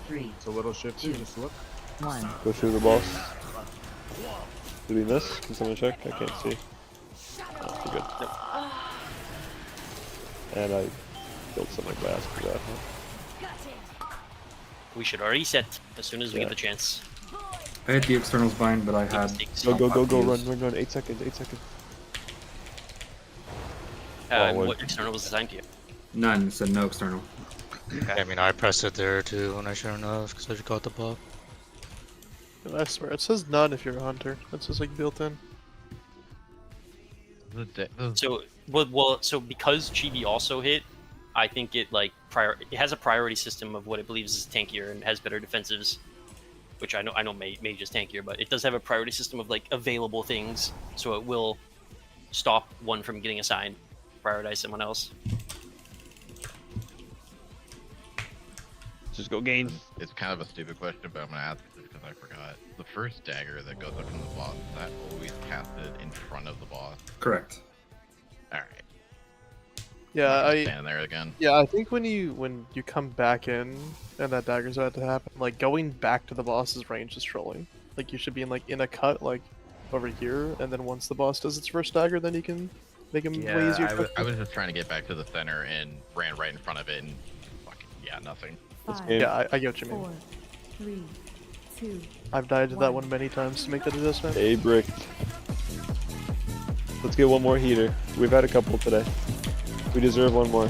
3, It's a little shifty, just look. 1. Go through the boss. Did we miss? Can someone check? I can't see. Oh, we're good. And I killed someone by asking for that. We should already set as soon as we Yeah. get the chance. I had the externals bind, but I had. Go, run, 8 seconds. And what- what external was assigned to you? None. Said no external. Yeah, I mean, I pressed it there too when I shouldn't have because I just got the pop. I swear, it says none if you're a hunter. It says like built in. So so because Chibi also hit, I think it like it has a priority system of what it believes is tankier and has better defensives, which I know mage is tankier, but it does have a priority system of like available things, so it will stop one from getting assigned, prioritize someone else. Just go gain. It's kind of a stupid question, but I'm gonna ask it because I forgot. The first dagger that goes up from the boss, is that always casted in front of the boss? Correct. Alright. Yeah, Stand there again. Yeah, I think when you come back in and that dagger's about to happen, like going back to the boss's range is trolling. Like you should be in a cut like over here, and then once the boss does its first dagger, then you can make him way easier. I was just trying to get back to the center and ran right in front of it and fucking nothing. Yeah, I get what you mean. 4, 3, 2. I've died to that one many times to make that adjustment. A brick. Let's get one more heater. We've had a couple today. We deserve one more.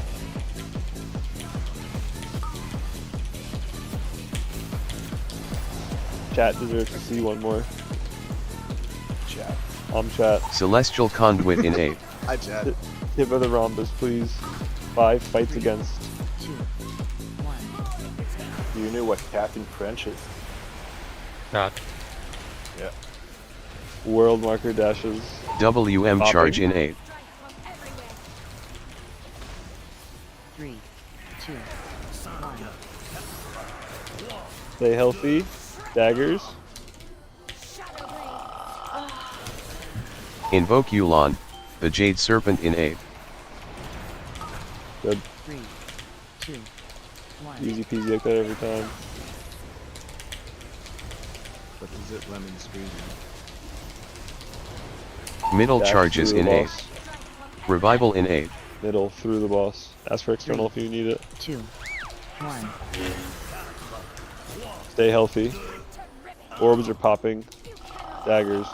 Chat deserves to see one more. Chat. Chat. Celestial Conduit in A. Hi, chat. Tip of the rhombus, please. 5 fights against. 2, 1. You knew what cat in French is? Cat. Yeah. World marker dashes. WM Popping. charge in A. 3, 2, 1. Stay healthy. Daggers. Invoke Yulon, the Jade Serpent in A. Good. 3, 2, 1. Easy peasy like that every time. What is it? Lemon squeezing. Middle Dash charges through in the A. boss. Revival in A. Middle through the boss. Ask for external if you need it. 2, 1. Stay healthy. Orbs are popping. Daggers.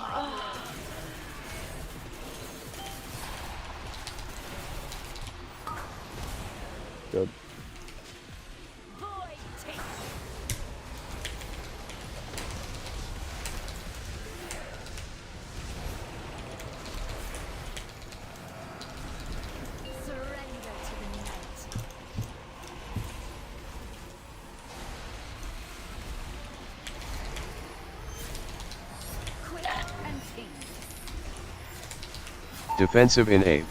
Good. Defensive in A.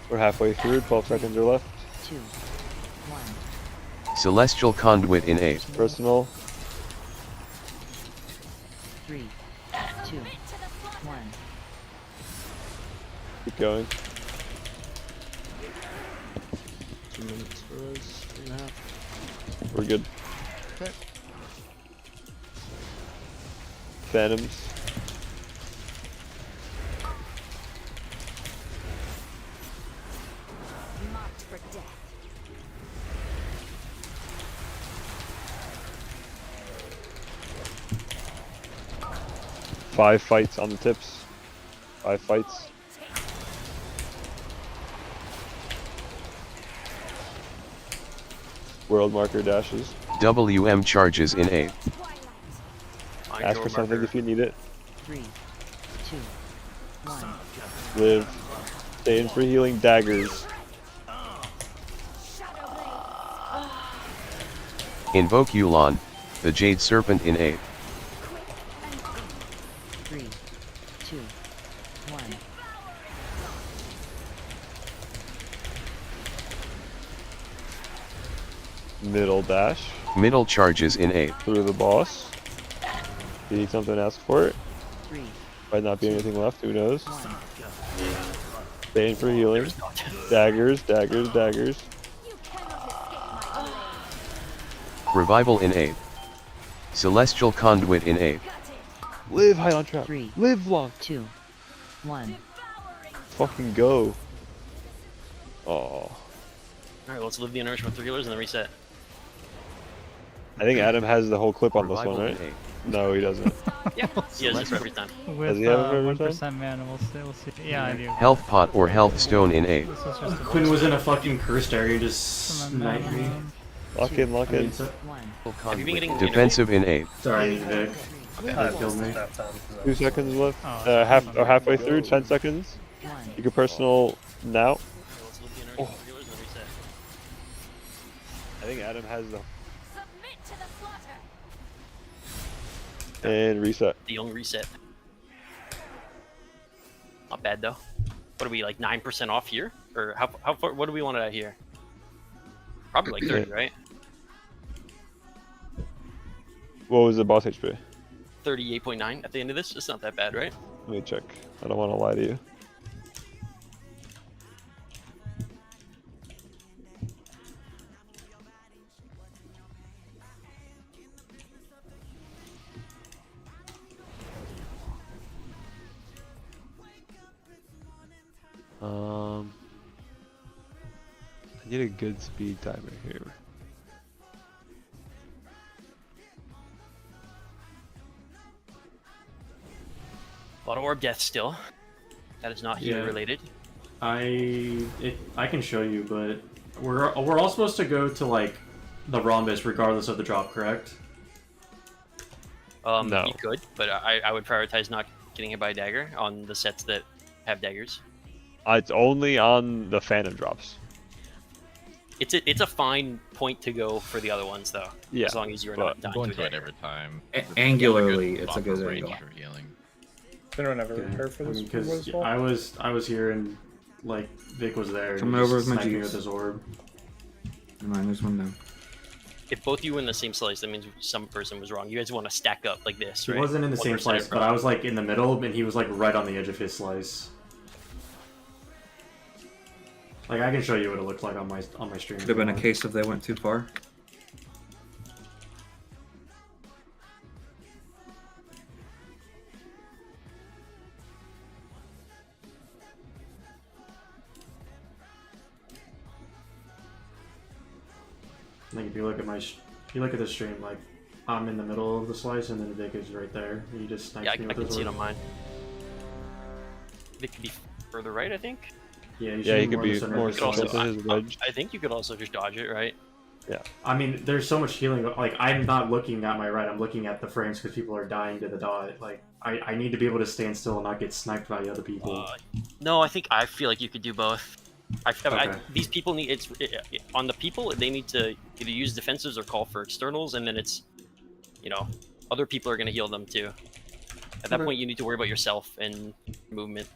We're halfway through. 12 seconds are left. 2, 1. Celestial Conduit in A. Personal. 3, 2, 1. Keep going. 2 minutes for us. 3.5. We're good. Okay. Phantoms. Marked for death. Five fights on the tips. 5 fights. World marker dashes. WM charges in A. Ask for something if you need it. 3, 2, 1. Live. Stay in for healing. Daggers. Invoke Yulon, the Jade Serpent in A. 3, 2, 1. Middle dash. Middle charges in A. Through the boss. If you need something, ask for it. 3. Might not be anything left, who knows? Stay in for healing. Daggers, daggers, daggers. Revival in A. Celestial Conduit in A. Live, hide on trap. 3. Live long. 2, 1. Fucking go. Oh. Alright, let's live the inertia with 3 healers and then reset. I think Adam has the whole clip on this Revival one, right? in A. No, he doesn't. Yeah, he has it for every time. Does With he have it every 1% time? mana, we'll see. Yeah, I do. Health pot or health stone in A. This is just a Quinn was in a fucking cursed area, just sniped me. Lock in, lock in. Have you been getting Defensive in A. Sorry, Vic. That killed me. 2 seconds left. Halfway through, 10 seconds. You can personal now. Oh. I think Adam has the. And reset. The young reset. Not bad though. What are we, like 9% off here? Or how far? What do we want it at here? Probably like 30, right? What was the boss HP? 38.9 at the end of this. It's not that bad, right? Let me check. I don't want to lie to you. I need a good speed timer here. A lot of orb death still. That is not healer related. I can show you, but we're all supposed to go to like the rhombus regardless of the drop, correct? No. You could, but I would prioritize not getting hit by a dagger on the sets that have daggers. It's only on the Phantom drops. It's a fine point to go for the other ones though. Yeah, as long as you're not dying Going to to a it dagger. every time. Angularly, it's a good range angle. for healing. Did anyone ever prepare for this? Because I was here and like Vic was there. Coming and over just with my sniping juice. with his orb. Never mind, there's one down. If both you were in the same slice, that means some person was wrong. You guys want to stack up like this, He right? wasn't in the same 1% slice, but across. I was like in the middle, and he was like right on the edge of his slice. Like I can show you what it looked like on my stream. Could have been a case if they went too far. I think if you look at the stream, like I'm in the middle of the slice, and then Vic is right there. He just snipes Yeah, me I with can his see it orb. on mine. It could be further right, I think. Yeah, he could be more You could also, central to his wedge. I think you could also just dodge it, right? Yeah. I mean, there's so much healing. Like, I'm not looking at my right. I'm looking at the frames because people are dying to the dot. Like, I need to be able to stand still and not get sniped by other people. No, I feel like you could do both. These people need on the people. They need to either use defensives or call for externals, and then it's, other people are going to heal them too. At that point, you need to worry about yourself and movement.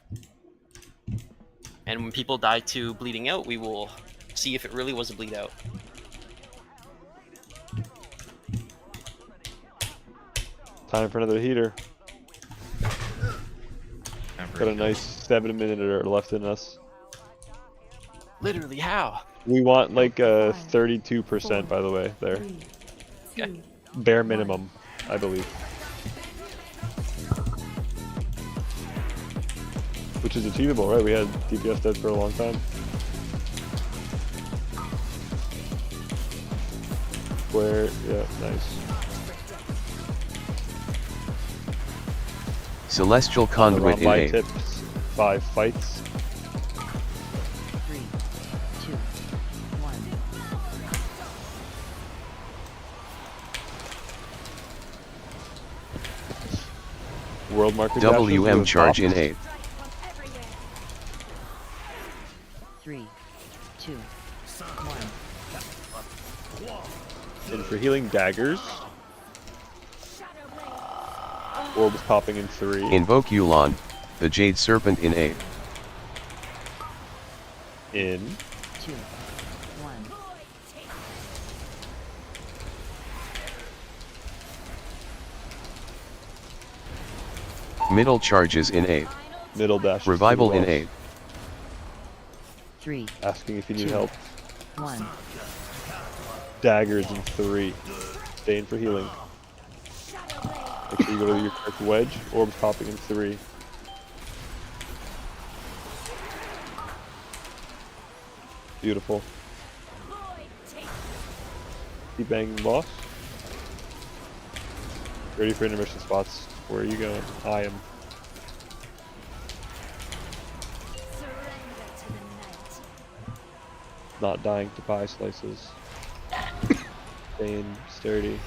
And when people die to bleeding out, we will see if it really was a bleed out. Time for another heater. Got a nice 7 minute left in us. Literally, how? We want like 32%, by the way, there. Okay. Bare minimum, I believe. Which is achievable, right? We had DPS dead for a long time. Square, yeah, nice. Celestial Conduit in My A. tips, 5 fights. 3, 2, 1. World market WM charge in A. 3, 2, 1. And for healing daggers. Orbs popping in 3. Invoke Yulon, the Jade Serpent in A. In 2, 1. Middle charges in A. Middle dash. Revival in A. 3. Asking if you need 2, help. 1. Daggers in 3. Staying for healing. Make sure you go to your correct wedge. Orbs popping in 3. Beautiful. Keep banging boss. Ready for intermission spots. Where are you going? I am. Not dying to pie slices. Staying sturdy.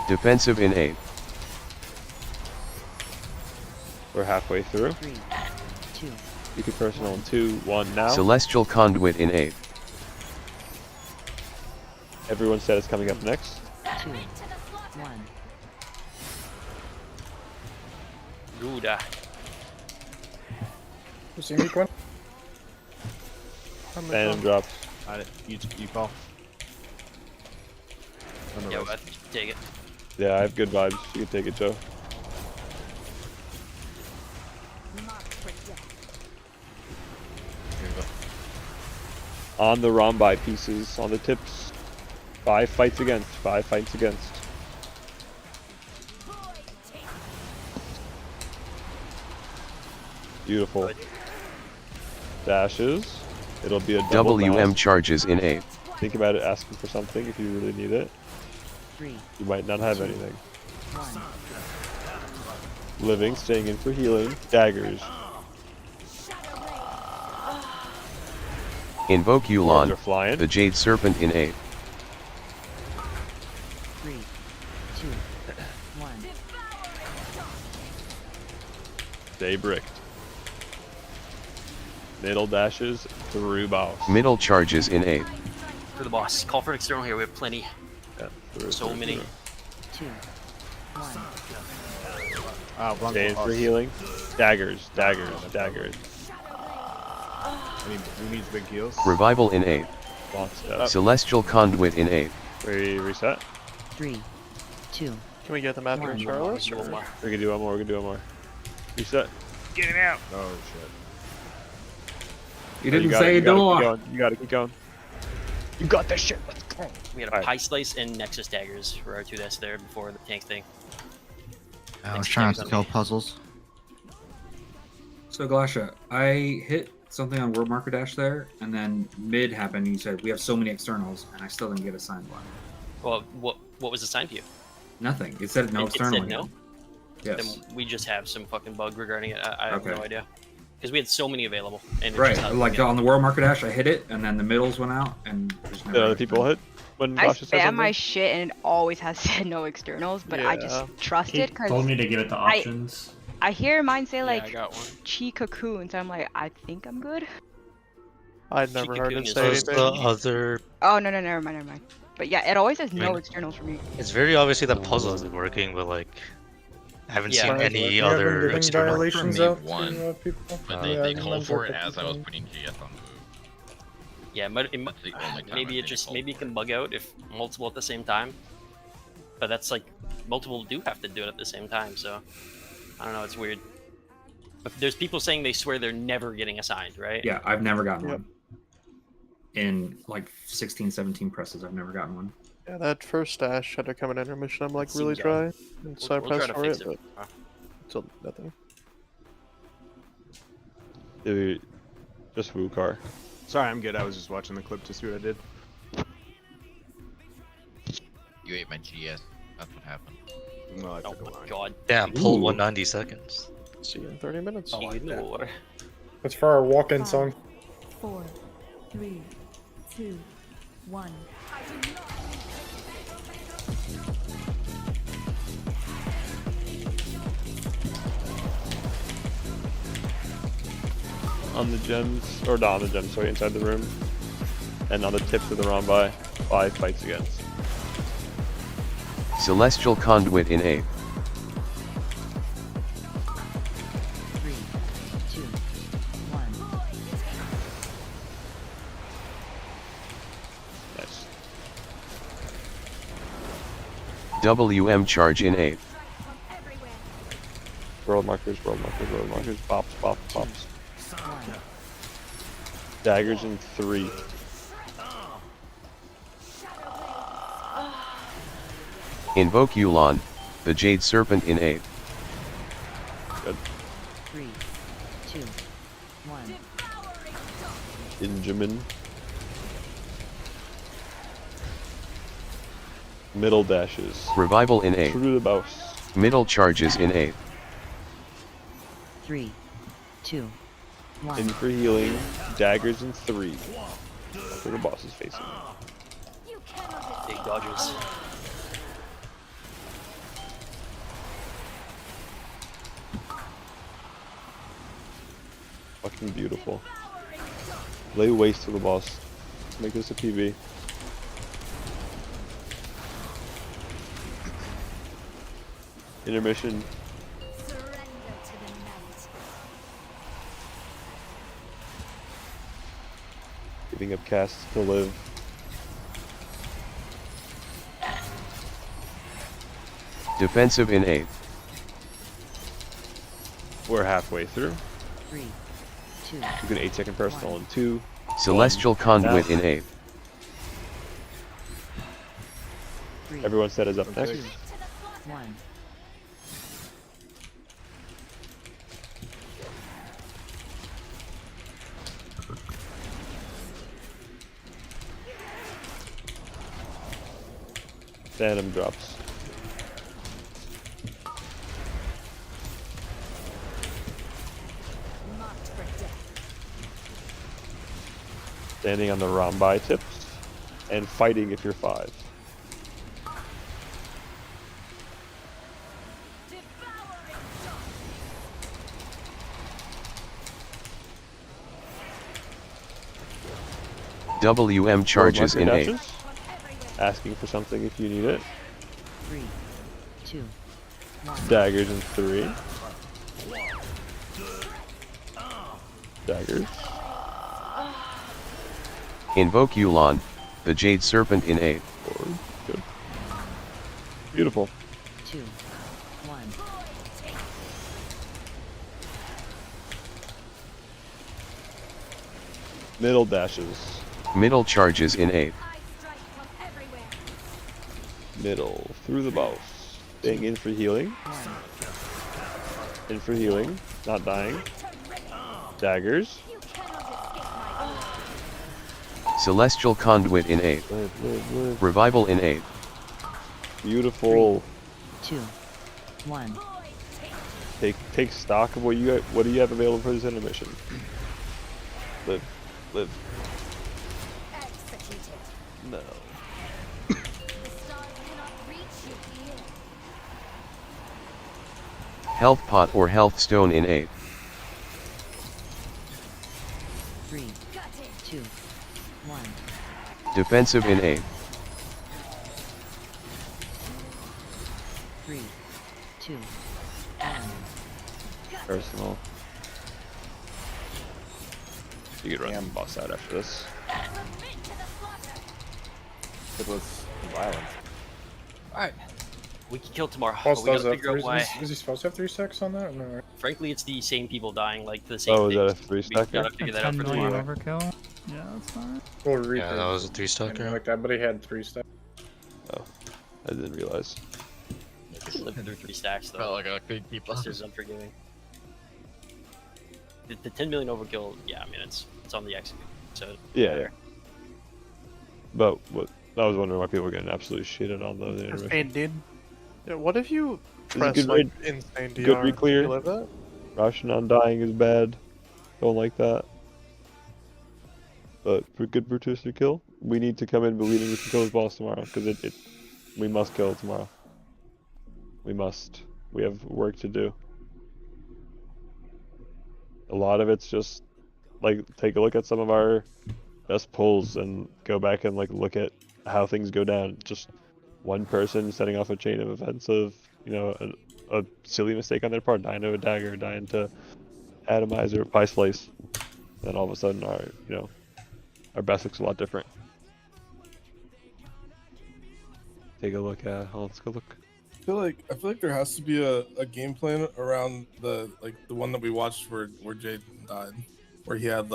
Defensive in 8. We're halfway through. 3, 2. You can personal in 2, 1 now. Celestial Conduit in 8. Everyone said it's coming up next. 2, 1. Gouda. You see me, Quinn? Phantom drops. You fall. Yeah, well, take it. Yeah, I have good vibes. You can take it, Joe. On the Rombi pieces, on the tips. 5 fights against. 5 fights against. Beautiful. Dashes. It'll be a double WM dash. charges in 8. Think about it, asking for something if you really need it. 3. You might not have anything. 1. Living, staying in for healing. Daggers. Invoke Swords are Yulon, flying. the Jade Serpent in 8. 3, 2, 1. Stay bricked. Middle dashes through boss. Middle charges in 8. For the boss. Call for an external here. We have plenty. Yeah, So many. 2, 1. Wrong Staying boss. for healing. Daggers, daggers, daggers. Who needs big heals? Revival in 8. Lots of Celestial Conduit in 8. reset. 3, 2. Can we get them after Charles? Or? We can do one more, we can do one more. Reset. Get him out! Oh shit. You Oh, didn't got it, say you gotta no. keep going, you gotta keep going. You got this shit, let's go! We had a Pie Slice and Nexus Daggers for our 2 that's there before the tank thing. I was trying to kill puzzles. So Galasha, I hit something on World Marker Dash there, and then mid happened, and you said, we have so many externals, and I still didn't get assigned one. Well, what was assigned to you? Nothing. It said no external. It said no? Yes. Then we just have some fucking bug regarding it. I have Okay. no idea. Because we had so many available. And it's Right, just not like getting on the World Marker Dash, I hit it, and then the middles went out, and there's no Did other people hit when I Dasha said spam something? my shit and it always has said no externals, but I just trust He it because told me to give it the options. I hear mine say I like got one. chi cocoon, so I'm like, I think I'm good. I'd never heard it say Was the anything. other... Oh no, never mind. But yeah, it always says no externals for me. It's very obviously that puzzle isn't working, but like... I haven't Yeah. seen Right, any You haven't other given external... violations me out one, to people? But Yeah, they I called for it remember as I was putting GS on the move. Yeah, but it, That's the only time I maybe it think just it maybe it can bug out if multiple at the same time. But that's like multiple do have to do it at the same time, so I don't know. It's weird. But there's people saying they swear they're never getting assigned, right? Yeah, I've never gotten one. In like 16, 17 presses, I've never gotten one. Yeah, that first dash had to come in intermission. I'm like really Seems dry, odd. and so I We'll try pressed to for fix it, it. but still nothing. Dude, just Wukar. Sorry, I'm good. I was just watching the clip to see what I did. You ate my GS. That's what happened. Well, I Oh took a my line. god. Damn, pull Ooh. 190 seconds. See you in 30 minutes. Oh, I know. That's for our walk-in song. 4, 3, 2, 1. On the gems, or not on the gems, sorry, inside the room. And on the tips of the Rombi, 5 fights against. Celestial Conduit in 8. 3, 2, 1. Nice. WM charge in 8. World markers, pops, pops. Daggers in 3. Invoke Yulon, the Jade Serpent in 8. Good. 3, 2, 1. Injamin. Middle dashes. Revival in 8. Through the boss. Middle charges in 8. 3, 2, 1. In for healing. Daggers in 3. That's where the boss is facing. Big dodges. Fucking beautiful. Lay waste to the boss. Make this a PB. Intermission. Giving up casts to live. Defensive in 8. We're halfway through. 3, 2. You can 8-second personal in 2. Celestial Conduit in 8. Everyone said is up next. 2, 1. Phantom drops. Standing on the Rambai tips and fighting if you're 5. WM charges in 8. Dashes. Asking for something if you need it. 3, 2, 1. Daggers in 3. Daggers. Invoke Yulon, the Jade Serpent in 8. Good. Beautiful. 2, 1. Middle dashes. Middle charges in 8. Middle. Through the boss. Staying in for healing. In for healing. Not dying. Daggers. Celestial Conduit in 8. Live. Revival in 8. Beautiful. 2, 1. Take stock of what do you have available for this intermission. Live. No. Health Pot or Health Stone in 8. 3, 2, 1. Defensive in 8. 3, 2, 1. Personal. You could run the boss out after this. It was violence. Alright. We can kill tomorrow. Boss But we does gotta have figure out 3. why. Is he supposed to have 3 stacks on that? No. Frankly, it's the same people dying, like the same Oh, is that a things. 3-stacker? We gotta figure that out 10 for million tomorrow. overkill. Yeah, that's fine. Or Yeah, that was a 3-stacker. Like that, but he had 3 stacks. Oh, I didn't realize. Living through 3 stacks though. Felt like I could keep This is unforgiving. The 10 million overkill, yeah, I mean it's on the execute. So Yeah. But what I was wondering why people were getting absolutely shitted on though. Insane, dude. Yeah, what if you This is press good like raid. insane DR? Good re-clear. You live that? Rushing on dying is bad. Don't like that. But for good Brutus kill, we need to come in believing we can kill this boss tomorrow because we must kill it tomorrow. We must. We have work to do. A lot of it's just like take a look at some of our best pulls and go back and like look at how things go down. Just one person setting off a chain of events of a silly mistake on their part, dying to a dagger, dying to atomize or pie slice. Then all of a sudden our best looks a lot different. Take a look at. Let's go look. I feel like there has to be a game plan around the one that we watched where Jade died, where he had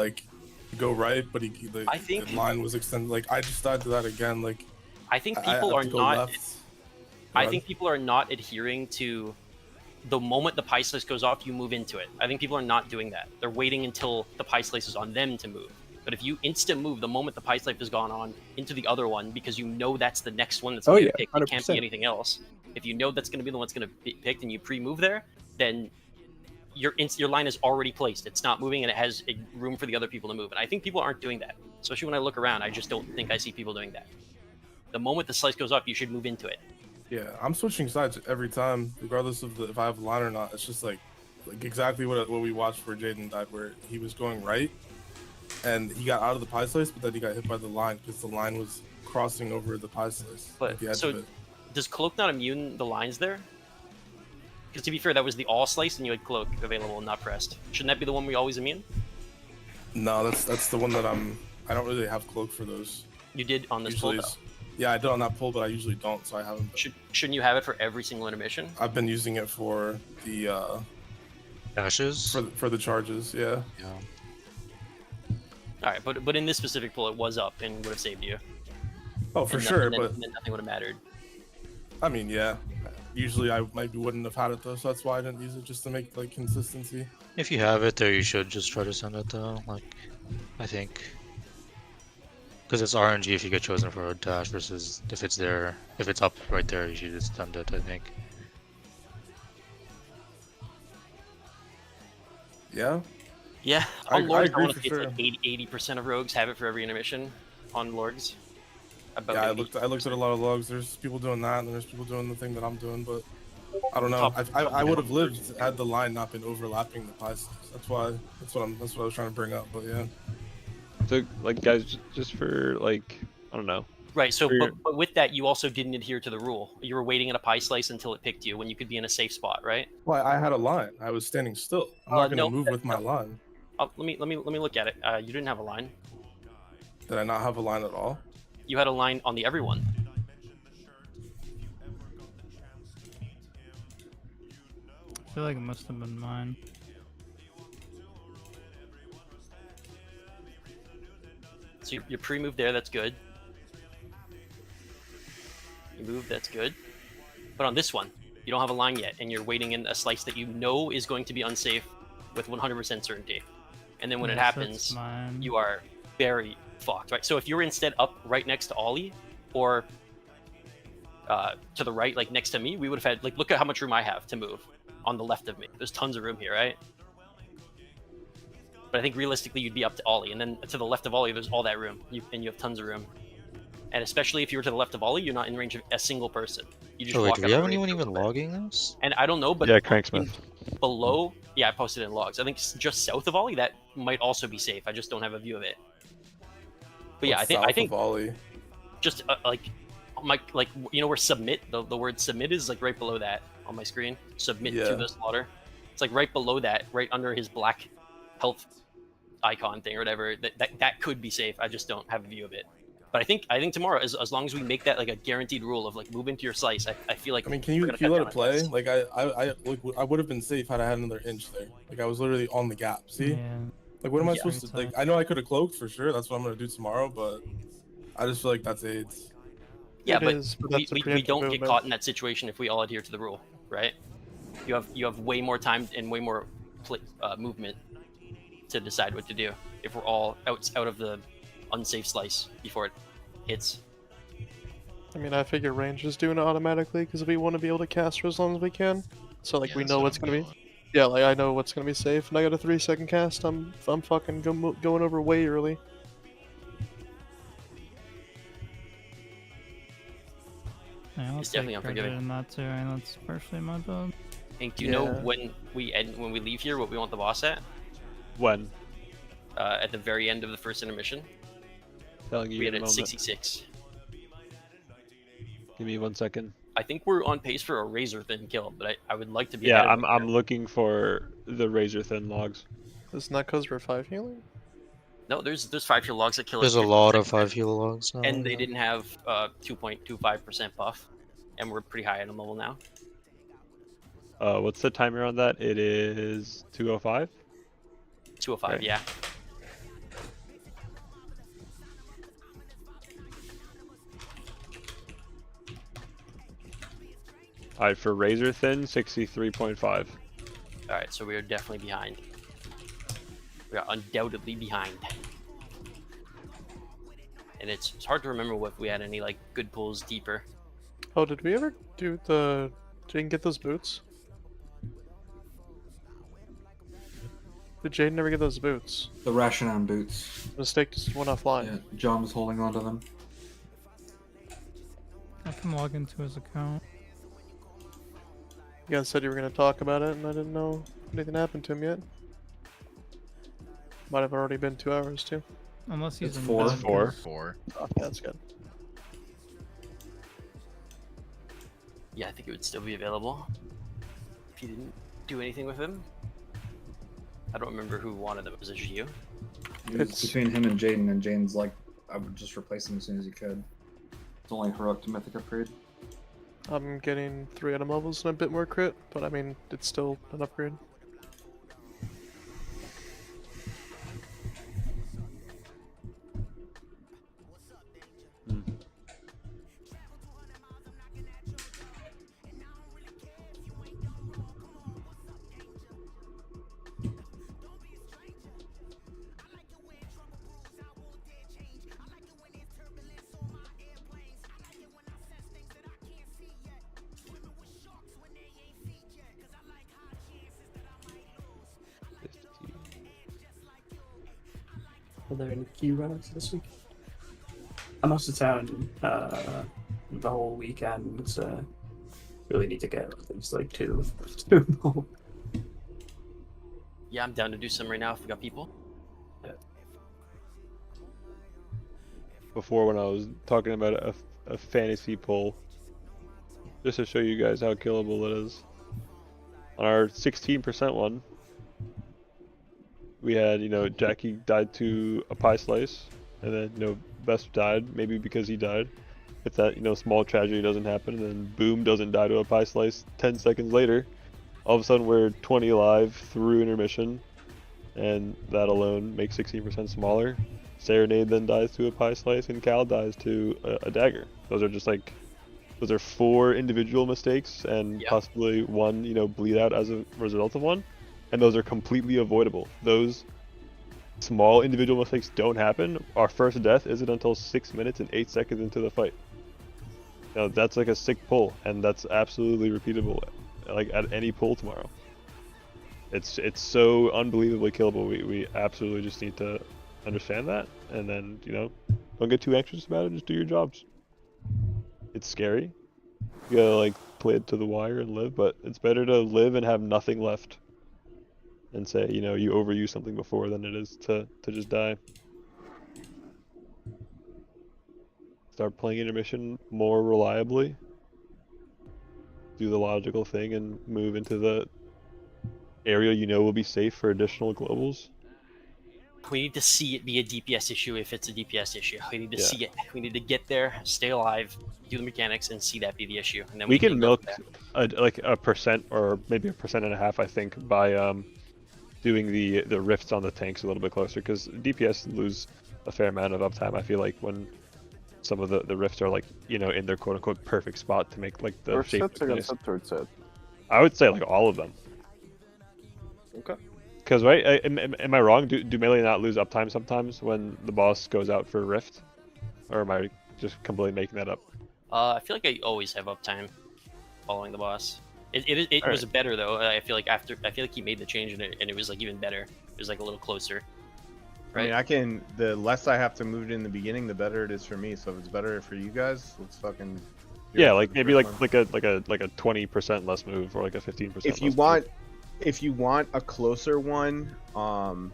go right, but the line was extended. Like I just died to that again. Like I think people are not. I think people are not adhering to the moment the pie slice goes off, you move into it. I think people are not doing that. They're waiting until the pie slice is on them to move. But if you instant move the moment the Pie's Life has gone on into the other one, because you know that's the next one that's Oh, going to yeah, get picked, it can't be 100%. anything else. If you know that's going to be the one that's going to be picked and you pre-move there, then your line is already placed. It's not moving and it has room for the other people to move. And I think people aren't doing that. Especially when I look around, I just don't think I see people doing that. The moment the slice goes up, you should move into it. Yeah, I'm switching sides every time, regardless of if I have a line or not. It's just like exactly what we watched where Jaden died, where he was going right, and he got out of the pie slice, but then he got hit by the line because the line was crossing over the pie slice. But at the edge so, of it. does Cloak not immune the lines there? Because to be fair, that was the all slice, and you had Cloak available and not pressed. Shouldn't that be the one we always immune? No, that's the one that I don't really have Cloak for those. You did on this pull, though. Yeah, I did on that pull, but I usually don't, so I haven't. Shouldn't you have it for every single intermission? I've been using it for the dashes for the charges. Yeah. Yeah. All right, but in this specific pull, it was up and would have saved you. Oh, for sure, but then nothing would have mattered. I mean, yeah. Usually I maybe wouldn't have had it though, so that's why I didn't use it, just to make like consistency. If you have it there, you should just try to send it though. Like, I think. Because it's RNG if you get chosen for a dash versus if it's there, if it's up right there, you should just send it, I think. Yeah? Yeah, I on Lords, I agree want to for see sure. it's like 80% of rogues have it for every intermission on Lords. About Yeah, I 80. looked at a lot of logs. There's people doing that, and there's people doing the thing that I'm doing, but I don't know. Top- I would have lived had the line not been overlapping the pie slice. That's what I was trying to bring up. But yeah. So, like, guys, just for like, I don't know. Right, so For your- but with that, you also didn't adhere to the rule. You were waiting at a pie slice until it picked you when you could be in a safe spot, right? Well, I had a line. I was standing still. I'm not gonna no, move with my line. Let me look at it. You didn't have a line. Did I not have a line at all? You had a line on the everyone. I feel like it must have been mine. So you pre-move there, that's good. You move, that's good. But on this one, you don't have a line yet, and you're waiting in a slice that you know is going to be unsafe with 100% certainty. And then when it Yes, happens, that's mine. you are very fucked, right? So if you were instead up right next to Ollie, or to the right, like next to me, we would have had, like, look at how much room I have to move on the left of me. There's tons of room here, right? But I think realistically you'd be up to Ollie, and then to the left of Ollie there's all that room, and you have tons of room. And especially if you were to the left of Ollie, you're not in range of a single person. You just Oh wait, walk do out we of have range anyone of even them. logging this? And I don't know, but Yeah, Cranksmith. below, yeah, I posted it in logs. I think just south of Ollie, that might also be safe. I just don't have a view of it. But yeah, I think of Ollie. just like you know where submit, the word submit is, like right below that on my screen. Submit Yeah. to the slaughter. It's like right below that, right under his black health icon thing or whatever. That could be safe. I just don't have a view of it. But I think tomorrow, as long as we make that like a guaranteed rule of like move into your slice, I feel like. I mean, can you let it play? Like I would have been safe had I had another inch there. Like I was literally on the gap. See? Yeah. Like what am I Yeah. supposed to like? I know I could have cloaked for sure. That's what I'm gonna do tomorrow, but I just feel like that's AIDS. Yeah, It but is, but we that's a we preemptive don't get movement. caught in that situation if we all adhere to the rule, right? You have way more time and way more movement to decide what to do if we're all out of the unsafe slice before it hits. I mean, I figure range is doing it automatically because we want to be able to cast for as long as we can. So like we know what's gonna be. Yeah, like I know what's gonna be safe, and I got a 3-second cast. I'm fucking going over way early. Yeah, I'll It's definitely take credit unforgiving. in that too, and that's partially my build. Hank, do you know when we leave here what we want the boss at? When? At the very end of the first intermission. Telling you We in had a it at moment. 66. Give me 1 second. I think we're on pace for a razor thin kill, but I would like to be. Yeah, ahead of I'm looking for the razor thin logs. Isn't that because we're 5 healing? No, there's 5 heal logs that kill. There's us a lot of 5 heal logs now. and they didn't have 2.25% buff, and we're pretty high item level now. What's the timer on that? It is 2:05. 205, Okay. yeah. Alright, for razor thin, 63.5. All right, so we are definitely behind. We are undoubtedly behind. and it's hard to remember if we had any like good pulls deeper. Oh, did we ever do the? Did get those boots? Did Jaden never get those boots? The Rashinan boots. Mistake just went offline. Yeah, John was holding on to them. I can log into his account. You guys said you were gonna talk about it, and I didn't know anything happened to him yet. Might have already been 2 hours too. Unless he's in It's four. Oh, that's good. Yeah, I think it would still be available if you didn't do anything with him. I don't remember who wanted them. Was it you? It's between him and Jaden, and Jaden's like, I would just replace him as soon as you could. It's only her up to Mythic Upgrade. I'm getting 3 item levels and a bit more crit, but I mean, it's still an upgrade. Are there any key relics this week? I'm out of town the whole weekend, so really need to get at least like two more. Yeah, I'm down to do some right now if we got people. Before, when I was talking about a fantasy pull, just to show you guys how killable it is. On our 16% one, we had, Jackie died to a pie slice, and then, Best died, maybe because he died. If that, small tragedy doesn't happen, and then Boom doesn't die to a pie slice 10 seconds later, all of a sudden we're 20 alive through intermission, and that alone makes 16% smaller. Serenade then dies to a pie slice, and Cal dies to a dagger. Those are 4 individual mistakes, and possibly one, bleed out as a result of one. And those are completely avoidable. Those small individual mistakes don't happen. Our first death isn't until 6 minutes and 8 seconds into the fight. Now that's like a sick pull, and that's absolutely repeatable, like at any pull tomorrow. It's so unbelievably killable. We absolutely just need to understand that, and then don't get too anxious about it. Just do your jobs. It's scary. You gotta play it to the wire and live, but it's better to live and have nothing left and say, you overused something before than it is to just die. Start playing intermission more reliably. Do the logical thing and move into the area will be safe for additional globals. We need to see it be a DPS issue if it's a DPS issue. We need to see it. We need to get there, stay alive, do the mechanics, and see that be the issue. And then we can milk a percent or maybe 1.5%, I think, by doing the rifts on the tanks a little bit closer, because DPS lose a fair amount of uptime. I feel like when some of the rifts are in their quote unquote perfect spot to make the First shape. set, second set, third set. I would say all of them. Okay. Because am I wrong? Do melee not lose uptime sometimes when the boss goes out for rift, or am I just completely making that up? I feel like I always have uptime following the boss. It was better though. I feel like he made the change and it was even better. It was a little closer. Right? I mean, the less I have to move it in the beginning, the better it is for me. So if it's better for you guys, let's fucking. Yeah, maybe like a 20% less move or a 15%. If you want a closer one on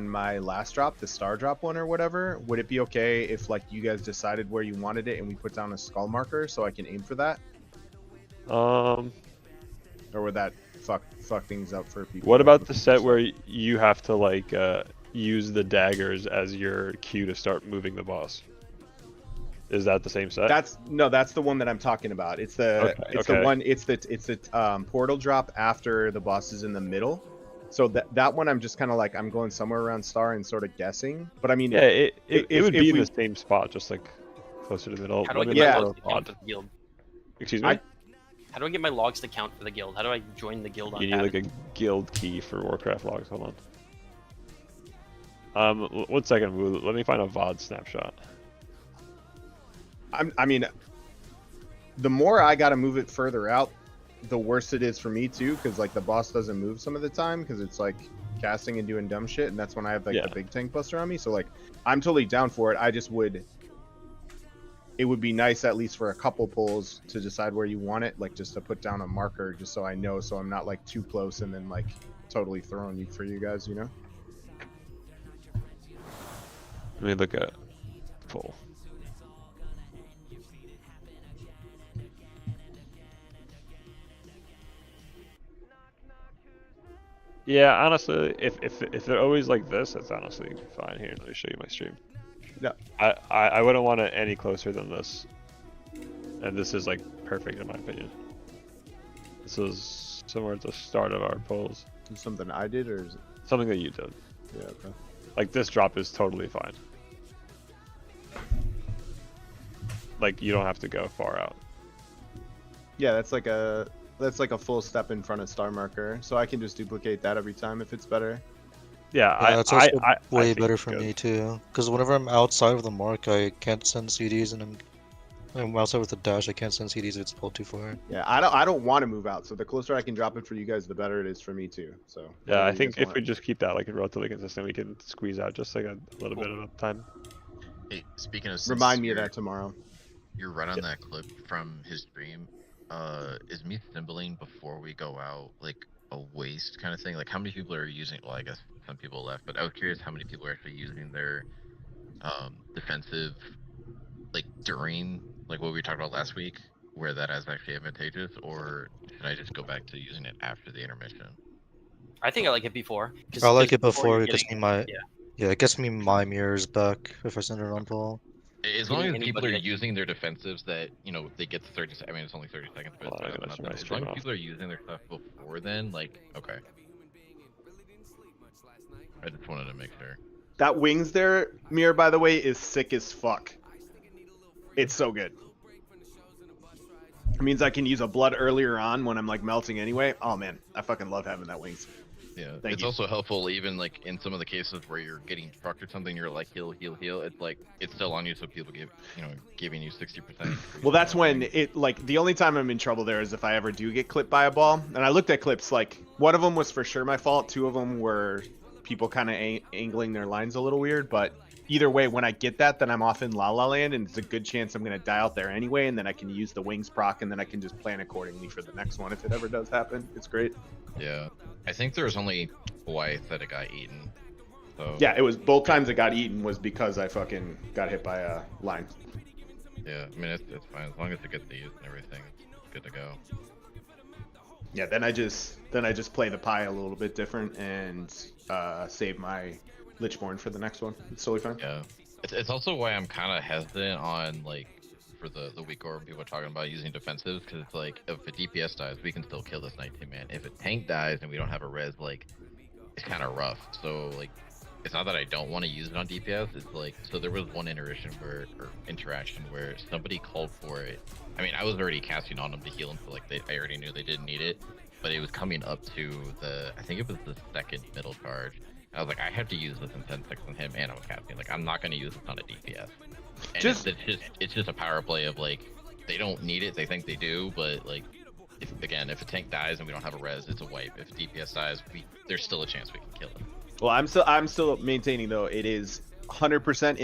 my last drop, the star drop one or whatever, would it be okay if you guys decided where you wanted it and we put down a skull marker so I can aim for that? Or would that fuck things up for people? What about the set where you have to use the daggers as your cue to start moving the boss? Is that the same set? That's the one that I'm talking about. It's the the portal drop after the boss is in the middle. So that one I'm just kind of I'm going somewhere around star and sort of guessing. But I mean, yeah, it would be in the same spot, just closer to the middle. How do I get my logs to count for the guild? Excuse me? How do I get my logs to count for the guild? How do I join the guild on You need a guild key for Warcraft logs. Hold on. 1 second, Wu. Let me find a VOD snapshot. I mean, the more I gotta move it further out, the worse it is for me too, because like the boss doesn't move some of the time because it's like casting and doing dumb shit, and that's when I have like the big tank buster on me. So like, I'm totally down for it. I just would. It would be nice at least for a couple pulls to decide where you want it, like just to put down a marker, just so I know, so I'm not like too close and then like totally throwing you for you guys, you know. Let me look at pull. Yeah, honestly, if they're always like this, it's honestly fine. Here, let me show you my stream. No, I wouldn't want it any closer than this, and this is like perfect in my opinion. This is similar to the start of our polls. Is something I did, or is it something that you did? Yeah, okay. Like this drop is totally fine. Like you don't have to go far out. Yeah, that's like a full step in front of star marker, so I can just duplicate that every time if it's better. Yeah, it's also way think better it's for good. me too. Because whenever I'm outside of the mark, I can't send CDs, and I'm outside with the dash. I can't send CDs if it's pulled too far. Yeah, I don't want to move out, so the closer I can drop it for you guys, the better it is for me too. So Yeah, I whatever you think guys if want. we just keep that like relatively consistent, we can squeeze out just like a little bit of uptime. Hey, speaking of, Remind me of that tomorrow. You're right on that clip from his stream. Is me symboling before we go out like a waste kind of thing? Like how many people are using? Well, I guess some people left, but I was curious how many people are actually using their defensive like during like what we talked about last week, where that is actually advantageous, or should I just go back to using it after the intermission? I think I like it before. I like it before you're it gets getting- me my yeah. it gets me my mirrors back if I send it on pull. As long as people are using their defensives, that they get 30. I mean, it's only 30 seconds, but it's not that. As long as people are using their stuff before then, like okay. I just wanted to make sure. That wings there mirror, by the way, is sick as fuck. It's so good. It means I can use a blood earlier on when I'm like melting anyway. Oh man, I fucking love having that wings. Yeah, Thank it's you. also helpful even like in some of the cases where you're getting trucked or something. You're like heal. It's like it's still on you, so people giving you 60%. Well, that's when it like the only time I'm in trouble there is if I ever do get clipped by a ball. And I looked at clips, like one of them was for sure my fault. Two of them were people kind of angling their lines a little weird. But either way, when I get that, then I'm off in La La Land, and it's a good chance I'm gonna die out there anyway. And then I can use the wings proc, and then I can just plan accordingly for the next one if it ever does happen. It's great. Yeah, I think there was only twice that it got eaten. So Yeah, it was both times it got eaten was because I fucking got hit by a line. Yeah, I mean it's fine as long as it gets the use and everything. It's good to go. Yeah, then I just play the pie a little bit different and save my Lichborn for the next one. It's totally fine. Yeah, it's also why I'm kind of hesitant on like for the week or when people are talking about using defensives, because it's like if a DPS dies, we can still kill this 19-man. If a tank dies and we don't have a res, like it's kind of rough. So like it's not that I don't want to use it on DPS. It's like so there was one interaction where somebody called for it. I mean, I was already casting on them to heal them, so like I already knew they didn't need it, but it was coming up to I think it was the second middle charge. I was like, I have to use this in 10 seconds on him, and I was casting. Like, I'm not going to use this on a DPS. And it's just a power play of like, they don't need it, they think they do, but like, if a tank dies and we don't have a res, it's a wipe. If DPS dies, there's still a chance we can kill it. Well, I'm still maintaining though it is 100%